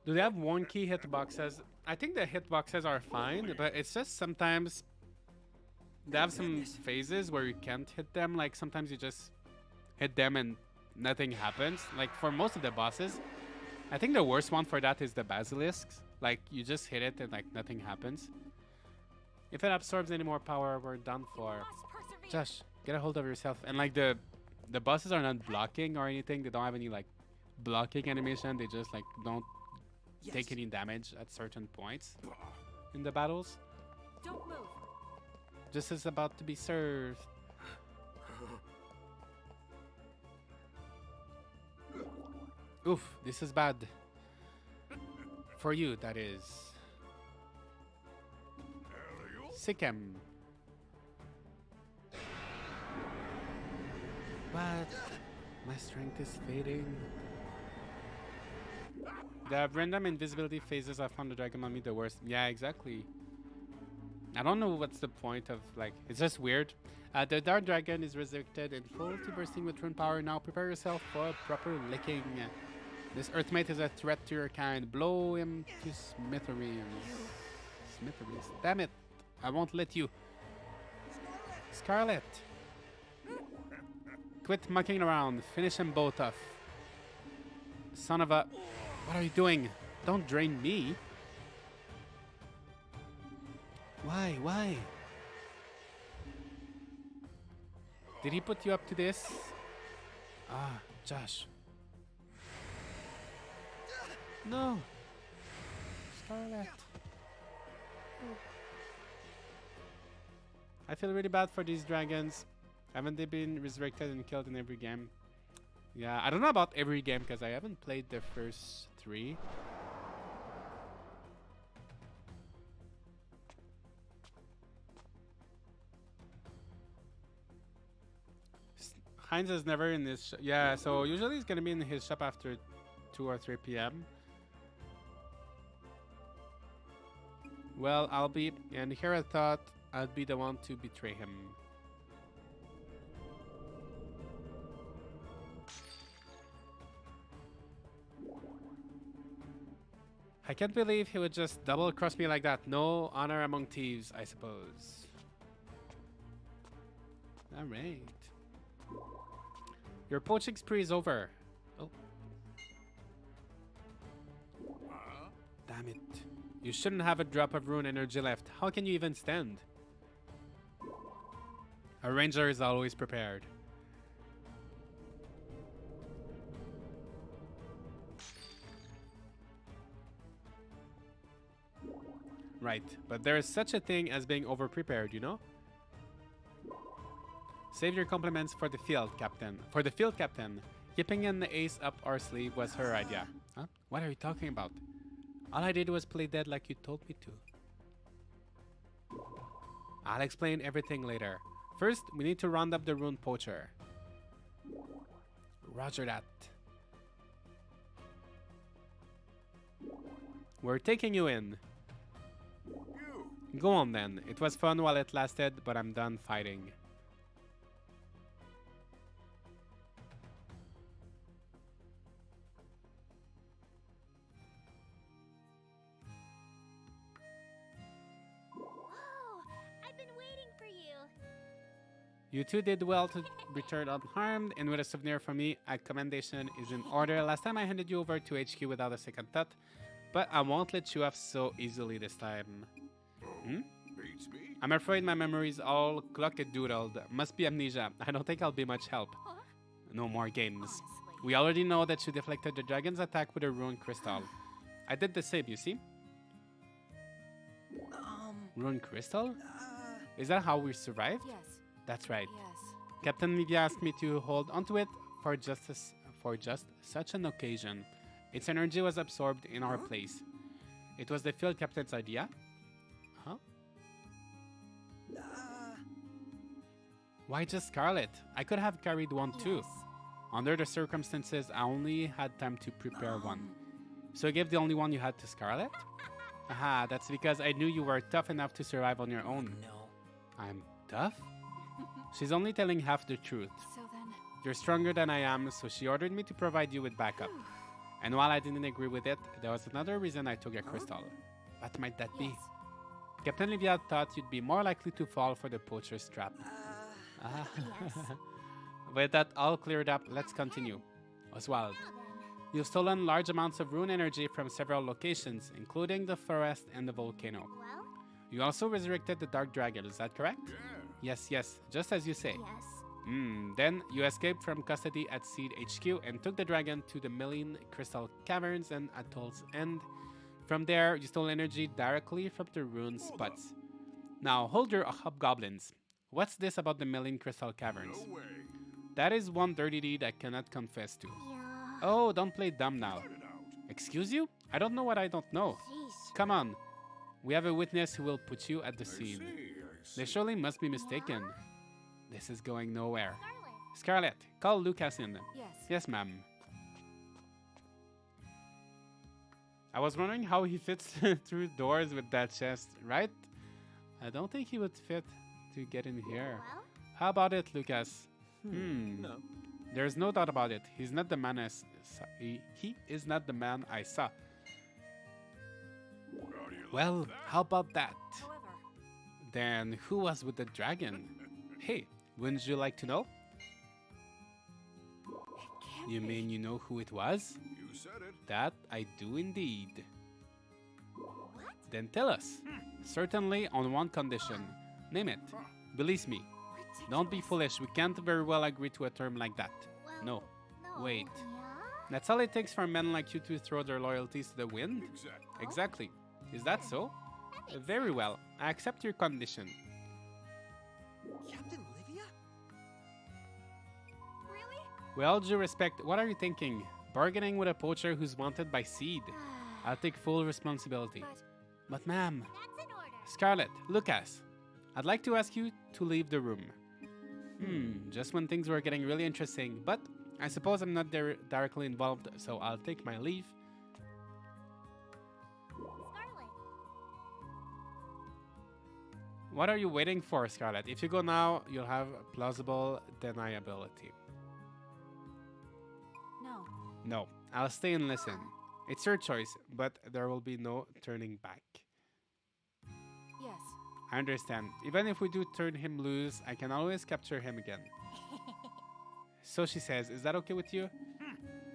Do they have wonky hitboxes? I think the hitboxes are fine, but it's just sometimes they have some phases where you can't hit them. Like sometimes you just hit them and nothing happens. Like for most of the bosses, I think the worst one for that is the basilisks. Like you just hit it and like nothing happens. If it absorbs any more power, we're done for. Josh, get a hold of yourself. And like the bosses are not blocking or anything. They don't have any like blocking animation. They just like don't take any damage at certain points in the battles.
Don't move.
Just is about to be served. Oof, this is bad. For you, that is. Sikkim. What? My strength is fading. The random invisibility phases I found the dragon mummy the worst. Yeah, exactly. I don't know what's the point of like. It's just weird. The dark dragon is resurrected and full to bursting with rune power. Now prepare yourself for a proper licking. This earthmate is a threat to your kind. Blow him to smithereens. Smithereens. Damn it! I won't let you. Scarlet. Quit mucking around. Finish them both off. Son of a. What are you doing? Don't drain me. Why? Why? Did he put you up to this? Ah, Josh. No. Scarlet. I feel really bad for these dragons. Haven't they been resurrected and killed in every game? Yeah, I don't know about every game because I haven't played the first 3. Heinz is never in his yeah, so usually he's gonna be in his shop after 2 or 3 p.m. Well, I'll be, and here I thought I'd be the one to betray him. I can't believe he would just double cross me like that. No honor among thieves, I suppose. All right. Your poaching spree is over. Oh. Damn it. You shouldn't have a drop of rune energy left. How can you even stand? A ranger is always prepared. Right, but there is such a thing as being over-prepared, you know? Save your compliments for the field, Captain. For the field, Captain. Keeping an ace up our sleeve was her idea. Huh? What are you talking about? All I did was play dead like you told me to. I'll explain everything later. First, we need to round up the rune poacher. Roger that. We're taking you in. Go on then. It was fun while it lasted, but I'm done fighting.
Whoa! I've been waiting for you.
You two did well to return unharmed, and with a souvenir from me, a commendation is in order. Last time I handed you over to HQ without a second thought, but I won't let you off so easily this time.
Beats me.
I'm afraid my memory's all cluck-a-doodled. Must be amnesia. I don't think I'll be much help.
Huh?
No more games.
Honestly.
We already know that you deflected the dragon's attack with a rune crystal. I did the same, you see? Rune crystal? Is that how we survived?
Yes.
That's right.
Yes.
Captain Livia asked me to hold onto it for just such an occasion. Its energy was absorbed in our place. It was the field captain's idea. Huh? Why just Scarlet? I could have carried one too.
Yes.
Under the circumstances, I only had time to prepare one. So you gave the only one you had to Scarlet? Aha, that's because I knew you were tough enough to survive on your own.
No.
I'm tough? She's only telling half the truth.
So then.
You're stronger than I am, so she ordered me to provide you with backup. And while I didn't agree with it, there was another reason I took a crystal. What might that be?
Yes.
Captain Livia thought you'd be more likely to fall for the poacher's trap. Ah.
Yes.
With that all cleared up, let's continue. Oswald,
Now then.
you've stolen large amounts of rune energy from several locations, including the forest and the volcano.
Well.
You also resurrected the dark dragon, is that correct?
Yeah.
Yes, just as you say.
Yes.
Then you escaped from custody at Seed HQ and took the dragon to the Million Crystal Caverns and Atoll's End. From there, you stole energy directly from the rune spots. Now, hold your hobgoblins. What's this about the Million Crystal Caverns?
No way.
That is one dirty deed I cannot confess to.
Yeah.
Oh, don't play dumb now.
Cut it out.
Excuse you? I don't know what I don't know.
Jeez.
Come on. We have a witness who will put you at the
I
scene.
see.
They surely must be mistaken. This is going nowhere.
Scarlet.
Scarlet, call Lucas in.
Yes.
Yes, ma'am. I was wondering how he fits through doors with that chest, right? I don't think he would fit to get in here.
Well.
How about it, Lucas?
No.
There's no doubt about it. He's not the man he is not the man I saw.
How do you
Well,
like that?
how about that?
However.
Then who was with the dragon? Hey, wouldn't you like to know?
It can't
You
be.
mean you know who it was?
You said it.
That I do indeed.
What?
Then tell us. Certainly on one condition. Name it. Believe me. Don't be
Ridiculous.
foolish. We can't very well agree to a term like that.
Well,
No.
no.
Wait.
Yeah?
That's all it takes for men like you to throw their loyalties to the wind?
Exactly.
Exactly. Is that so? Very well. I accept your condition.
Captain Livia?
Really?
With all due respect, what are you thinking? Bargaining with a poacher who's wanted by Seed. I'll take full responsibility. But ma'am,
That's in order.
Scarlet, Lucas, I'd like to ask you to leave the room. Just when things were getting really interesting, but I suppose I'm not directly involved, so I'll take my leave.
Scarlet.
What are you waiting for, Scarlet? If you go now, you'll have plausible deniability.
No.
No, I'll stay and listen. It's your choice, but there will be no turning back.
Yes.
I understand. Even if we do turn him loose, I can always capture him again. So she says, is that okay with you?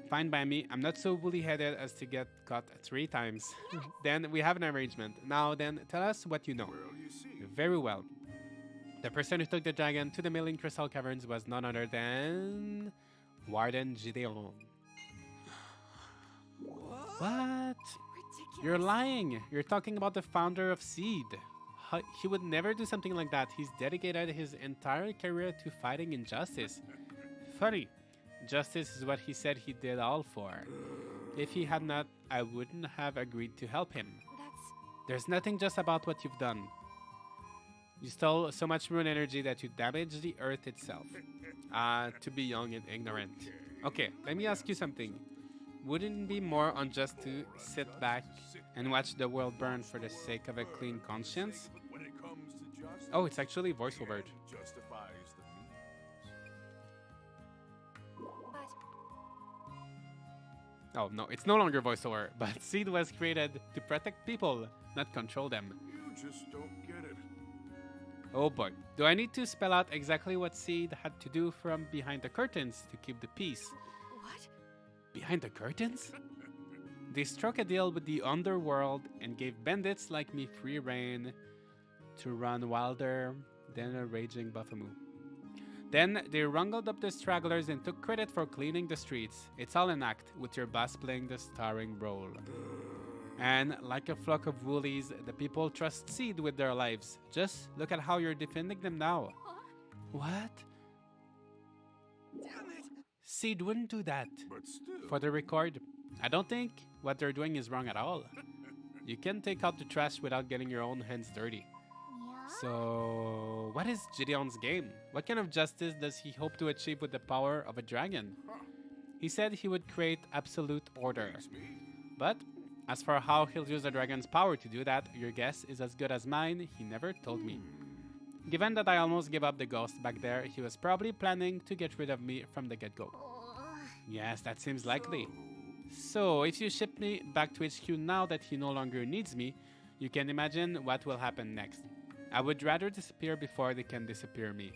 Fine by me. I'm not so woolly-headed as to get caught 3 times. Then we have an arrangement. Now then, tell us what you know.
Well, you see.
Very well. The person who took the dragon to the Milling Crystal Caverns was none other than... Warden Gideon. What?
Ridiculous.
You're lying. You're talking about the founder of Seed. He would never do something like that. He's dedicated his entire career to fighting injustice. Funny. Justice is what he said he did all for. If he had not, I wouldn't have agreed to help him. There's nothing just about what you've done. You stole so much rune energy that you damaged the earth itself. To be young and ignorant. Okay, let me ask you something. Wouldn't it be more unjust to sit back and watch the world burn for the sake of a clean conscience?
But when it comes to justice,
Oh, it's actually voiceover.
justifies the means.
But
Oh, no, it's no longer voiceover, but Seed was created to protect people, not control them.
You just don't get it.
Oh boy, do I need to spell out exactly what Seed had to do from behind the curtains to keep the peace?
what?
Behind the curtains? They struck a deal with the underworld and gave bandits like me free reign to run wilder than a raging buffalo. Then they wrangled up the stragglers and took credit for cleaning the streets. It's all an act, with your boss playing the starring role. And like a flock of woolies, the people trust Seed with their lives. Just look at how you're defending them now.
Huh?
What?
Damn it!
Seed wouldn't do that.
But still,
For the record, I don't think what they're doing is wrong at all. You can take out the trash without getting your own hands dirty.
Yeah?
So, what is Gideon's game? What kind of justice does he hope to achieve with the power of a dragon? He said he would create absolute order.
beats me.
But as for how he'll use the dragon's power to do that, your guess is as good as mine. He never told me. Given that I almost gave up the ghost back there, he was probably planning to get rid of me from the get-go. Yes, that seems likely. So, if you ship me back to HQ now that he no longer needs me, you can imagine what will happen next. I would rather disappear before they can disappear me.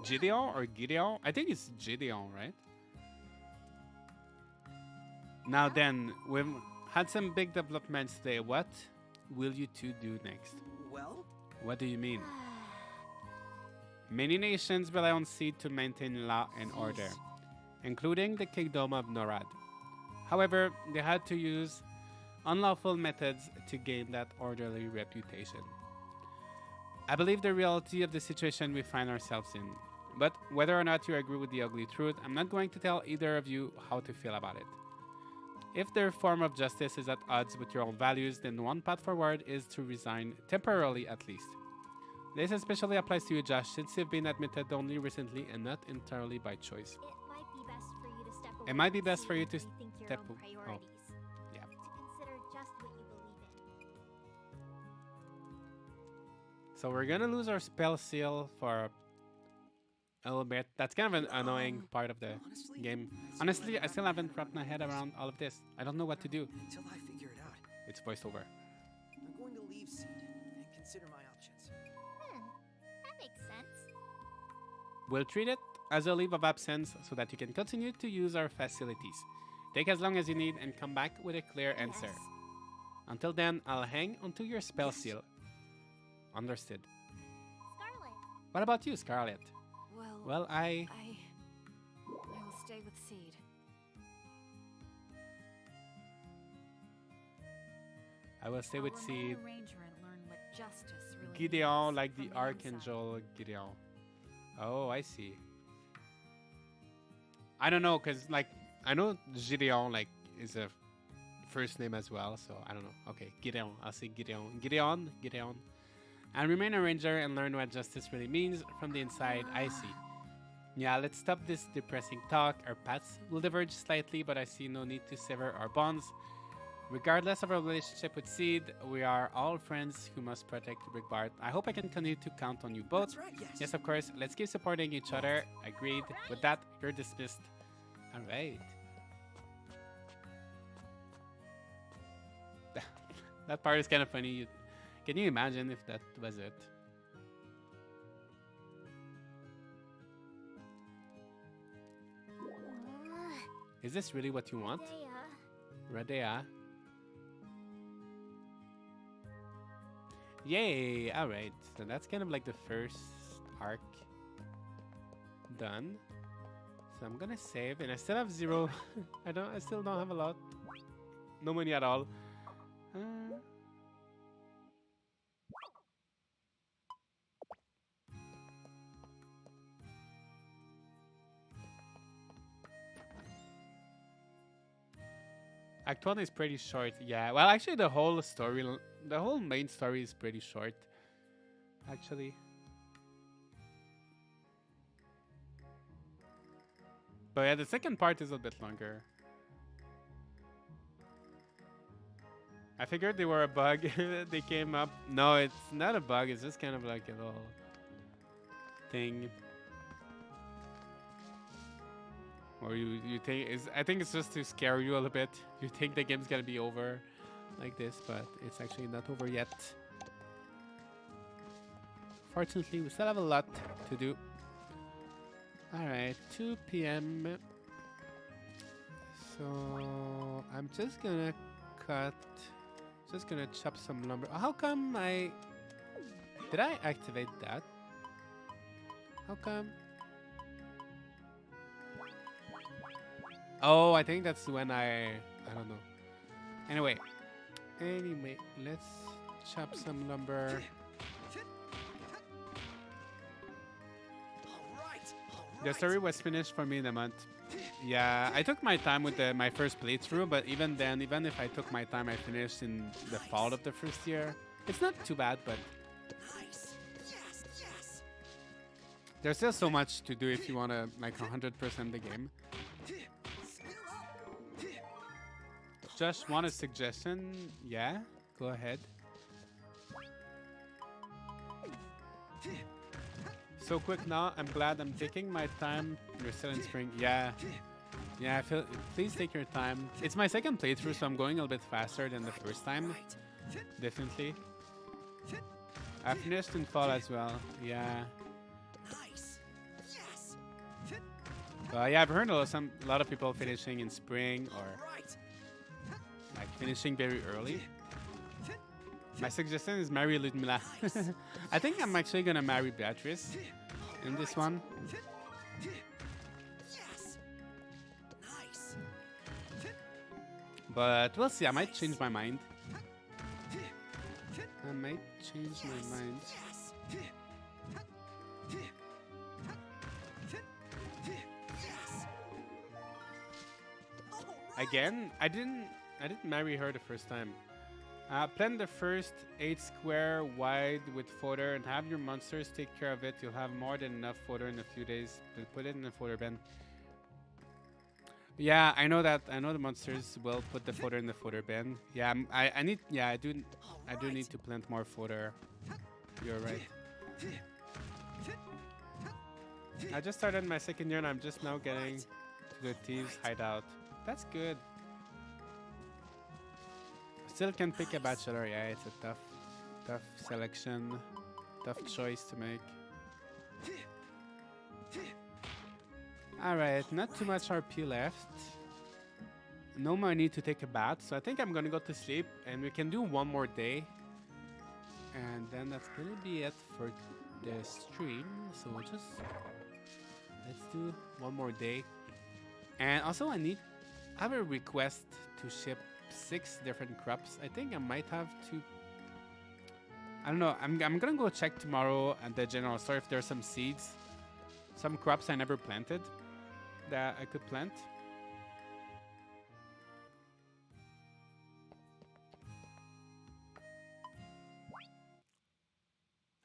Gideon or Gideon? I think it's Gideon, right? Now then, we've had some big developments today. What will you two do next?
Well,
What do you mean? Many nations rely on Seed to maintain law and order, including the Kingdom of Norad. However, they had to use unlawful methods to gain that orderly reputation. I believe the reality of the situation we find ourselves in. But whether or not you agree with the ugly truth, I'm not going to tell either of you how to feel about it. If their form of justice is at odds with your own values, then one path forward is to resign, temporarily at least. This especially applies to you, Josh, since you've been admitted only recently and not entirely by choice.
It might be best for you to step away.
It might be best for you to
and rethink your
step
own
a- oh.
priorities.
Yeah.
To consider just what you believe in.
So we're gonna lose our spell seal for a little bit. That's kind of an annoying part of the
honestly,
game.
it's
Honestly,
like
I still haven't wrapped my head around all of this. I don't know what to do.
until I figure it out.
It's voiceover.
I'm going to leave Seed and consider my options.
That makes sense.
We'll treat it as a leave of absence so that you can continue to use our facilities. Take as long as you need and come back with a clear answer.
Yes.
Until then, I'll hang onto your spell seal. Understood.
Scarlet.
What about you, Scarlet?
Well,
Well, I
I will stay with Seed.
I will stay with
I'll remain
Seed.
a ranger and learn what justice really
Gideon,
means
like the
from inside.
Archangel Gideon. Oh, I see. I don't know, cause like I know Gideon like is a first name as well, so I don't know. Okay, Gideon. I'll say Gideon. Gideon. And remain a ranger and learn what justice really means from the inside. I see. Yeah, let's stop this depressing talk. Our paths will diverge slightly, but I see no need to sever our bonds. Regardless of our relationship with Seed, we are all friends who must protect Rick Bart. I hope I can continue to count on you both.
That's right, yes.
Yes, of course. Let's keep supporting each other. Agreed. With that, you're dismissed. All right. That part is kind of funny. Can you imagine if that was it? Is this really what you want? Radea. Yay! Alright. So that's kind of like the first arc done. So I'm gonna save, and I still have 0. I still don't have a lot. No money at all. Act 1 is pretty short. Yeah. Well, actually, the whole main story is pretty short. Actually. But yeah, the second part is a bit longer. I figured they were a bug. They came up. No, it's not a bug. It's just kind of like a little thing. Or you think I think it's just to scare you a little bit. You think the game's gonna be over like this, but it's actually not over yet. Fortunately, we still have a lot to do. Alright, 2 p.m. So I'm just gonna chop some lumber. How come did I activate that? How come? Oh, I think that's when I don't know. Anyway, let's chop some lumber. The story was finished for me in a month. Yeah, I took my time with my first playthrough, but even then, even if I took my time, I finished in the fall of the first year. It's not too bad, but there's still so much to do if you want to like 100% the game. Just want a suggestion? Yeah, go ahead. So quick now. I'm glad I'm taking my time. You're still in spring. Yeah. Yeah, I feel. Please take your time. It's my second playthrough, so I'm going a little bit faster than the first time. Definitely. I finished in fall as well. Yeah. Yeah, I've heard a lot of people finishing in spring or like finishing very early. My suggestion is marry Ludmila. I think I'm actually gonna marry Beatrice in this one. But we'll see. I might change my mind. Again, I didn't marry her the first time. Plan the first 8 square wide with fodder and have your monsters take care of it. You'll have more than enough fodder in a few days. Put it in the fodder bin. Yeah, I know that. I know the monsters will put the fodder in the fodder bin. Yeah, I need. Yeah, I do need to plant more fodder. You're right. I just started my second year and I'm just now getting to the thieves' hideout. That's good. Still can pick a bachelor. Yeah, it's a tough selection, tough choice to make. All right, not too much RP left. No more need to take a bath, so I think I'm gonna go to sleep, and we can do one more day, and then that's gonna be it for the stream. So let's do one more day, and also I have a request to ship 6 different crops. I think I might have to. I don't know. I'm gonna go check tomorrow at the general store if there's some seeds, some crops I never planted that I could plant.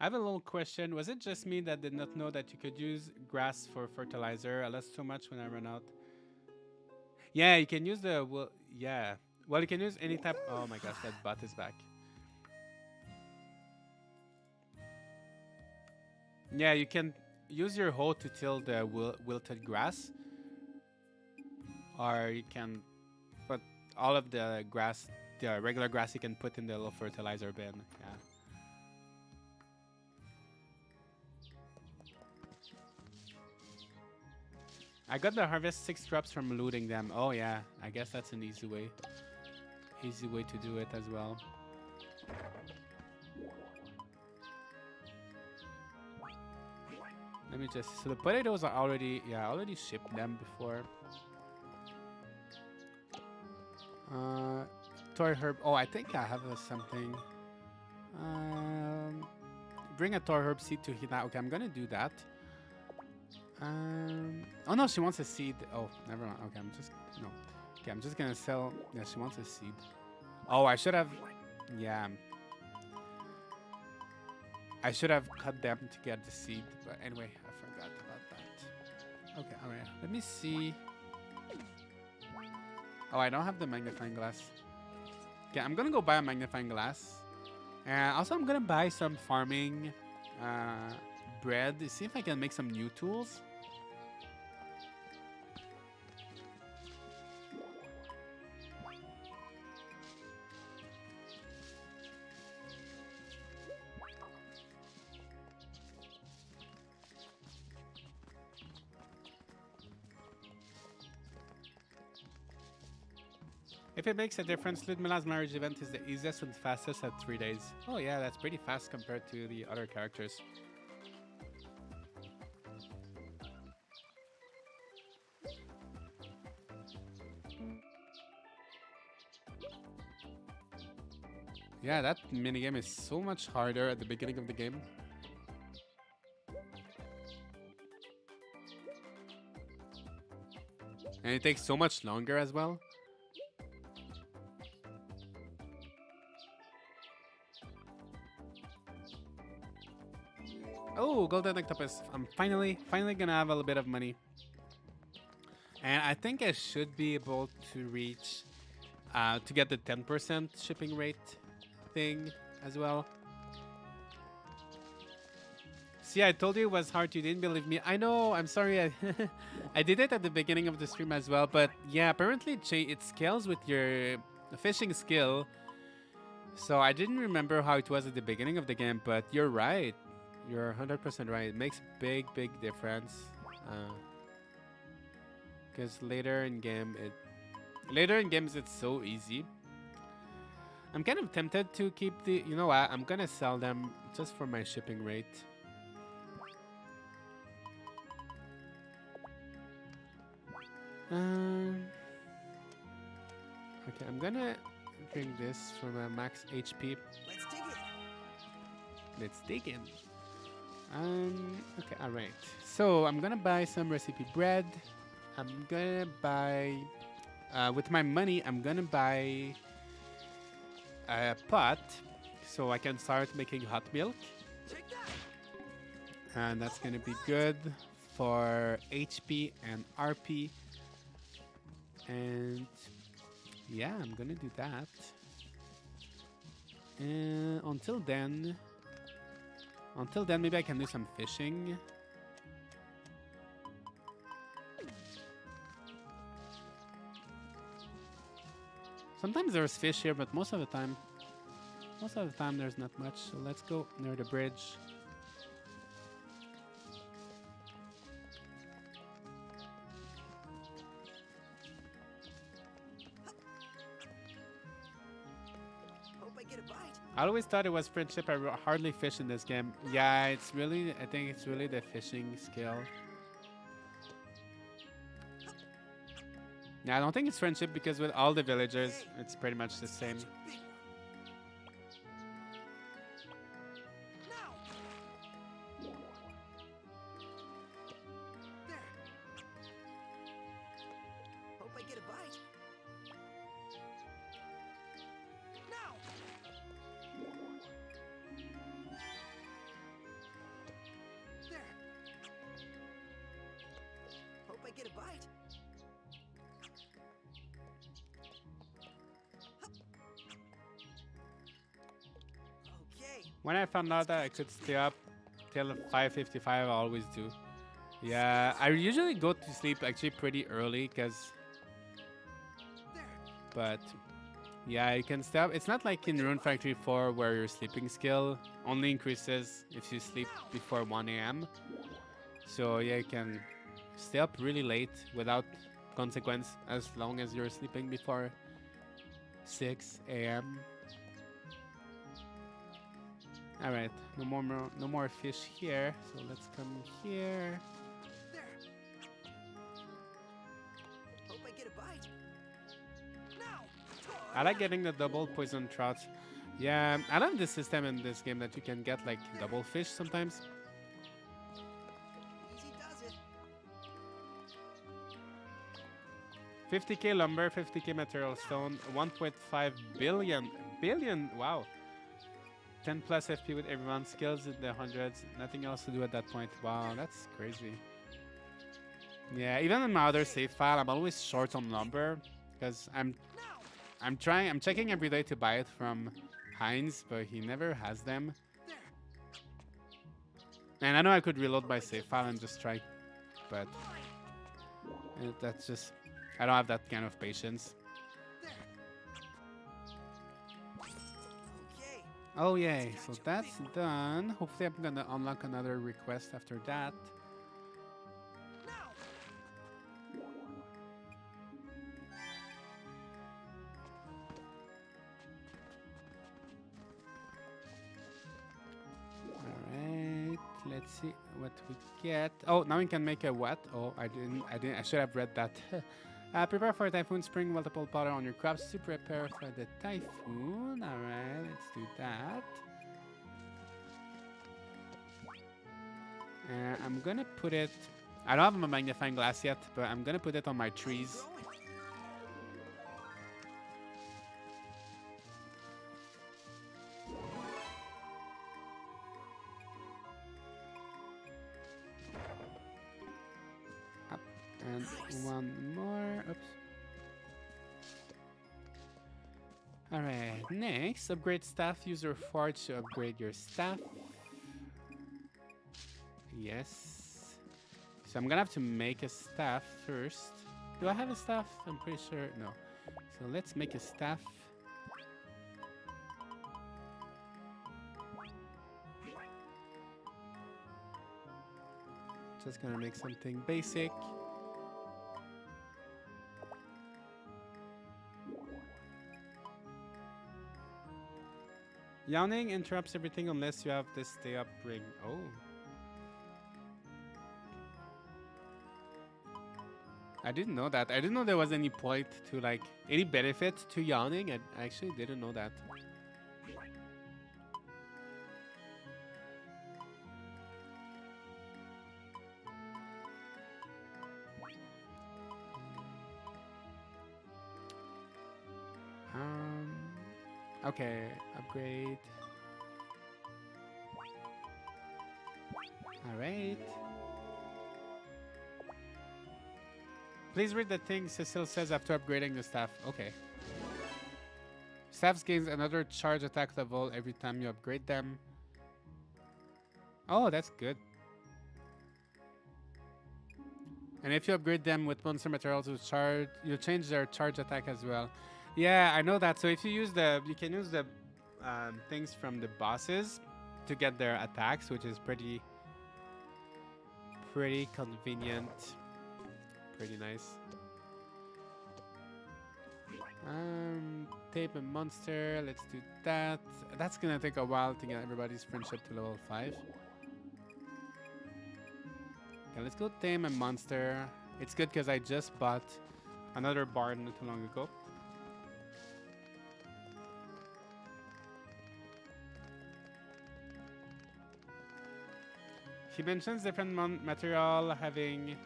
I have a little question. Was it just me that did not know that you could use grass for fertilizer? I lost so much when I ran out. Yeah, you can use the yeah. Well, you can use any type. Oh my gosh, that bot is back. Yeah, you can use your hoe to till the wilted grass, or you can put all of the grass, the regular grass, you can put in the little fertilizer bin. Yeah. I got the harvest 6 crops from looting them. Oh yeah, I guess that's an easy way. Easy way to do it as well. Let me just, so the potatoes are already, yeah, I already shipped them before. Toy herb, oh, I think I have something. Bring a toy herb seed to Hina. Okay, I'm gonna do that. Oh no, she wants a seed. Oh, never mind. Okay, Okay, I'm just gonna sell. Yeah, she wants a seed. Oh, I should have. Yeah. I should have cut them to get the seed. But anyway, I forgot about that. Okay, alright. Let me see. Oh, I don't have the magnifying glass. Okay, I'm gonna go buy a magnifying glass. And also, I'm gonna buy some farming bread. See if I can make some new tools. If it makes a difference, Ludmila's marriage event is the easiest and fastest at 3 days. Oh yeah, that's pretty fast compared to the other characters. Yeah, that minigame is so much harder at the beginning of the game. And it takes so much longer as well. Oh, golden octopus. I'm finally gonna have a little bit of money. And I think I should be able to reach, to get the 10% shipping rate thing as well. See, I told you it was hard. You didn't believe me. I know. I'm sorry. I did it at the beginning of the stream as well. But yeah, apparently it scales with your fishing skill. So I didn't remember how it was at the beginning of the game. But you're right. You're 100% right. It makes big difference. Because later in games it's so easy. I'm kind of tempted to keep the. You know what? I'm gonna sell them just for my shipping rate. Okay, I'm gonna drink this for my max HP.
Let's dig it.
Let's dig in. Okay, alright. So I'm gonna buy some recipe bread. I'm gonna buy, with my money, I'm gonna buy a pot so I can start making hot milk.
Take that.
And that's gonna be good for HP and RP. And yeah, I'm gonna do that. And until then, maybe I can do some fishing. Sometimes there's fish here, but most of the time there's not much. So let's go near the bridge.
Hope I get a bite.
I always thought it was friendship. I hardly fish in this game. Yeah, it's really, I think it's really the fishing skill. Yeah, I don't think it's friendship because with all the villagers, it's pretty much the same.
Such a big one. Now. There. Hope I get a bite. Now. There. Hope I get a bite. Okay.
When I found out that I could stay up till 5:55, I always do. Yeah, I usually go to sleep actually pretty early because,
There.
but yeah, you can stay up. It's not like in Rune Factory 4 where your sleeping skill only increases if you sleep before 1 a.m. So yeah, you can stay up really late without consequence as long as you're sleeping before 6 a.m. All right, no more fish here. So let's come here.
There. Hope I get a bite. Now.
I like getting the double poison trouts. Yeah, I love this system in this game that you can get like double fish sometimes.
Easy does it.
50k lumber, 50k material stone, 1.5 billion. Wow. 10 plus FP with everyone, skills in the hundreds, nothing else to do at that point. Wow, that's crazy. Yeah, even in my other save file, I'm always short on lumber because I'm checking every day to buy it from Heinz, but he never has them.
There.
And I know I could reload my save file and just try, but that's just, I don't have that kind of patience.
There. Okay.
Oh yay, so that's done. Hopefully I'm gonna unlock another request after that.
Now.
Alright, let's see what we get. Oh, now we can make a what? Oh, I should have read that. Prepare for a typhoon, spring multiple powder on your crops to prepare for the typhoon. Alright, let's do that. I'm gonna put it, I don't have a magnifying glass yet, but I'm gonna put it on my trees.
Growing.
Up and one more. Oops. Alright, next, upgrade staff. Use your forge to upgrade your staff. Yes. So I'm gonna have to make a staff first. Do I have a staff? I'm pretty sure. No. So let's make a staff. Just gonna make something basic. Yawning interrupts everything unless you have this stay up ring. Oh. I didn't know that. I didn't know there was any point to like any benefit to yawning. I actually didn't know that. Okay, upgrade. All right. Please read the thing Cecil says after upgrading the staff. Okay. Staffs gains another charge attack level every time you upgrade them. Oh, that's good. And if you upgrade them with monster materials to charge, you'll change their charge attack as well. Yeah, I know that. So if you use you can use the things from the bosses to get their attacks, which is pretty convenient. Pretty nice. Tape a monster. Let's do that. That's gonna take a while to get everybody's friendship to level 5. Okay, let's go tame a monster. It's good because I just bought another barn not too long ago. He mentions different material having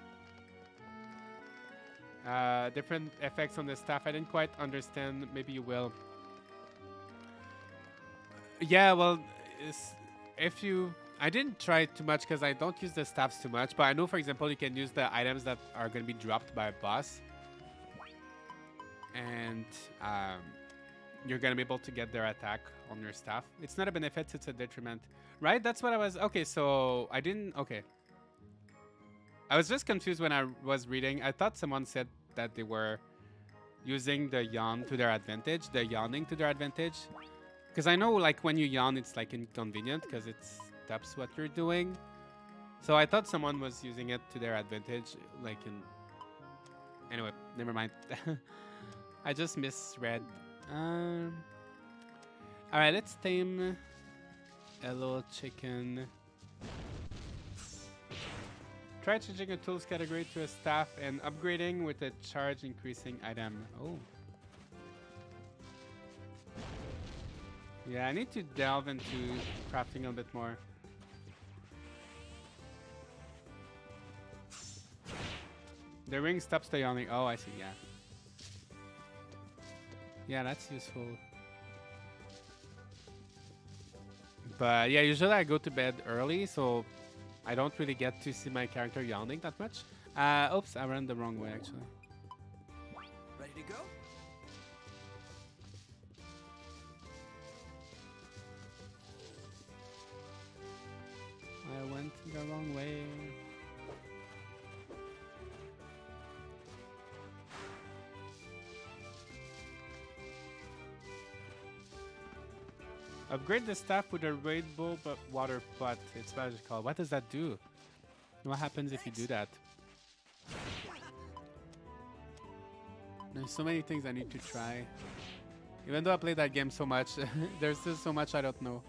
different effects on the staff. I didn't quite understand. Maybe you will. Yeah, well, if you... I didn't try too much because I don't use the staffs too much. But I know, for example, you can use the items that are going to be dropped by a boss. And you're going to be able to get their attack on your staff. It's not a benefit, it's a detriment. Right? That's what I was... Okay, so I didn't... Okay. I was just confused when I was reading. I thought someone said that they were using the yawn to their advantage. The yawning to their advantage. Because I know, like, when you yawn, it's, like, inconvenient because it stops what you're doing. So I thought someone was using it to their advantage. Like, in... Anyway, never mind. I just misread. Alright, let's tame a little chicken. Try changing a tools category to a staff and upgrading with a charge increasing item. Oh. Yeah, I need to delve into crafting a bit more. The ring stops the yawning. Oh, I see, yeah. Yeah, that's useful. But yeah, usually I go to bed early, so I don't really get to see my character yawning that much. Oops, I ran the wrong way actually.
Ready to go?
I went the wrong way. Upgrade the staff with a rainbow water pot. It's magical. What does that do? What happens if you do that? There's so many things I need to try. Even though I played that game so much, there's still so much I don't know.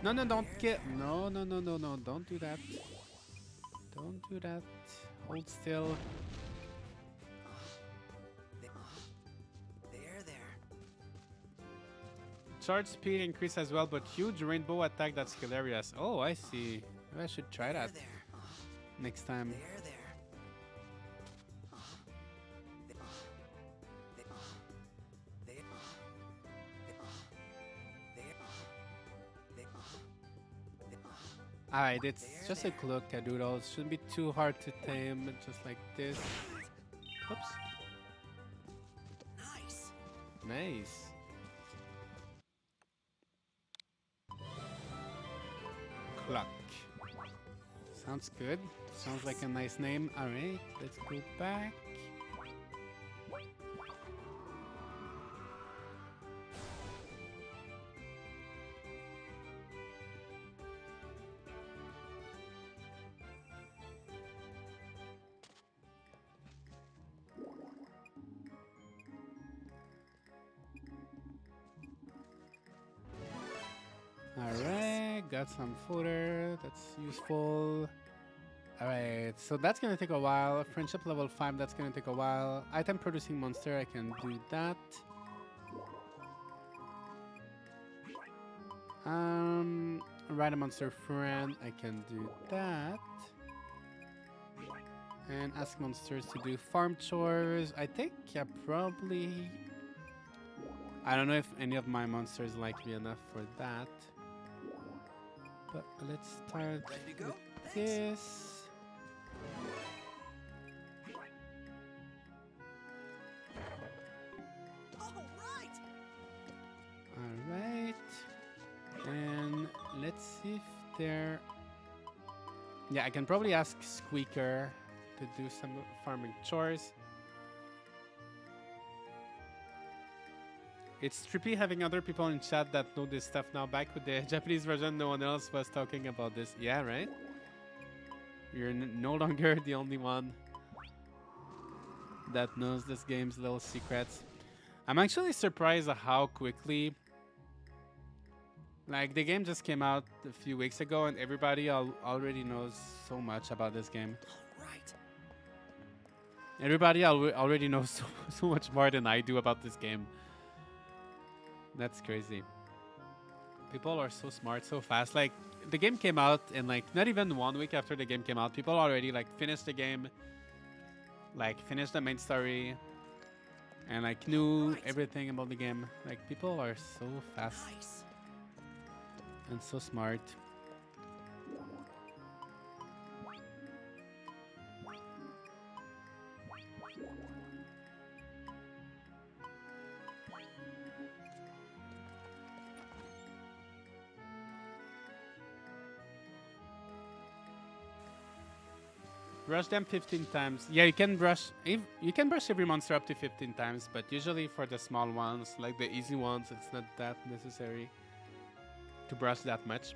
No, no, don't get... No, no, no, no, no. Don't do that. Don't do that. Hold still. Charge speed increase as well, but huge rainbow attack that's hilarious. Oh, I see. Maybe I should try that next time. Alright, it's just a cloak-a-doodle. It shouldn't be too hard to tame, just like this. Oops.
Nice.
Nice. Clock. Sounds good. Sounds like a nice name. Alright, let's go back. Alright, got some fodder. That's useful. Alright, so that's gonna take a while. Friendship level 5, that's gonna take a while. Item producing monster, I can do that. Ride a monster friend, I can do that. And ask monsters to do farm chores. I think probably... I don't know if any of my monsters like me enough for that. But let's start with this. Alright. And let's see if they're... Yeah, I can probably ask Squeaker to do some farming chores. It's trippy having other people in chat that know this stuff now. Back with the Japanese version, no one else was talking about this. Yeah, right? You're no longer the only one that knows this game's little secrets. I'm actually surprised at how quickly, like, the game just came out a few weeks ago and everybody already knows so much about this game.
All right.
Everybody already knows so much more than I do about this game. That's crazy. People are so smart so fast. Like, the game came out and, like, not even 1 week after the game came out, people already, like, finished the game, like, finished the main story, and, like, knew everything about the game. Like, people are so fast
Nice.
and so smart. Brush them 15 times. Yeah, you can brush. You can brush every monster up to 15 times, but usually for the small ones, like the easy ones, it's not that necessary to brush that much.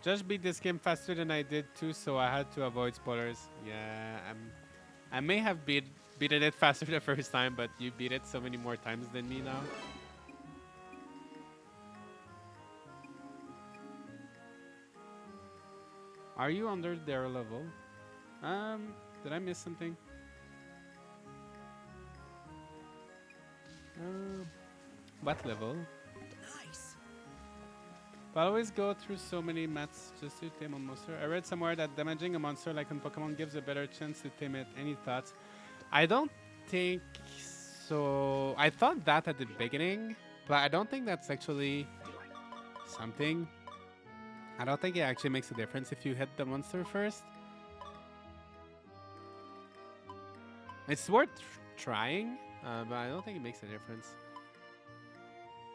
Just beat this game faster than I did too, so I had to avoid spoilers. Yeah, I may have beaten it faster the first time, but you beat it so many more times than me now. Are you under their level? Did I miss something? What level?
Nice.
I always go through so many mats just to tame a monster. I read somewhere that damaging a monster like in Pokemon gives a better chance to tame it. Any thoughts? I don't think so. I thought that at the beginning, but I don't think that's actually something. I don't think it actually makes a difference if you hit the monster first. It's worth trying, but I don't think it makes a difference.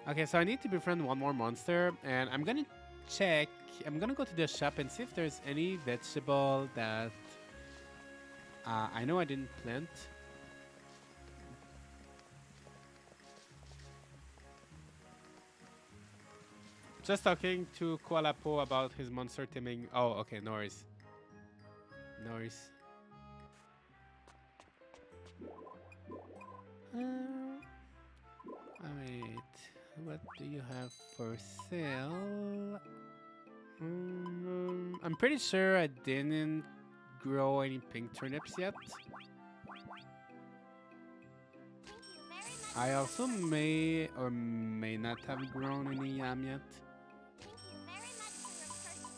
Okay, so I need to befriend one more monster, and I'm gonna check. I'm gonna go to the shop and see if there's any vegetable that I know I didn't plant. Just talking to Kualapo about his monster taming. Oh, okay, no worries. No worries. Wait. What do you have for sale? I'm pretty sure I didn't grow any pink turnips yet.
Thank you very much.
I also may or may not have grown any yam yet.
Thank you very much for your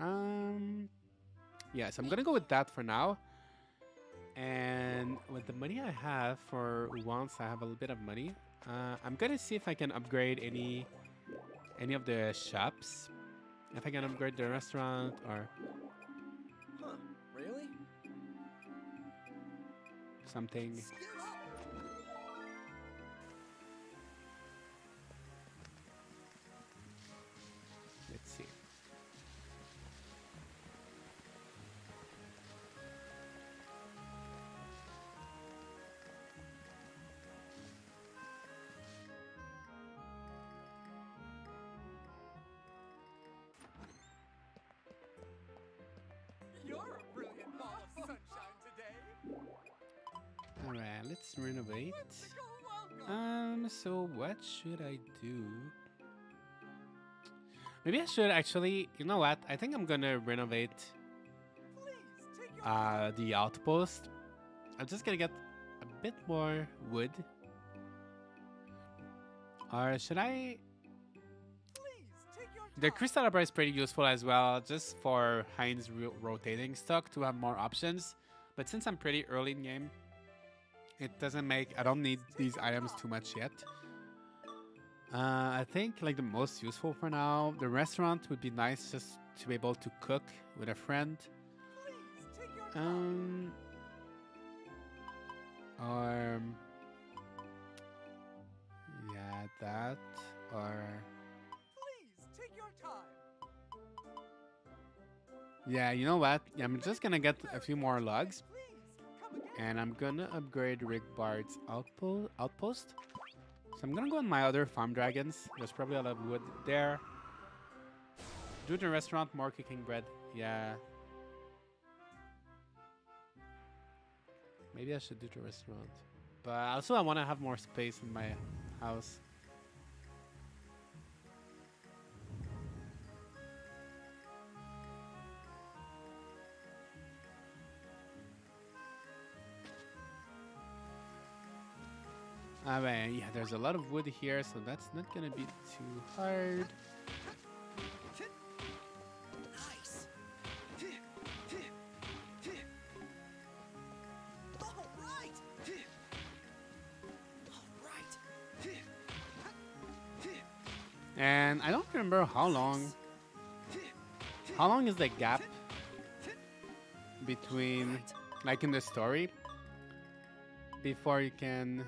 purchase.
Yeah, so I'm gonna go with that for now. And with the money I have, for once I have a little bit of money, I'm gonna see if I can upgrade any of the shops. If I can upgrade the restaurant or
Huh. Really?
something.
Skill up.
Let's see.
You're a brilliant ball of sunshine today.
All right, let's renovate.
Whimsical welcome.
So what should I do? Maybe I should actually, you know what? I think I'm gonna renovate
Please take your
the outpost. I'm just gonna get a bit more wood. Or should I?
please take your time.
The crystal arbor is pretty useful as well, just for Heinz rotating stock to have more options. But since I'm pretty early in game, it doesn't make. I don't need these items too much yet. I think like the most useful for now, the restaurant would be nice just to be able to cook with a friend.
Please take your time.
Or yeah, that or
Please take your time.
Yeah, you know what? I'm just gonna get a few more logs,
Please, come again.
and I'm gonna upgrade Rick Bard's outpost. So I'm gonna go on my other farm dragons. There's probably a lot of wood there. Do the restaurant, more cooking bread. Yeah. Maybe I should do the restaurant. But also I want to have more space in my house. Alright, yeah, there's a lot of wood here, so that's not gonna be too hard.
Nice. All right. All right.
And I don't remember how long. How long is the gap between, like in the story, before you can?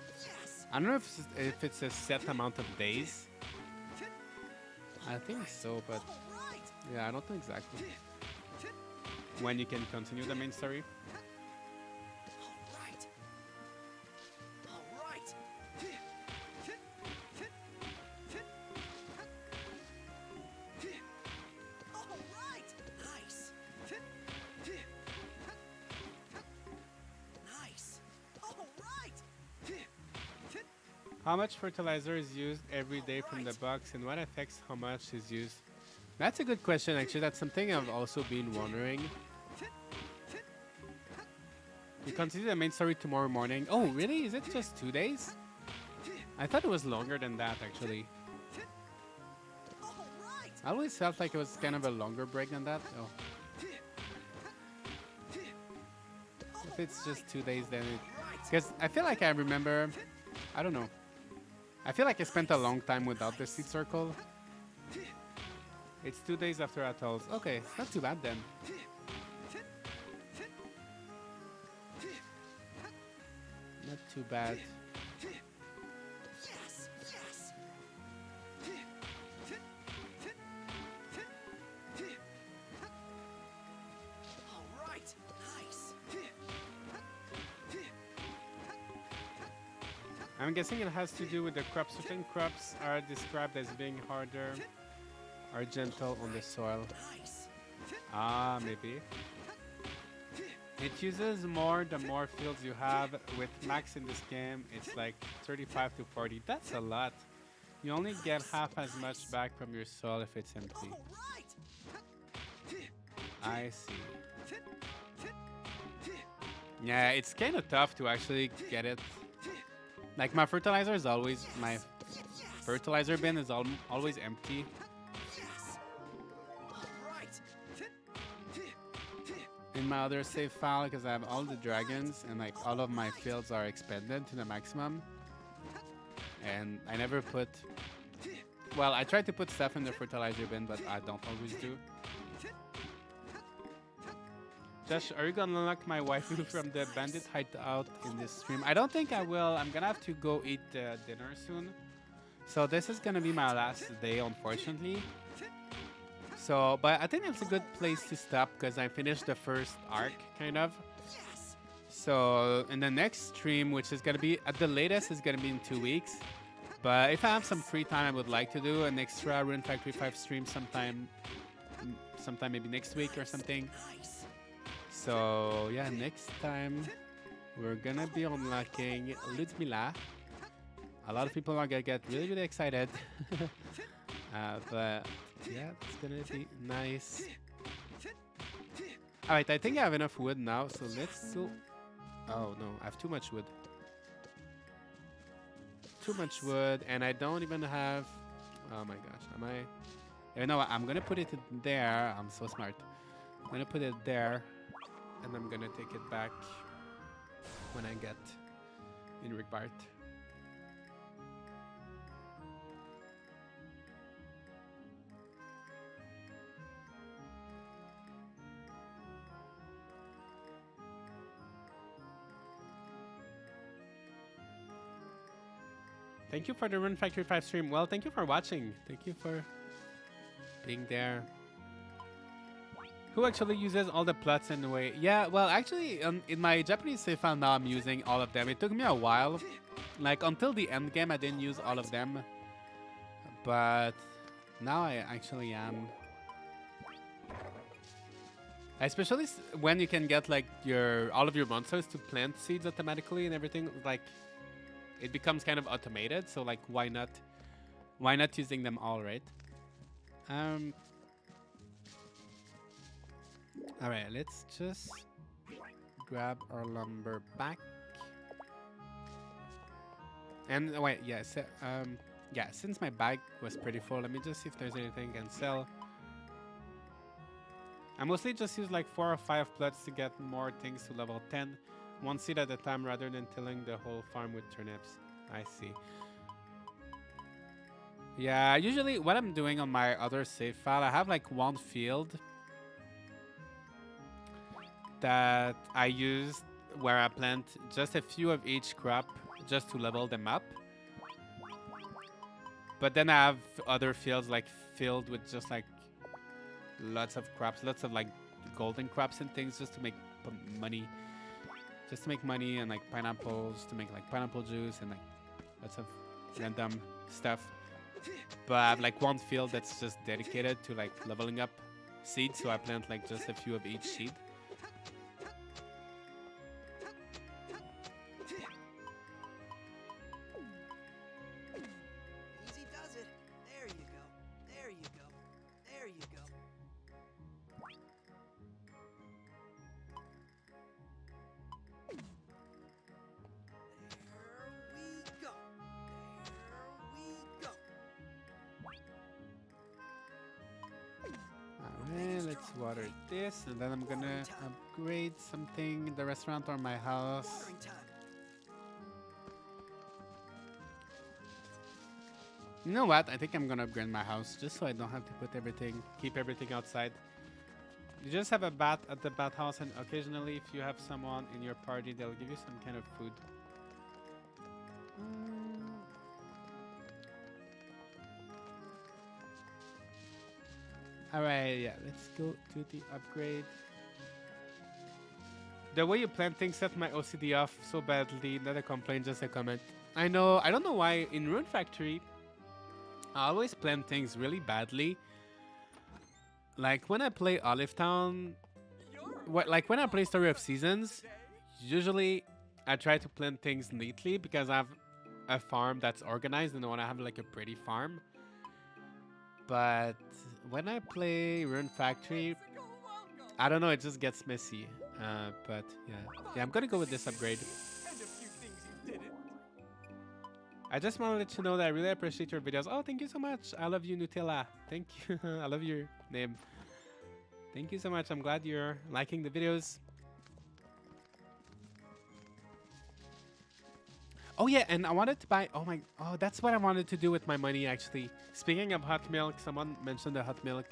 Yes.
I don't know if it's a set amount of days. I think so, but
All right.
yeah, I don't know exactly when you can continue the main story.
All right. All right. All right. Nice. Nice. All right.
How much fertilizer is used every day from the box, and what affects how much is used? That's a good question, actually. That's something I've also been wondering. You continue the main story tomorrow morning. Oh, really? Is it just 2 days? I thought it was longer than that, actually.
All right.
I always felt like it was kind of a longer break than that. Oh. If it's just 2 days, then it... Because I feel like I remember... I don't know. I feel like I spent a long time without the seed circle. It's 2 days after Atolls. Okay, it's not too bad then. Not too bad.
Yes. Yes. All right. Nice.
I'm guessing it has to do with the crops. Certain crops are described as being harder or gentle on the soil.
Nice.
Ah, maybe. It uses more the more fields you have. With max in this game, it's like 35 to 40. That's a lot. You only get half as much back from your soil if it's empty.
All right.
I see. Yeah, it's kind of tough to actually get it. Like my fertilizer is always, my fertilizer bin is always empty.
Yes. All right.
In my other save file, because I have all the dragons and like all of my fields are expanded to the maximum. And I never put, well, I try to put stuff in the fertilizer bin, but I don't always do. Josh, are you gonna unlock my waifu from the bandit hideout in this stream? I don't think I will. I'm gonna have to go eat dinner soon. So this is gonna be my last day, unfortunately. So, but I think that's a good place to stop because I finished the first arc, kind of.
Yes.
So in the next stream, which is gonna be at the latest, is gonna be in 2 weeks. But if I have some free time, I would like to do an extra Rune Factory 5 stream sometime maybe next week or something.
Nice.
So yeah, next time we're gonna be unlocking Ludmilla. A lot of people are gonna get really, really excited. But yeah, it's gonna be nice. Alright, I think I have enough wood now, so let's go. Oh no, I have too much wood. Too much wood, and I don't even have... Oh my gosh, am I... You know what, I'm gonna put it in there. I'm so smart. I'm gonna put it there, and I'm gonna take it back when I get in Rigbart. Thank you for the Rune Factory 5 stream. Well, thank you for watching. Thank you for being there. Who actually uses all the plots in a way? Yeah, well, actually, in my Japanese save file now, I'm using all of them. It took me a while. Like, until the end game, I didn't use all of them. But now I actually am. Especially when you can get, like, all of your monsters to plant seeds automatically and everything. Like, it becomes kind of automated. So, like, why not using them all, right? All right, let's just grab our lumber back. And wait, yeah, yeah, since my bag was pretty full, let me just see if there's anything I can sell. I mostly just use like 4 or 5 plots to get more things to level 10. One seed at a time rather than tilling the whole farm with turnips. I see. Yeah, usually what I'm doing on my other save file, I have like one field that I use where I plant just a few of each crop just to level them up. But then I have other fields like filled with just like lots of crops, lots of like golden crops and things just to make money. Just to make money and like pineapples to make like pineapple juice and like lots of random stuff. But I have like one field that's just dedicated to like leveling up seeds, so I plant like just a few of each seed.
Easy does it. There you go. There you go. There you go.
Alright, let's water this, and then I'm gonna upgrade something in the restaurant or my house.
Watering time.
You know what? I think I'm gonna upgrade my house just so I don't have to keep everything outside. You just have a bat at the bathhouse, and occasionally, if you have someone in your party, they'll give you some kind of food. Alright, yeah, let's go to the upgrade. The way you plant things set my OCD off so badly. Not a complaint, just a comment. I know, I don't know why in Rune Factory, I always plant things really badly. Like when I play Olive Town, like when I play Story of Seasons, usually I try to plant things neatly because I have a farm that's organized and I want to have like a pretty farm. But when I play Rune Factory, I don't know, it just gets messy. But yeah, I'm gonna go with this upgrade.
And a few things you didn't.
I just want to let you know that I really appreciate your videos. Oh, thank you so much. I love you, Nutella. Thank you. I love your name. Thank you so much. I'm glad you're liking the videos. Oh yeah, and I wanted to buy. Oh, that's what I wanted to do with my money actually. Speaking of hot milk, someone mentioned the hot milk.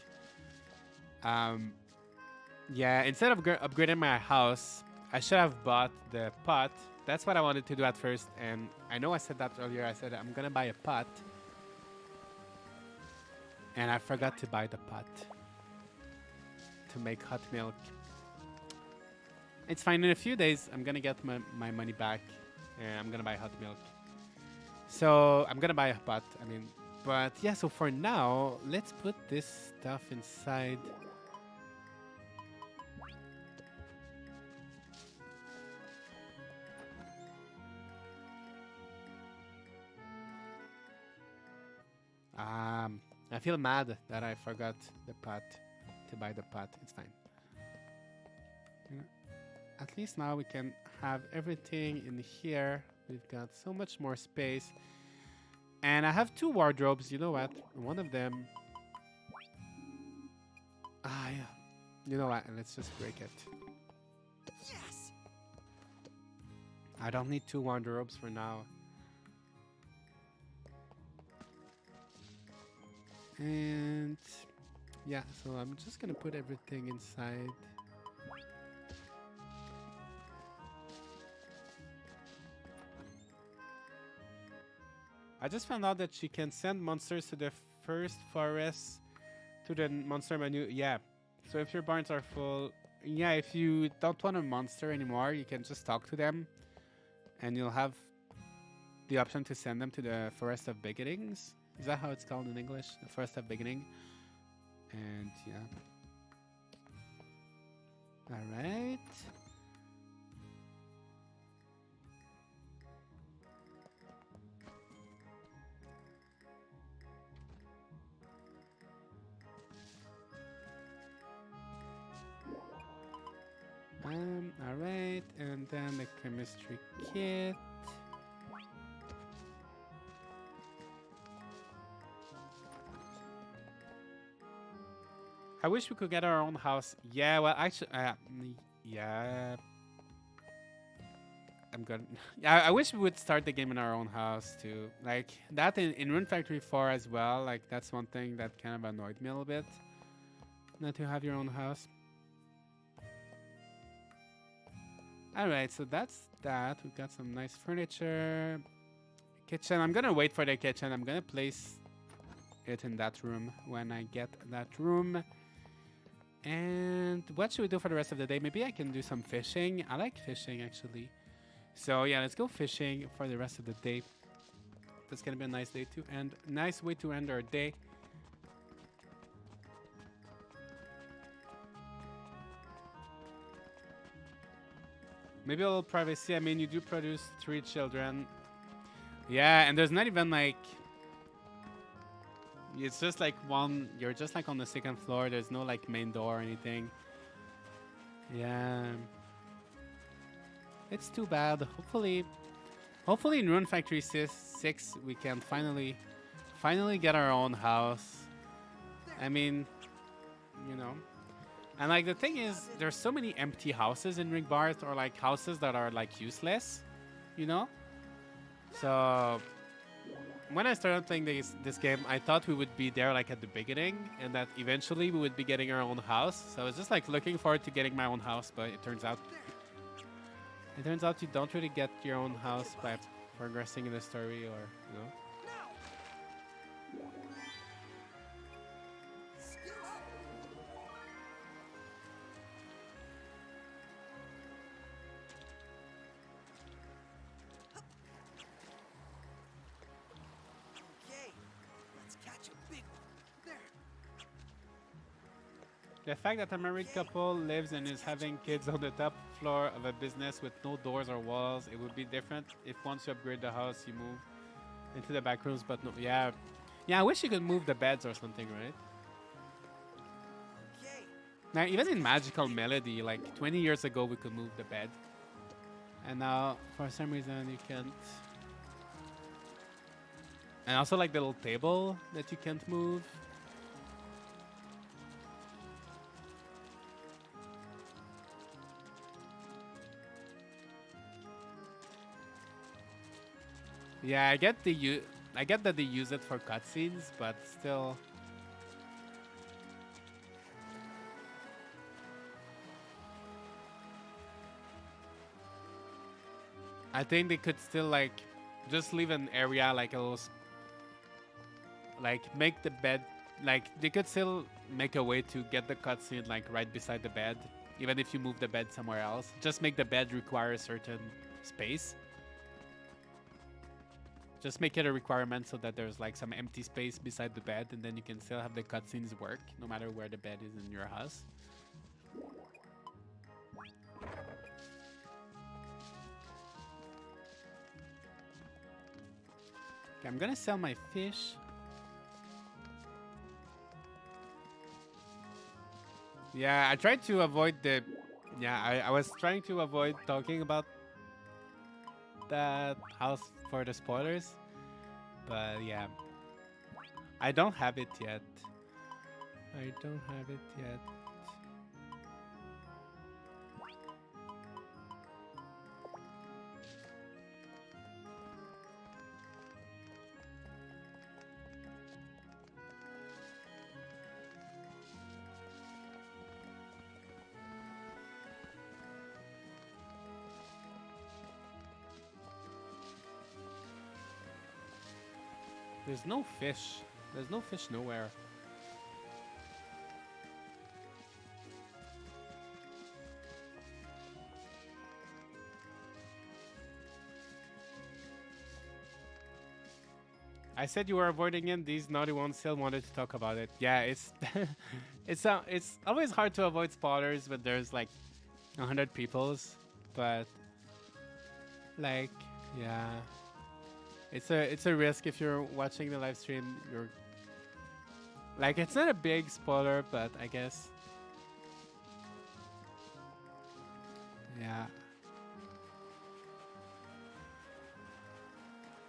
Yeah, instead of upgrading my house, I should have bought the pot. That's what I wanted to do at first, and I know I said that earlier. I said I'm gonna buy a pot, and I forgot to buy the pot to make hot milk. It's fine. In a few days, I'm gonna get my money back, and I'm gonna buy hot milk. So I'm gonna buy a pot. I mean, but yeah. So for now, let's put this stuff inside. I feel mad that I forgot the pot to buy the pot. It's fine. At least now we can have everything in here. We've got so much more space. And I have 2 wardrobes. You know what? One of them... yeah. You know what? Let's just break it.
Yes.
I don't need 2 wardrobes for now. And yeah, so I'm just gonna put everything inside. I just found out that she can send monsters to the first forest to the monster menu. Yeah, So if your barns are full, yeah, if you don't want a monster anymore, you can just talk to them, and you'll have the option to send them to the Forest of Beginnings. Is that how it's called in English? The Forest of Beginning. And yeah. All right. All right, and then the chemistry kit. I wish we could get our own house. Yeah, well, actually, yeah. I'm gonna. Yeah, I wish we would start the game in our own house too. Like that in Rune Factory 4 as well. Like that's one thing that kind of annoyed me a little bit. Not to have your own house. All right, so that's that. We've got some nice furniture. Kitchen. I'm gonna wait for the kitchen. I'm gonna place it in that room when I get that room. And what should we do for the rest of the day? Maybe I can do some fishing. I like fishing actually. So yeah, let's go fishing for the rest of the day. That's gonna be a nice day to end. Nice way to end our day. Maybe a little privacy. I mean, you do produce 3 children. Yeah, and there's not even like... It's just like one... You're just like on the 2nd floor. There's no like main door or anything. Yeah. It's too bad. Hopefully in Rune Factory 6 we can finally get our own house. I mean, you know. And like the thing is, there's so many empty houses in Ringbart, or like houses that are like useless, you know? So when I started playing this game, I thought we would be there like at the beginning, and that eventually we would be getting our own house. So I was just like looking forward to getting my own house, but it turns out you don't really get your own house by progressing in the story, or you know. The fact that a married couple lives and is having kids on the top floor of a business with no doors or walls, it would be different if once you upgrade the house, you move into the back rooms, but no, yeah. Yeah, I wish you could move the beds or something, right? Now, even in Magical Melody, like 20 years ago, we could move the bed. And now, for some reason, you can't. And also like the little table that you can't move. Yeah, I get that they use it for cutscenes, but still. I think they could still like just leave an area like a little, like make the bed, like they could still make a way to get the cutscene like right beside the bed, even if you move the bed somewhere else. Just make the bed require a certain space. Just make it a requirement so that there's like some empty space beside the bed, and then you can still have the cutscenes work no matter where the bed is in your house. Okay, I'm gonna sell my fish. Yeah, I tried to avoid the... Yeah, I was trying to avoid talking about that house for the spoilers, but yeah, I don't have it yet. There's no fish. There's no fish nowhere. I said you were avoiding it. These naughty ones still wanted to talk about it. Yeah, it's it's always hard to avoid spoilers when there's like 100 peoples, but like yeah, it's a risk if you're watching the live stream. You're like it's not a big spoiler, but I guess yeah.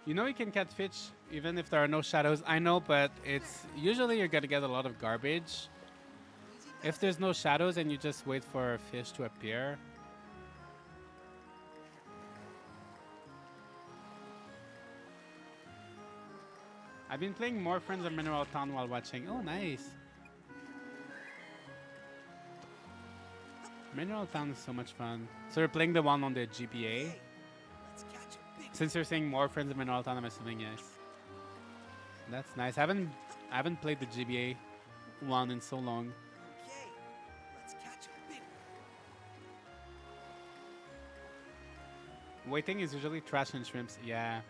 You know you can catch fish even if there are no shadows. I know, but it's usually you're gonna get a lot of garbage. If there's no shadows and you just wait for a fish to appear. I've been playing more Friends of Mineral Town while watching. Oh, nice. Mineral Town is so much fun. So you're playing the one on the GBA?
Let's catch a big
Since you're saying more Friends of Mineral Town, I'm assuming yes. That's nice. I haven't played the GBA one in so long.
Okay, let's catch a big
Waiting is usually trash and shrimps. Yeah.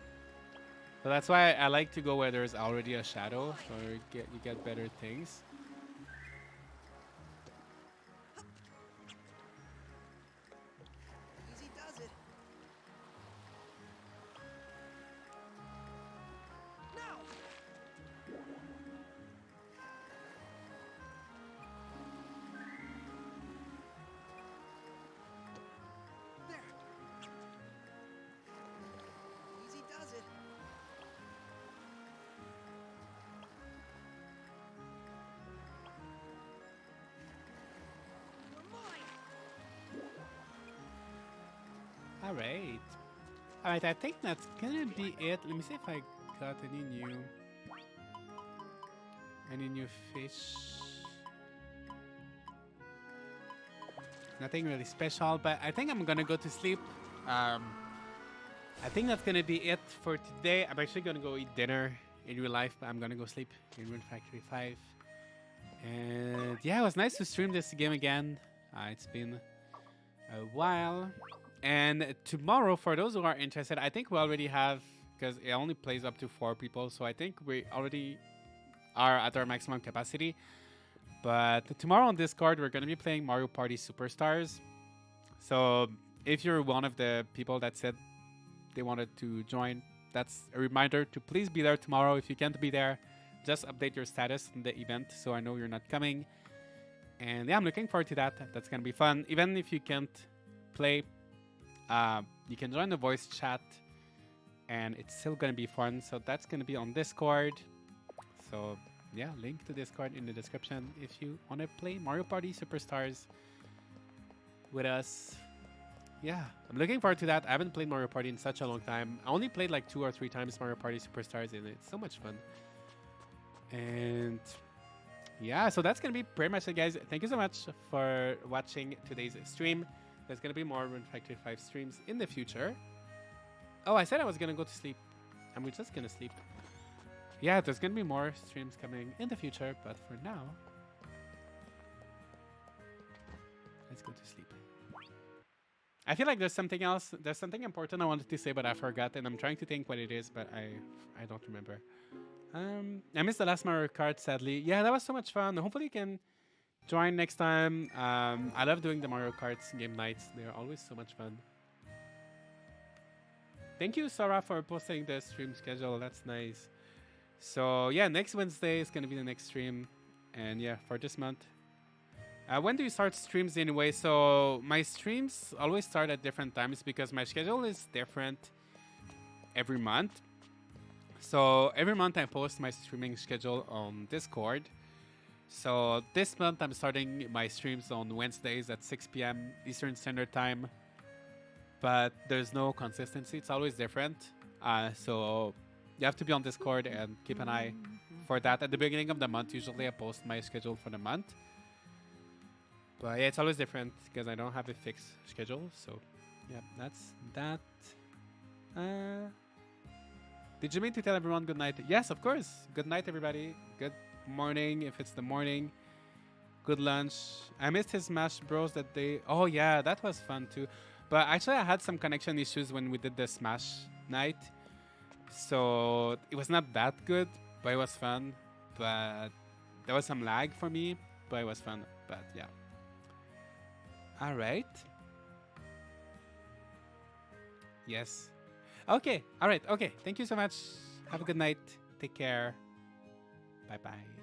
So that's why I like to go where there's already a shadow, so you get better things.
Easy does it. Now! There. Easy does it. You're mine.
All right. All right, I think that's gonna be it. Let me see if I got any new fish. Nothing really special, but I think I'm gonna go to sleep. I think that's gonna be it for today. I'm actually gonna go eat dinner in real life, but I'm gonna go sleep in Rune Factory 5. And yeah, it was nice to stream this game again. It's been a while. And tomorrow, for those who are interested, I think we already have, because it only plays up to 4 people, so I think we already are at our maximum capacity. But tomorrow on Discord, we're going to be playing Mario Party Superstars. So if you're one of the people that said they wanted to join, that's a reminder to please be there tomorrow. If you can't be there, just update your status in the event so I know you're not coming. And yeah, I'm looking forward to that. That's going to be fun. Even if you can't play, you can join the voice chat and it's still going to be fun. So that's going to be on Discord. So yeah, link to Discord in the description if you want to play Mario Party Superstars with us. Yeah, I'm looking forward to that. I haven't played Mario Party in such a long time. I only played like 2 or 3 times Mario Party Superstars and it's so much fun. And yeah, so that's going to be pretty much it, guys. Thank you so much for watching today's stream. There's going to be more Rune Factory 5 streams in the future. Oh, I said I was going to go to sleep. I'm just going to sleep. Yeah, there's going to be more streams coming in the future, but for now, let's go to sleep. I feel like there's something else. There's something important I wanted to say, but I forgot, and I'm trying to think what it is, but I don't remember. I missed the last Mario Kart, sadly. Yeah, that was so much fun. Hopefully you can join next time. I love doing the Mario Kart game nights. They're always so much fun. Thank you, Sarah, for posting the stream schedule. That's nice. So yeah, next Wednesday is gonna be the next stream, and yeah, for this month. When do you start streams anyway? So my streams always start at different times because my schedule is different every month. So every month I post my streaming schedule on Discord. So this month I'm starting my streams on Wednesdays at 6 p.m. Eastern Standard Time. But there's no consistency. It's always different. So you have to be on Discord and keep an eye for that. At the beginning of the month, usually I post my schedule for the month. But yeah, it's always different because I don't have a fixed schedule. So yeah, that's that. Did you mean to tell everyone good night? Yes, of course. Good night, everybody. Good morning if it's the morning. Good lunch. I missed his Smash Bros that day. Oh yeah, that was fun too. But actually I had some connection issues when we did the Smash night. So it was not that good, but it was fun. But there was some lag for me, but it was fun. But yeah. All right. Yes. Okay. All right. Okay. Thank you so much. Have a good night. Take care. Bye bye.